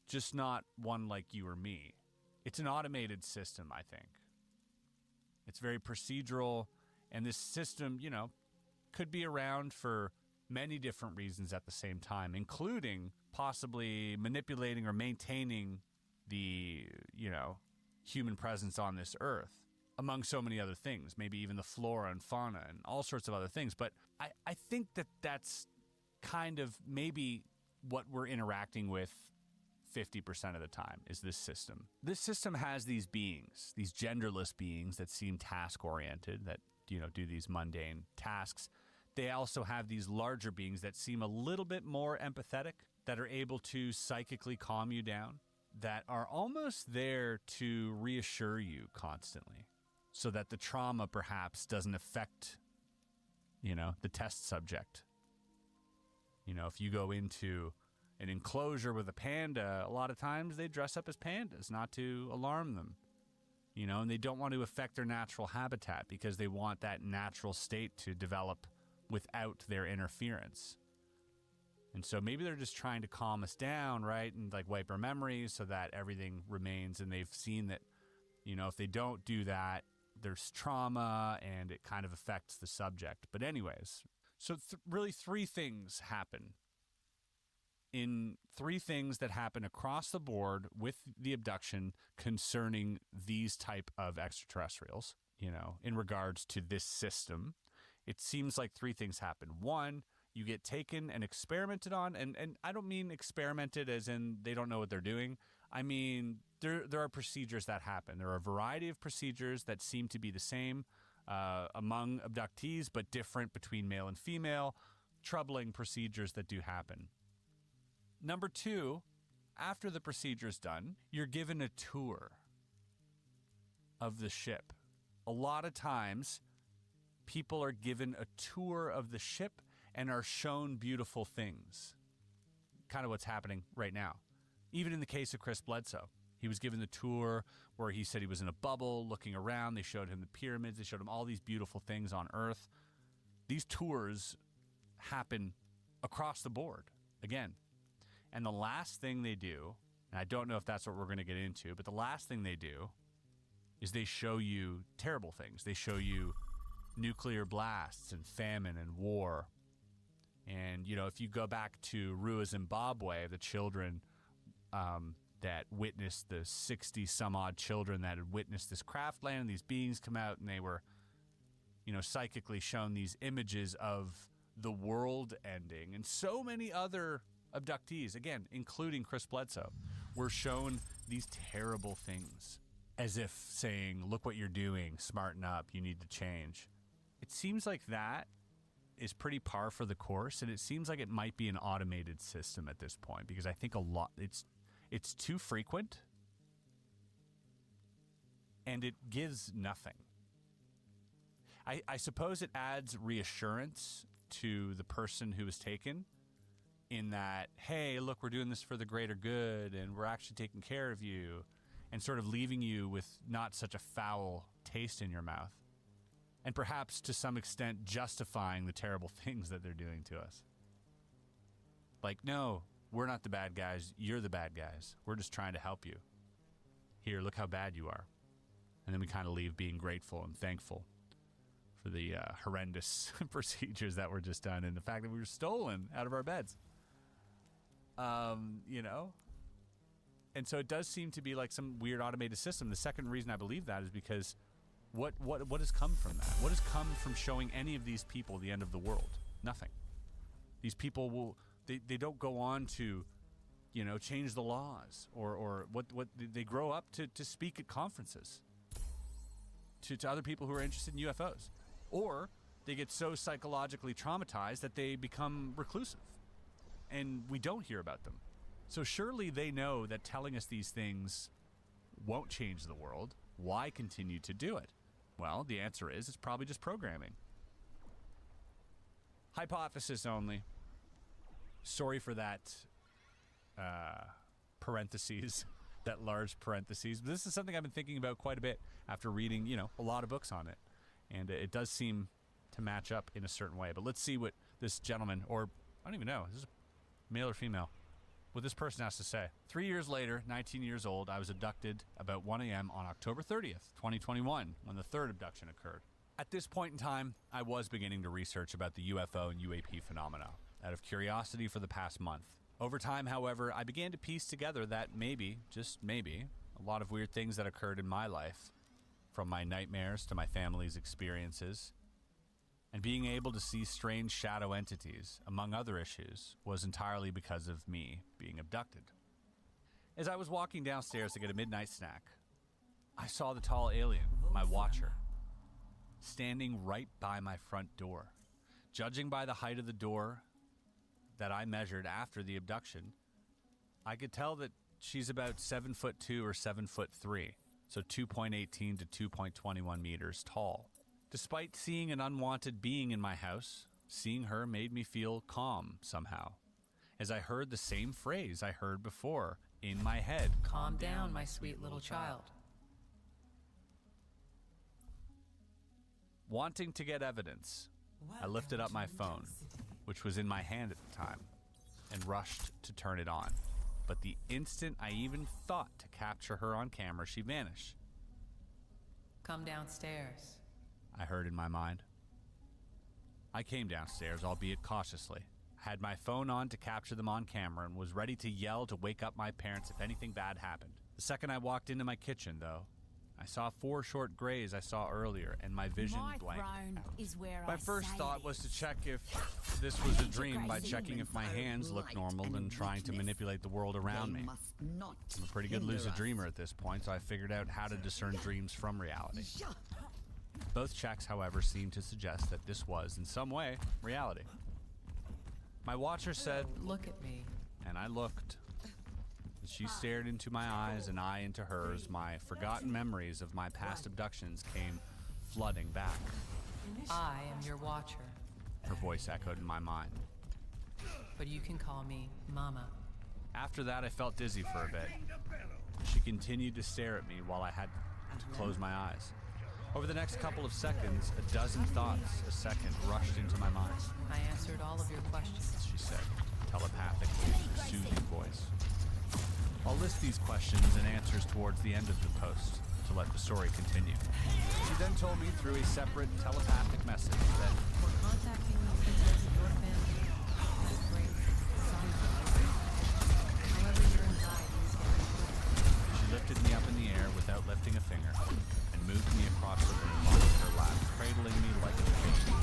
just not one like you or me. It's an automated system, I think. It's very procedural, and this system, could be around for many different reasons at the same time, including possibly manipulating or maintaining the, human presence on this earth, among so many other things, maybe even the flora and fauna and all sorts of other things. But I think that that's kind of maybe what we're interacting with 50% of the time is this system. This system has these beings, these genderless beings that seem task-oriented, that, do these mundane tasks. They also have these larger beings that seem a little bit more empathetic, that are able to psychically calm you down, that are almost there to reassure you constantly so that the trauma perhaps doesn't affect, the test subject. If you go into an enclosure with a panda, a lot of times they dress up as pandas not to alarm them, and they don't want to affect their natural habitat because they want that natural state to develop without their interference. And so maybe they're just trying to calm us down, right? And like wipe our memories so that everything remains. And they've seen that, if they don't do that, there's trauma and it kind of affects the subject. But anyways, so really three things happen. Three things that happen across the board with the abduction concerning these type of extraterrestrials, in regards to this system. It seems like three things happen. One, you get taken and experimented on, and I don't mean experimented as in they don't know what they're doing. I mean, there are procedures that happen. There are a variety of procedures that seem to be the same among abductees, but different between male and female, troubling procedures that do happen. Number two, after the procedure is done, you're given a tour of the ship. A lot of times, people are given a tour of the ship and are shown beautiful things. Kind of what's happening right now. Even in the case of Chris Bledsoe, he was given the tour where he said he was in a bubble looking around. They showed him the pyramids. They showed him all these beautiful things on Earth. These tours happen across the board, again. And the last thing they do, and I don't know if that's what we're going to get into, but the last thing they do is they show you terrible things. They show you nuclear blasts and famine and war. And, if you go back to Rua, Zimbabwe, the children that witnessed, the 60 some odd children that had witnessed this craft land, these beings come out and they were, psychically shown these images of the world ending. And so many other abductees, again, including Chris Bledsoe, were shown these terrible things as if saying, look what you're doing, smarten up, you need to change. It seems like that is pretty par for the course, and it seems like it might be an automated system at this point, because I think it's too frequent and it gives nothing. I suppose it adds reassurance to the person who is taken in that, hey, look, we're doing this for the greater good and we're actually taking care of you, and sort of leaving you with not such a foul taste in your mouth. And perhaps to some extent justifying the terrible things that they're doing to us. Like, no, we're not the bad guys. You're the bad guys. We're just trying to help you. Here, look how bad you are. And then we kind of leave being grateful and thankful for the horrendous procedures that were just done and the fact that we were stolen out of our beds. And so it does seem to be like some weird automated system. The second reason I believe that is because what has come from that? What has come from showing any of these people the end of the world? Nothing. These people they don't go on to, change the laws or what they grow up to speak at conferences to other people who are interested in UFOs, or they get so psychologically traumatized that they become reclusive, and we don't hear about them. So surely they know that telling us these things won't change the world. Why continue to do it? Well, the answer is it's probably just programming. Hypothesis only. Sorry for that parentheses, that large parentheses. But this is something I've been thinking about quite a bit after reading, a lot of books on it. And it does seem to match up in a certain way. But let's see what this gentleman, or I don't even know, is this male or female, what this person has to say. 3 years later, 19 years old, I was abducted about 1 a.m. on October 30th, 2021, when the third abduction occurred. At this point in time, I was beginning to research about the UFO and UAP phenomena. out of curiosity for the past month. Over time, however, I began to piece together that maybe, just maybe, a lot of weird things that occurred in my life, from my nightmares to my family's experiences, and being able to see strange shadow entities, among other issues, was entirely because of me being abducted. As I was walking downstairs to get a midnight snack, I saw the tall alien, my watcher, standing right by my front door. Judging by the height of the door that I measured after the abduction, I could tell that she's about 7'2" or 7'3", so 2.18 to 2.21 meters tall. Despite seeing an unwanted being in my house, seeing her made me feel calm somehow, as I heard the same phrase I heard before in my head. Calm down, my sweet little child. Wanting to get evidence, I lifted up my phone, which was in my hand at the time, and rushed to turn it on. But the instant I even thought to capture her on camera, she vanished. Come downstairs, I heard in my mind. I came downstairs, albeit cautiously. I had my phone on to capture them on camera and was ready to yell to wake up my parents if anything bad happened. The second I walked into my kitchen, though, I saw 4 short grays I saw earlier, and my vision blanked out. My first thought was to check if this was a dream by checking if my hands looked normal and trying to manipulate the world around me. I'm a pretty good lucid dreamer at this point, so I figured out how to discern dreams from reality. Both checks, however, seemed to suggest that this was, in some way, reality. My watcher said, "Look at me." And I looked. As she stared into my eyes and I into hers, my forgotten memories of my past abductions came flooding back. I am your watcher, Her voice echoed in my mind. but you can call me Mama. After that, I felt dizzy for a bit. She continued to stare at me while I had to close my eyes. Over the next couple of seconds, a dozen thoughts a second rushed into my mind. I answered all of your questions, she said, telepathically, her soothing voice. I'll list these questions and answers towards the end of the post to let the story continue. She then told me through a separate telepathic message that We're contacting you because of your family. That's great. However, your anxiety is getting worse. She lifted me up in the air without lifting a finger and moved me across the room onto her lap, cradling me like a baby.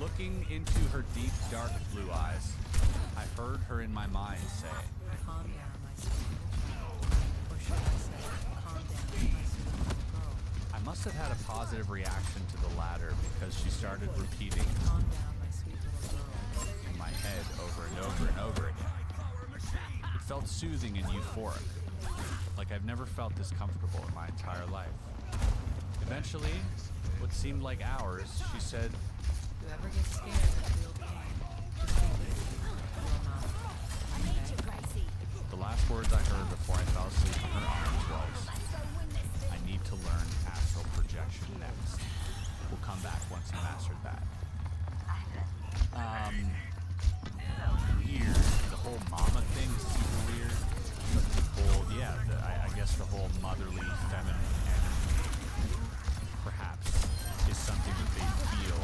Looking into her deep, dark blue eyes, I heard her in my mind say, Calm down, my sweet little child. Or should I say, calm down, my sweet little girl. I must have had a positive reaction to the latter because she started repeating Calm down, my sweet little girl. in my head over and over and over again. It felt soothing and euphoric, like I've never felt this comfortable in my entire life. Eventually, what seemed like hours, she said, If you ever get scared or feel pain, just think it is you. You're not. Okay? The last words I heard before I fell asleep in her arms was, I need to learn astral projection next. We'll come back once I mastered that. Weird. The whole mama thing is super weird. But the whole, I guess the whole motherly, feminine energy, perhaps, is something that they feel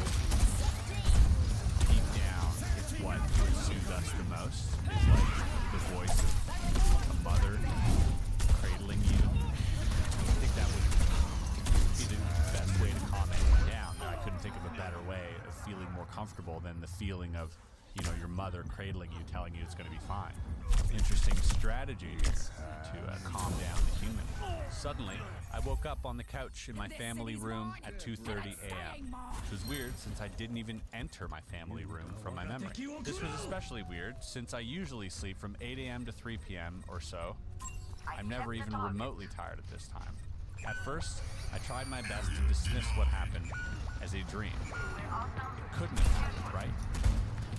deep down. It's what would soothe us the most, is like the voice of a mother cradling you. I think that would be the best way to calm anyone down. I couldn't think of a better way of feeling more comfortable than the feeling of, your mother cradling you, telling you it's going to be fine. Interesting strategy to calm down the human. Suddenly, I woke up on the couch in my family room at 2:30 a.m., which was weird since I didn't even enter my family room from my memory. This was especially weird since I usually sleep from 8 a.m. to 3 p.m. or so. I'm never even remotely tired at this time. At first, I tried my best to dismiss what happened as a dream. It couldn't have happened, right?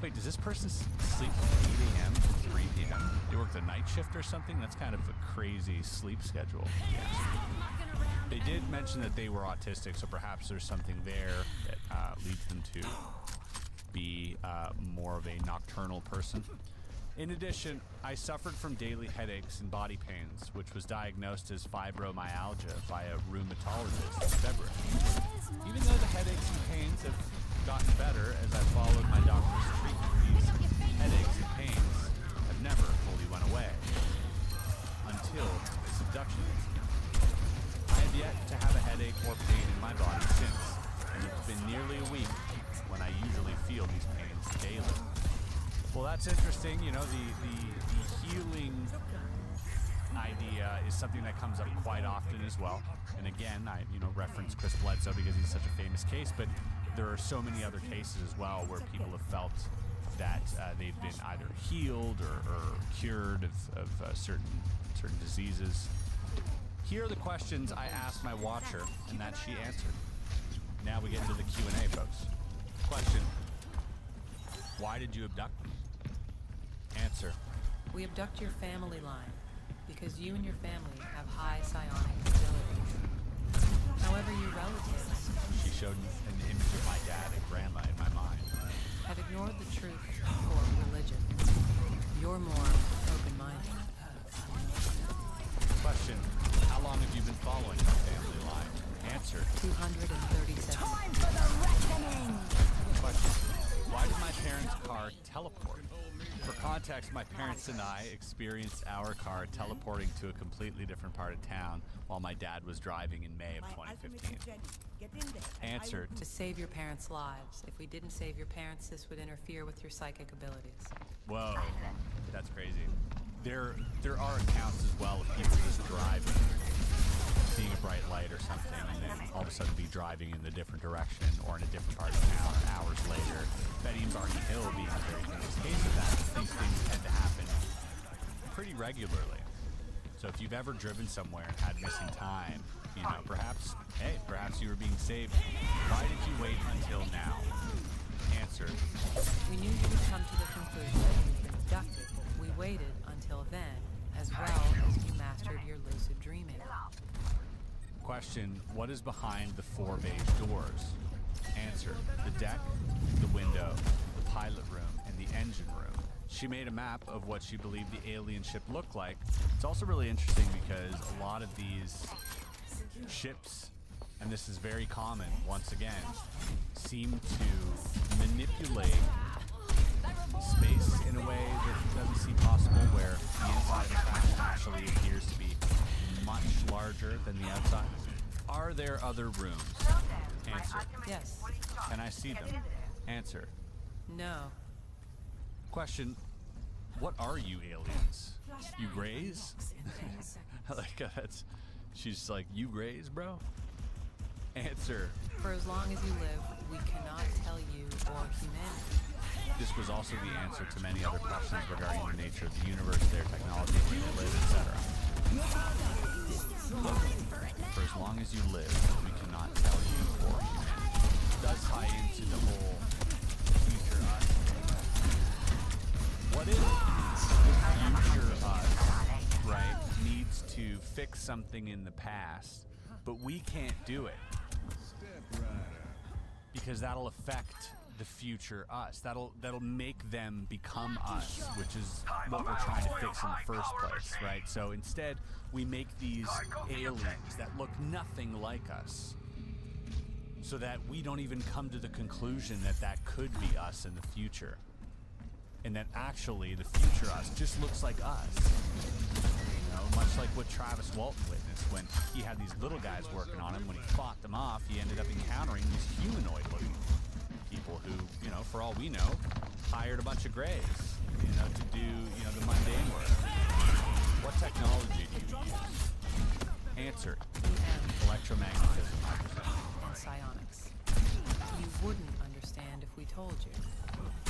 Wait, does this person sleep from 8 a.m. to 3 p.m.? They work the night shift or something? That's kind of a crazy sleep schedule. Yeah. They did mention that they were autistic, so perhaps there's something there that leads them to be more of a nocturnal person. In addition, I suffered from daily headaches and body pains, which was diagnosed as fibromyalgia by a rheumatologist in February. Even though the headaches and pains have gotten better as I followed my doctor's treatment. These headaches and pains have never fully went away until this abduction incident. I have yet to have a headache or pain in my body since, and it's been nearly a week when I usually feel these pains daily. Well, that's interesting. You know, the healing idea is something that comes up quite often as well. And again, I reference Chris Bledsoe because he's such a famous case, but there are so many other cases as well where people have felt that they've been either healed or cured of certain diseases. Here are the questions I asked my watcher and that she answered. Now we get into the Q&A, folks. Question: why did you abduct me? Answer: We abduct your family line because you and your family have high psionic abilities. However, your relatives, she showed an image of my dad and grandma in my mind, have ignored the truth for religion. You're more open-minded. Question: how long have you been following my family line? Answer: 237. Time for the reckoning! Question: why did my parents' car teleport? For context, my parents and I experienced our car teleporting to a completely different part of town while my dad was driving in May of 2015. Answer: To save your parents' lives. If we didn't save your parents, this would interfere with your psychic abilities. Whoa, that's crazy. There are accounts as well of people just driving, seeing a bright light or something, and then all of a sudden be driving in a different direction or in a different part of town hours later. Betty and Barney Hill being a very famous case of that. These things tend to happen pretty regularly. So if you've ever driven somewhere and had missing time, perhaps you were being saved. Why did you wait until now? Answer: We knew you would come to the conclusion that you'd been abducted. We waited until then, as well as you mastered your lucid dreaming. Question: what is behind the 4 beige doors? Answer: the deck, the window, the pilot room, and the engine room. She made a map of what she believed the alien ship looked like. It's also really interesting because a lot of these ships, and this is very common once again, seem to manipulate space in a way that doesn't seem possible, where the inside of the craft actually appears to be much larger than the outside. Are there other rooms? Answer: Yes. Can I see them? Answer: No. Question: what are you aliens? You grays? She's like, you grays, bro? Answer: For as long as you live, we cannot tell you or humanity. This was also the answer to many other questions regarding the nature of the universe, their technology, where they live, etc. For as long as you live, we cannot tell you or humanity. It does tie into the whole future us. What if the future us, right, needs to fix something in the past, but we can't do it? Because that'll affect the future us. That'll make them become us, which is what we're trying to fix in the first place, right? So instead, we make these aliens that look nothing like us, so that we don't even come to the conclusion that that could be us in the future, and that actually the future us just looks like us. Much like what Travis Walton witnessed when he had these little guys working on him. When he fought them off, he ended up encountering these humanoid-looking people who, for all we know, hired a bunch of grays, to do, the mundane work. What technology do you use? Answer: electromagnetism. And psionics. You wouldn't understand if we told you.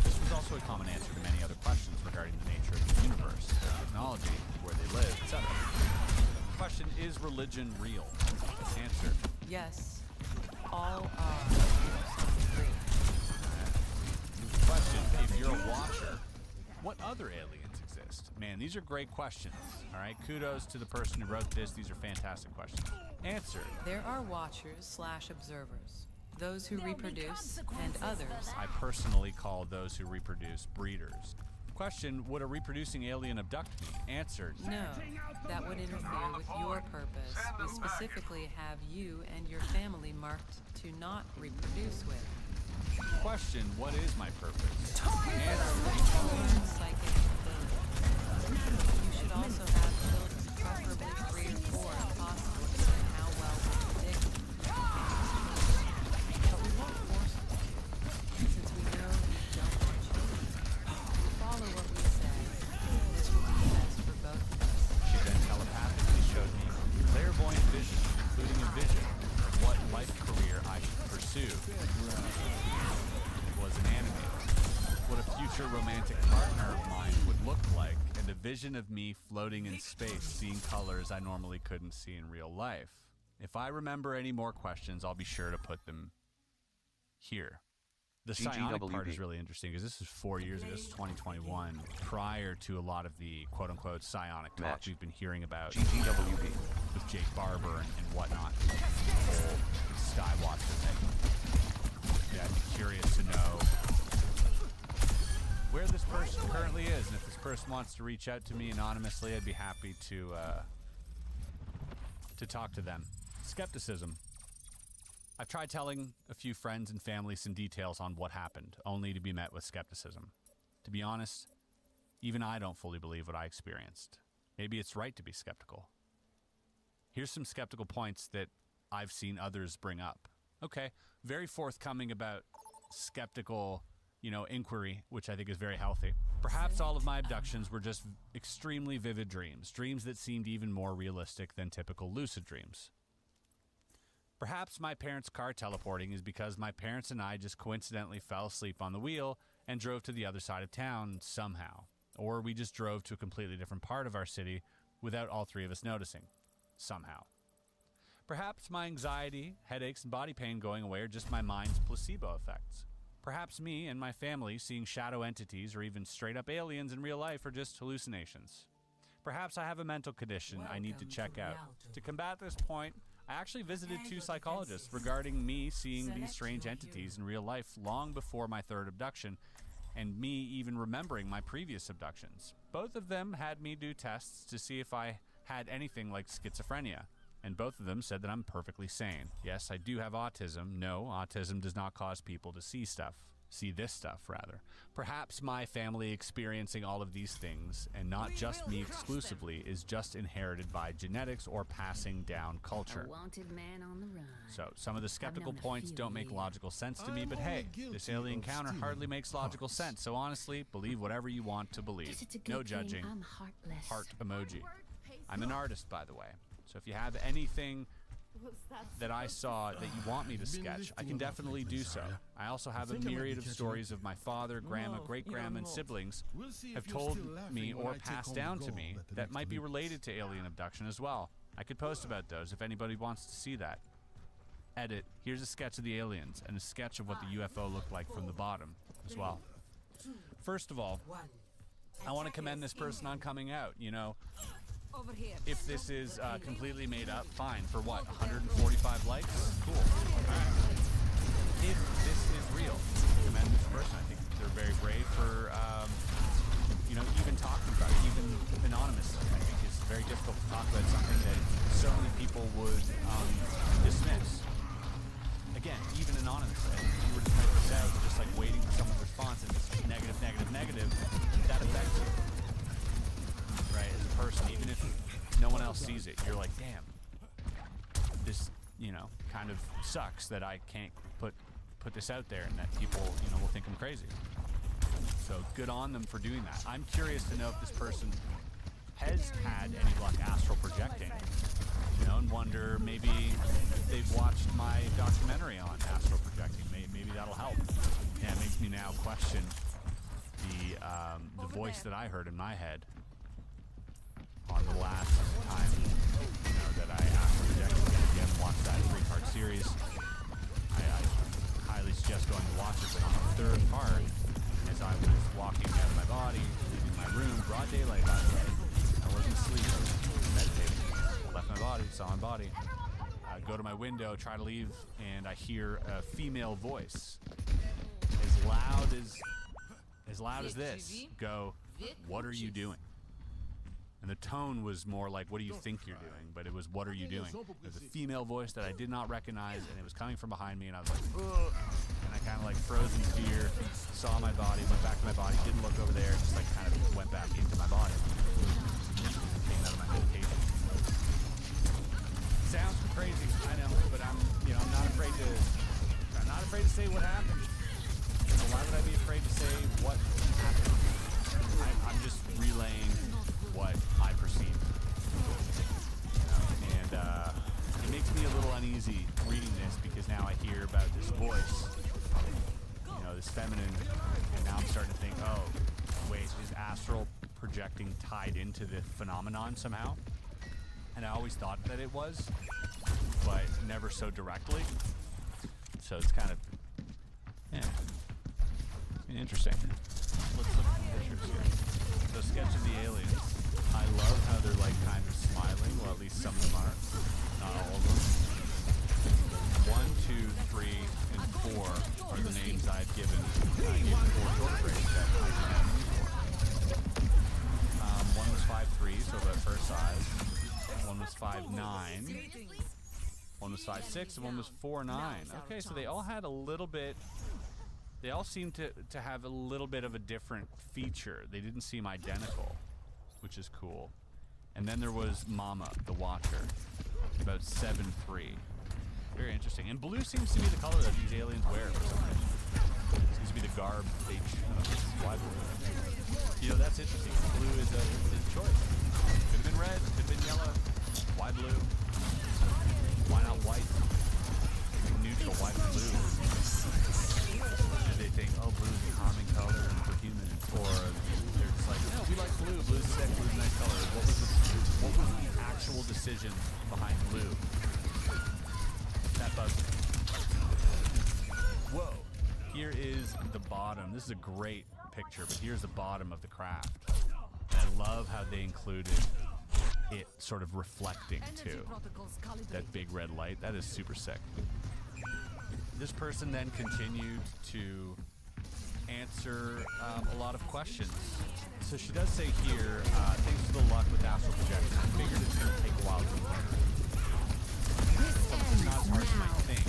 This was also a common answer to many other questions regarding the nature of the universe, their technology, where they live, etc. Question: is religion real? Answer: Yes. All are to some degree. Question: if you're a watcher, what other aliens exist? Man, these are great questions. All right, kudos to the person who wrote this. These are fantastic questions. Answer: There are watchers/observers. Those who reproduce, and others. I personally call those who reproduce breeders. Question: would a reproducing alien abduct me? Answer: No, that would interfere with your purpose. We specifically have you and your family marked to not reproduce with. Question, what is my purpose? Psychic ability. You should also have children, preferably 3 or 4 if possible, given how well we predict them. But we won't force it, since we know you don't want children. You follow what we say, and this will be best for both of us. She then telepathically showed me clairvoyant vision, including a vision of what life career I should pursue. It was an animator. What a future romantic partner of mine would look like, and a vision of me floating in space, seeing colors I normally couldn't see in real life. If I remember any more questions, I'll be sure to put them here. The psionic part is really interesting because this is 4 years ago, this is 2021, prior to a lot of the quote-unquote psionic talk we've been hearing about with Jake Barber and whatnot, the whole Skywatcher thing. Yeah, I'd be curious to know where this person currently is, and if this person wants to reach out to me anonymously, I'd be happy to talk to them. Skepticism. I've tried telling a few friends and family some details on what happened, only to be met with skepticism. To be honest, even I don't fully believe what I experienced. Maybe it's right to be skeptical. Here's some skeptical points that I've seen others bring up. Okay, very forthcoming about skeptical, inquiry, which I think is very healthy. Perhaps all of my abductions were just extremely vivid dreams that seemed even more realistic than typical lucid dreams. Perhaps my parents' car teleporting is because my parents and I just coincidentally fell asleep on the wheel and drove to the other side of town somehow. Or we just drove to a completely different part of our city without all 3 of us noticing, somehow. Perhaps my anxiety, headaches, and body pain going away are just my mind's placebo effects. Perhaps me and my family seeing shadow entities or even straight-up aliens in real life are just hallucinations. Perhaps I have a mental condition I need to check out. To combat this point, I actually visited 2 psychologists regarding me seeing these strange entities in real life long before my 3rd abduction, and me even remembering my previous abductions. Both of them had me do tests to see if I had anything like schizophrenia, and both of them said that I'm perfectly sane. Yes, I do have autism. No, autism does not cause people to see this stuff, rather. Perhaps my family experiencing all of these things, and not just me exclusively, is just inherited by genetics or passing down culture. So, some of the skeptical points don't make logical sense to me, but hey, this alien encounter hardly makes logical sense, so honestly, believe whatever you want to believe. No judging. Heart emoji. I'm an artist, by the way, so if you have anything that I saw that you want me to sketch, I can definitely do so. I also have a myriad of stories of my father, grandma, great-grandma, and siblings have told me or passed down to me that might be related to alien abduction as well. I could post about those if anybody wants to see that. Edit, here's a sketch of the aliens and a sketch of what the UFO looked like from the bottom as well. First of all, I want to commend this person on coming out, If this is completely made up, fine. For what, 145 likes? Cool. Right. If this is real, I commend this person. I think they're very brave for, even talking about it, even anonymously. I think it's very difficult to talk about something that so many people would dismiss. Again, even anonymously. If you were to type this out, just like waiting for someone's response, and it's negative, that affects you. Right, as a person, even if no one else sees it, you're like, damn, this, kind of sucks that I can't put this out there and that people, will think I'm crazy. So good on them for doing that. I'm curious to know if this person has had any luck astral projecting, and wonder maybe if they've watched my documentary on astral projecting. Maybe that'll help. Yeah, it makes me now question the voice that I heard in my head on the last time, that I astral projected. If you haven't watched that 3-part series, I highly suggest going to watch it. But on the 3rd part, as I was walking out of my body, leaving my room, broad daylight, by the way, I wasn't asleep, I was meditating. I left my body, saw my body. I go to my window, try to leave, and I hear a female voice, as loud as this, go, "What are you doing?" And the tone was more like, what do you think you're doing? But it was, what are you doing? There's a female voice that I did not recognize, and it was coming from behind me, and I was like, ugh. And I kind of like froze in fear, saw my body, went back to my body, didn't look over there, just like kind of went back into my body. Came out of my meditation. Sounds crazy, I know, but I'm not afraid to say what happened. Why would I be afraid to say what happened? I'm just relaying what I perceive. And it makes me a little uneasy reading this because now I hear about this voice, this feminine, and now I'm starting to think, oh, wait, is astral projecting tied into the phenomenon somehow? And I always thought that it was, but never so directly. So it's kind of, interesting. Let's look at the pictures here. So sketch of the aliens. I love how they're like kind of smiling, well at least some of them are. Not all of them. 1, 2, 3, and 4 are the names I've given. I gave 4 short breaks that I can for. One was 5'3", so about first size. One was 5'9". One was 5'6", and one was 4'9". Okay, so they all had a little bit. They all seemed to have a little bit of a different feature. They didn't seem identical, which is cool. And then there was Mama, the Watcher, about 7'3". Very interesting. And blue seems to be the color that these aliens wear for some reason. Seems to be the garb they choose. Why blue? That's interesting. Blue is a choice. Could have been red, could have been yellow. Why blue? Why not white? Neutral, why blue? They think, oh, blue is a calming color for humans, or they're just like, no, we like blue. Blue's sick. Blue's a nice color. What was the actual decision behind blue? That bugs me. Whoa! Here is the bottom. This is a great picture, but here's the bottom of the craft. And I love how they included it sort of reflecting too. That big red light. That is super sick. This person then continued to answer a lot of questions. So she does say here, thanks for the luck with astral projection. I figured it's going to take a while to learn. It's not as hard as you might think.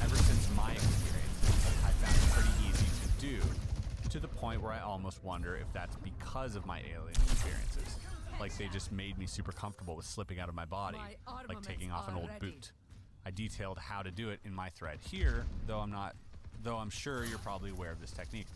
Ever since my experience, I found it pretty easy to do, to the point where I almost wonder if that's because of my alien experiences. Like they just made me super comfortable with slipping out of my body, like taking off an old boot. I detailed how to do it in my thread here, though I'm sure you're probably aware of this technique.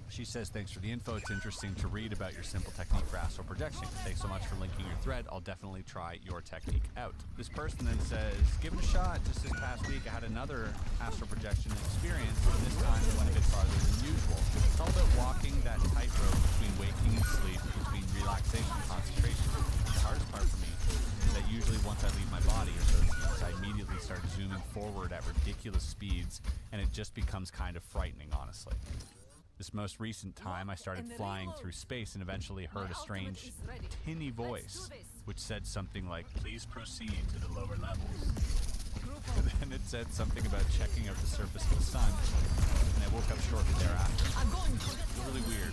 She says, thanks for the info. It's interesting to read about your simple technique for astral projection. Thanks so much for linking your thread. I'll definitely try your technique out. This person then says, give it a shot. Just this past week, I had another astral projection experience, and this time it went a bit farther than usual. It's all about walking that tightrope between waking and sleep, between relaxation and concentration. The hardest part for me is that usually once I leave my body, or so it seems, I immediately start zooming forward at ridiculous speeds, and it just becomes kind of frightening, honestly. This most recent time, I started flying through space and eventually heard a strange, tinny voice, which said something like, please proceed to the lower levels. And then it said something about checking out the surface of the sun, and I woke up shortly thereafter. It was really weird.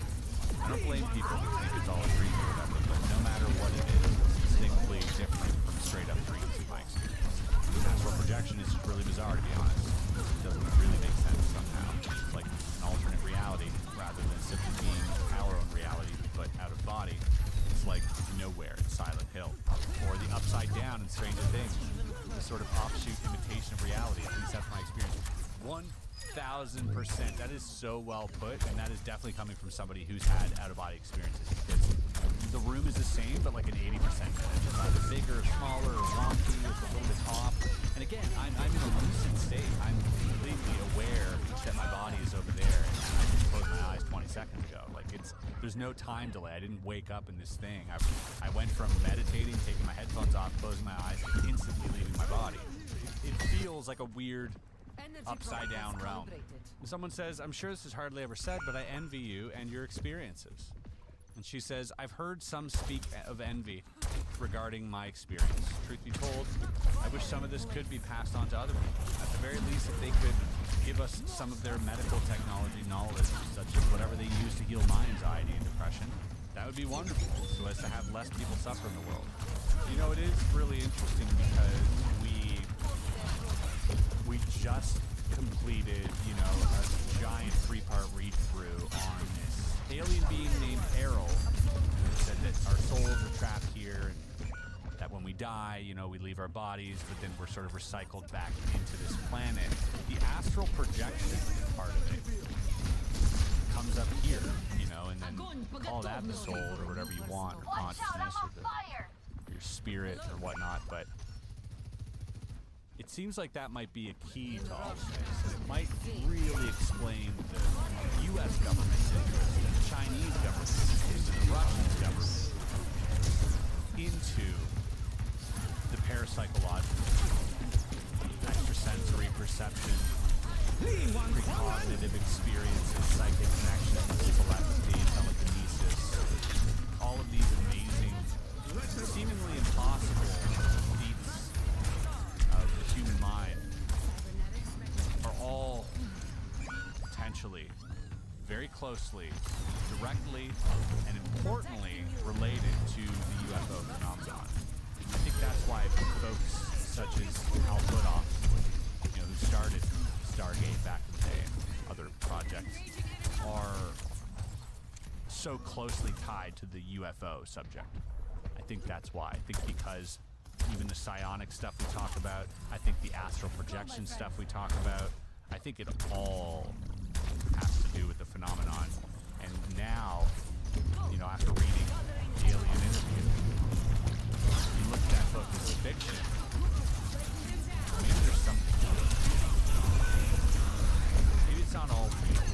I don't blame people who think it's all a dream or whatever, but no matter what it is, it's distinctly different from straight-up dreams in my experience. Astral projection is just really bizarre, to be honest. It doesn't really make sense somehow. It's like an alternate reality rather than simply being our own reality, but out of body. It's like Nowhere in Silent Hill, or the Upside Down in Stranger Things. A sort of offshoot imitation of reality. At least that's my experience. 1,000%. That is so well put, and that is definitely coming from somebody who's had out-of-body experiences. Because the room is the same, but like an 80%. It's either bigger, smaller, or wonky, it's a little bit off. And again, I'm in a lucid state. I'm completely aware that my body is over there, and I just closed my eyes 20 seconds ago. Like there's no time delay. I didn't wake up in this thing. I went from meditating, taking my headphones off, closing my eyes, to instantly leaving my body. It feels like a weird upside down realm. Someone says, I'm sure this is hardly ever said, but I envy you and your experiences. And she says, I've heard some speak of envy regarding my experience. Truth be told, I wish some of this could be passed on to other people. At the very least, if they could give us some of their medical technology knowledge, such as whatever they use to heal my anxiety and depression, That would be wonderful, so as to have less people suffer in the world. You know, it is really interesting because we just completed, you know, a giant 3-part read-through on this alien being named Errol, who said that our souls are trapped here, and that when we die, you know, we leave our bodies, but then we're sort of recycled back into this planet. The astral projection part of it comes up here, you know, and then call that the soul or whatever you want, or consciousness, or your spirit or whatnot, but it seems like that might be a key to all of this, and it might really explain the U.S. government's interest, the Chinese government's interest, and the Russian government into the parapsychological, extrasensory perception, precognitive experiences, psychic connections, telepathy, telekinesis, all of these amazing, seemingly impossible feats of the human mind are all potentially, very closely, directly, and importantly related to the UFO phenomenon. I think that's why folks such as Al Budoff, you know, who started Stargate back in the day and other projects, are so closely tied to the UFO subject. I think that's why. I think because even the psionic stuff we talk about, I think the astral projection stuff we talk about, I think it all has to do with the phenomenon. And now, you know, after reading the Alien interview, you look at that book as fiction, maybe there's something to it. Maybe it's not all real,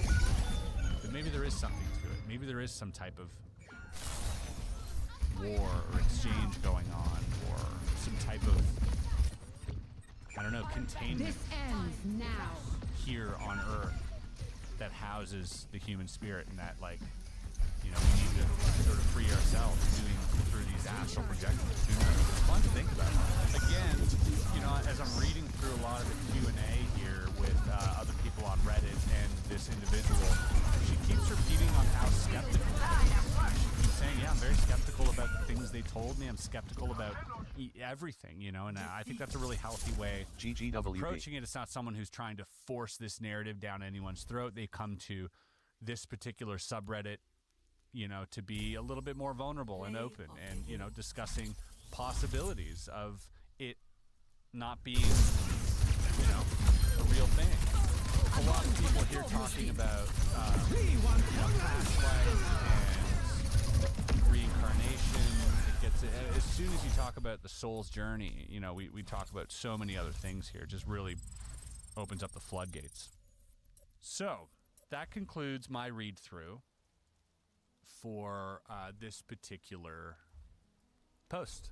but maybe there is something to it. Maybe there is some type of war or exchange going on, or some type of, I don't know, containment This ends now. here on Earth that houses the human spirit, and that, like, you know, we need to sort of free ourselves through these astral projections. Who knows? It's fun to think about. Again, you know, as I'm reading through a lot of the Q&A here with other people on Reddit and this individual, she keeps repeating on how skeptical. She keeps saying, yeah, I'm very skeptical about the things they told me. I'm skeptical about everything, you know, and I think that's a really healthy way of approaching it. It's not someone who's trying to force this narrative down anyone's throat. They come to this particular subreddit, you know, to be a little bit more vulnerable and open, and, you know, discussing possibilities of it not being, you know, a real thing. A lot of people here talking about past life and reincarnation. It gets, as soon as you talk about the soul's journey, you know, we talk about so many other things here. It just really opens up the floodgates. So that concludes my read through for this particular post.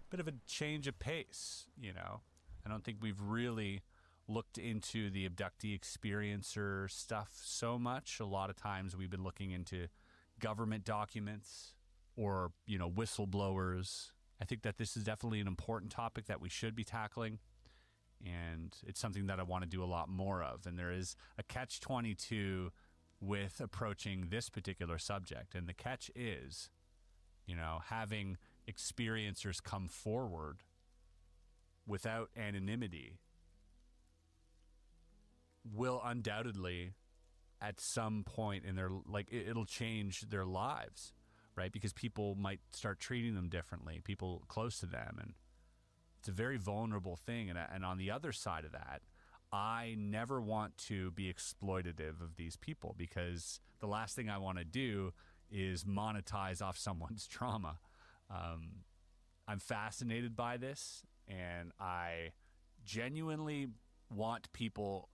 Bit of a change of pace, you know. I don't think we've really looked into the abductee experiencer stuff so much. A lot of times we've been looking into government documents or, you know, whistleblowers. I think that this is definitely an important topic that we should be tackling, and it's something that I want to do a lot more of. And there is a catch-22 with approaching this particular subject, and the catch is, you know, having experiencers come forward without anonymity will undoubtedly at some point in their, like, it'll change their lives, right? Because people might start treating them differently, people close to them, and it's a very vulnerable thing. And on the other side of that, I never want to be exploitative of these people, because the last thing I want to do is monetize off someone's trauma. I'm fascinated by this, and I genuinely want people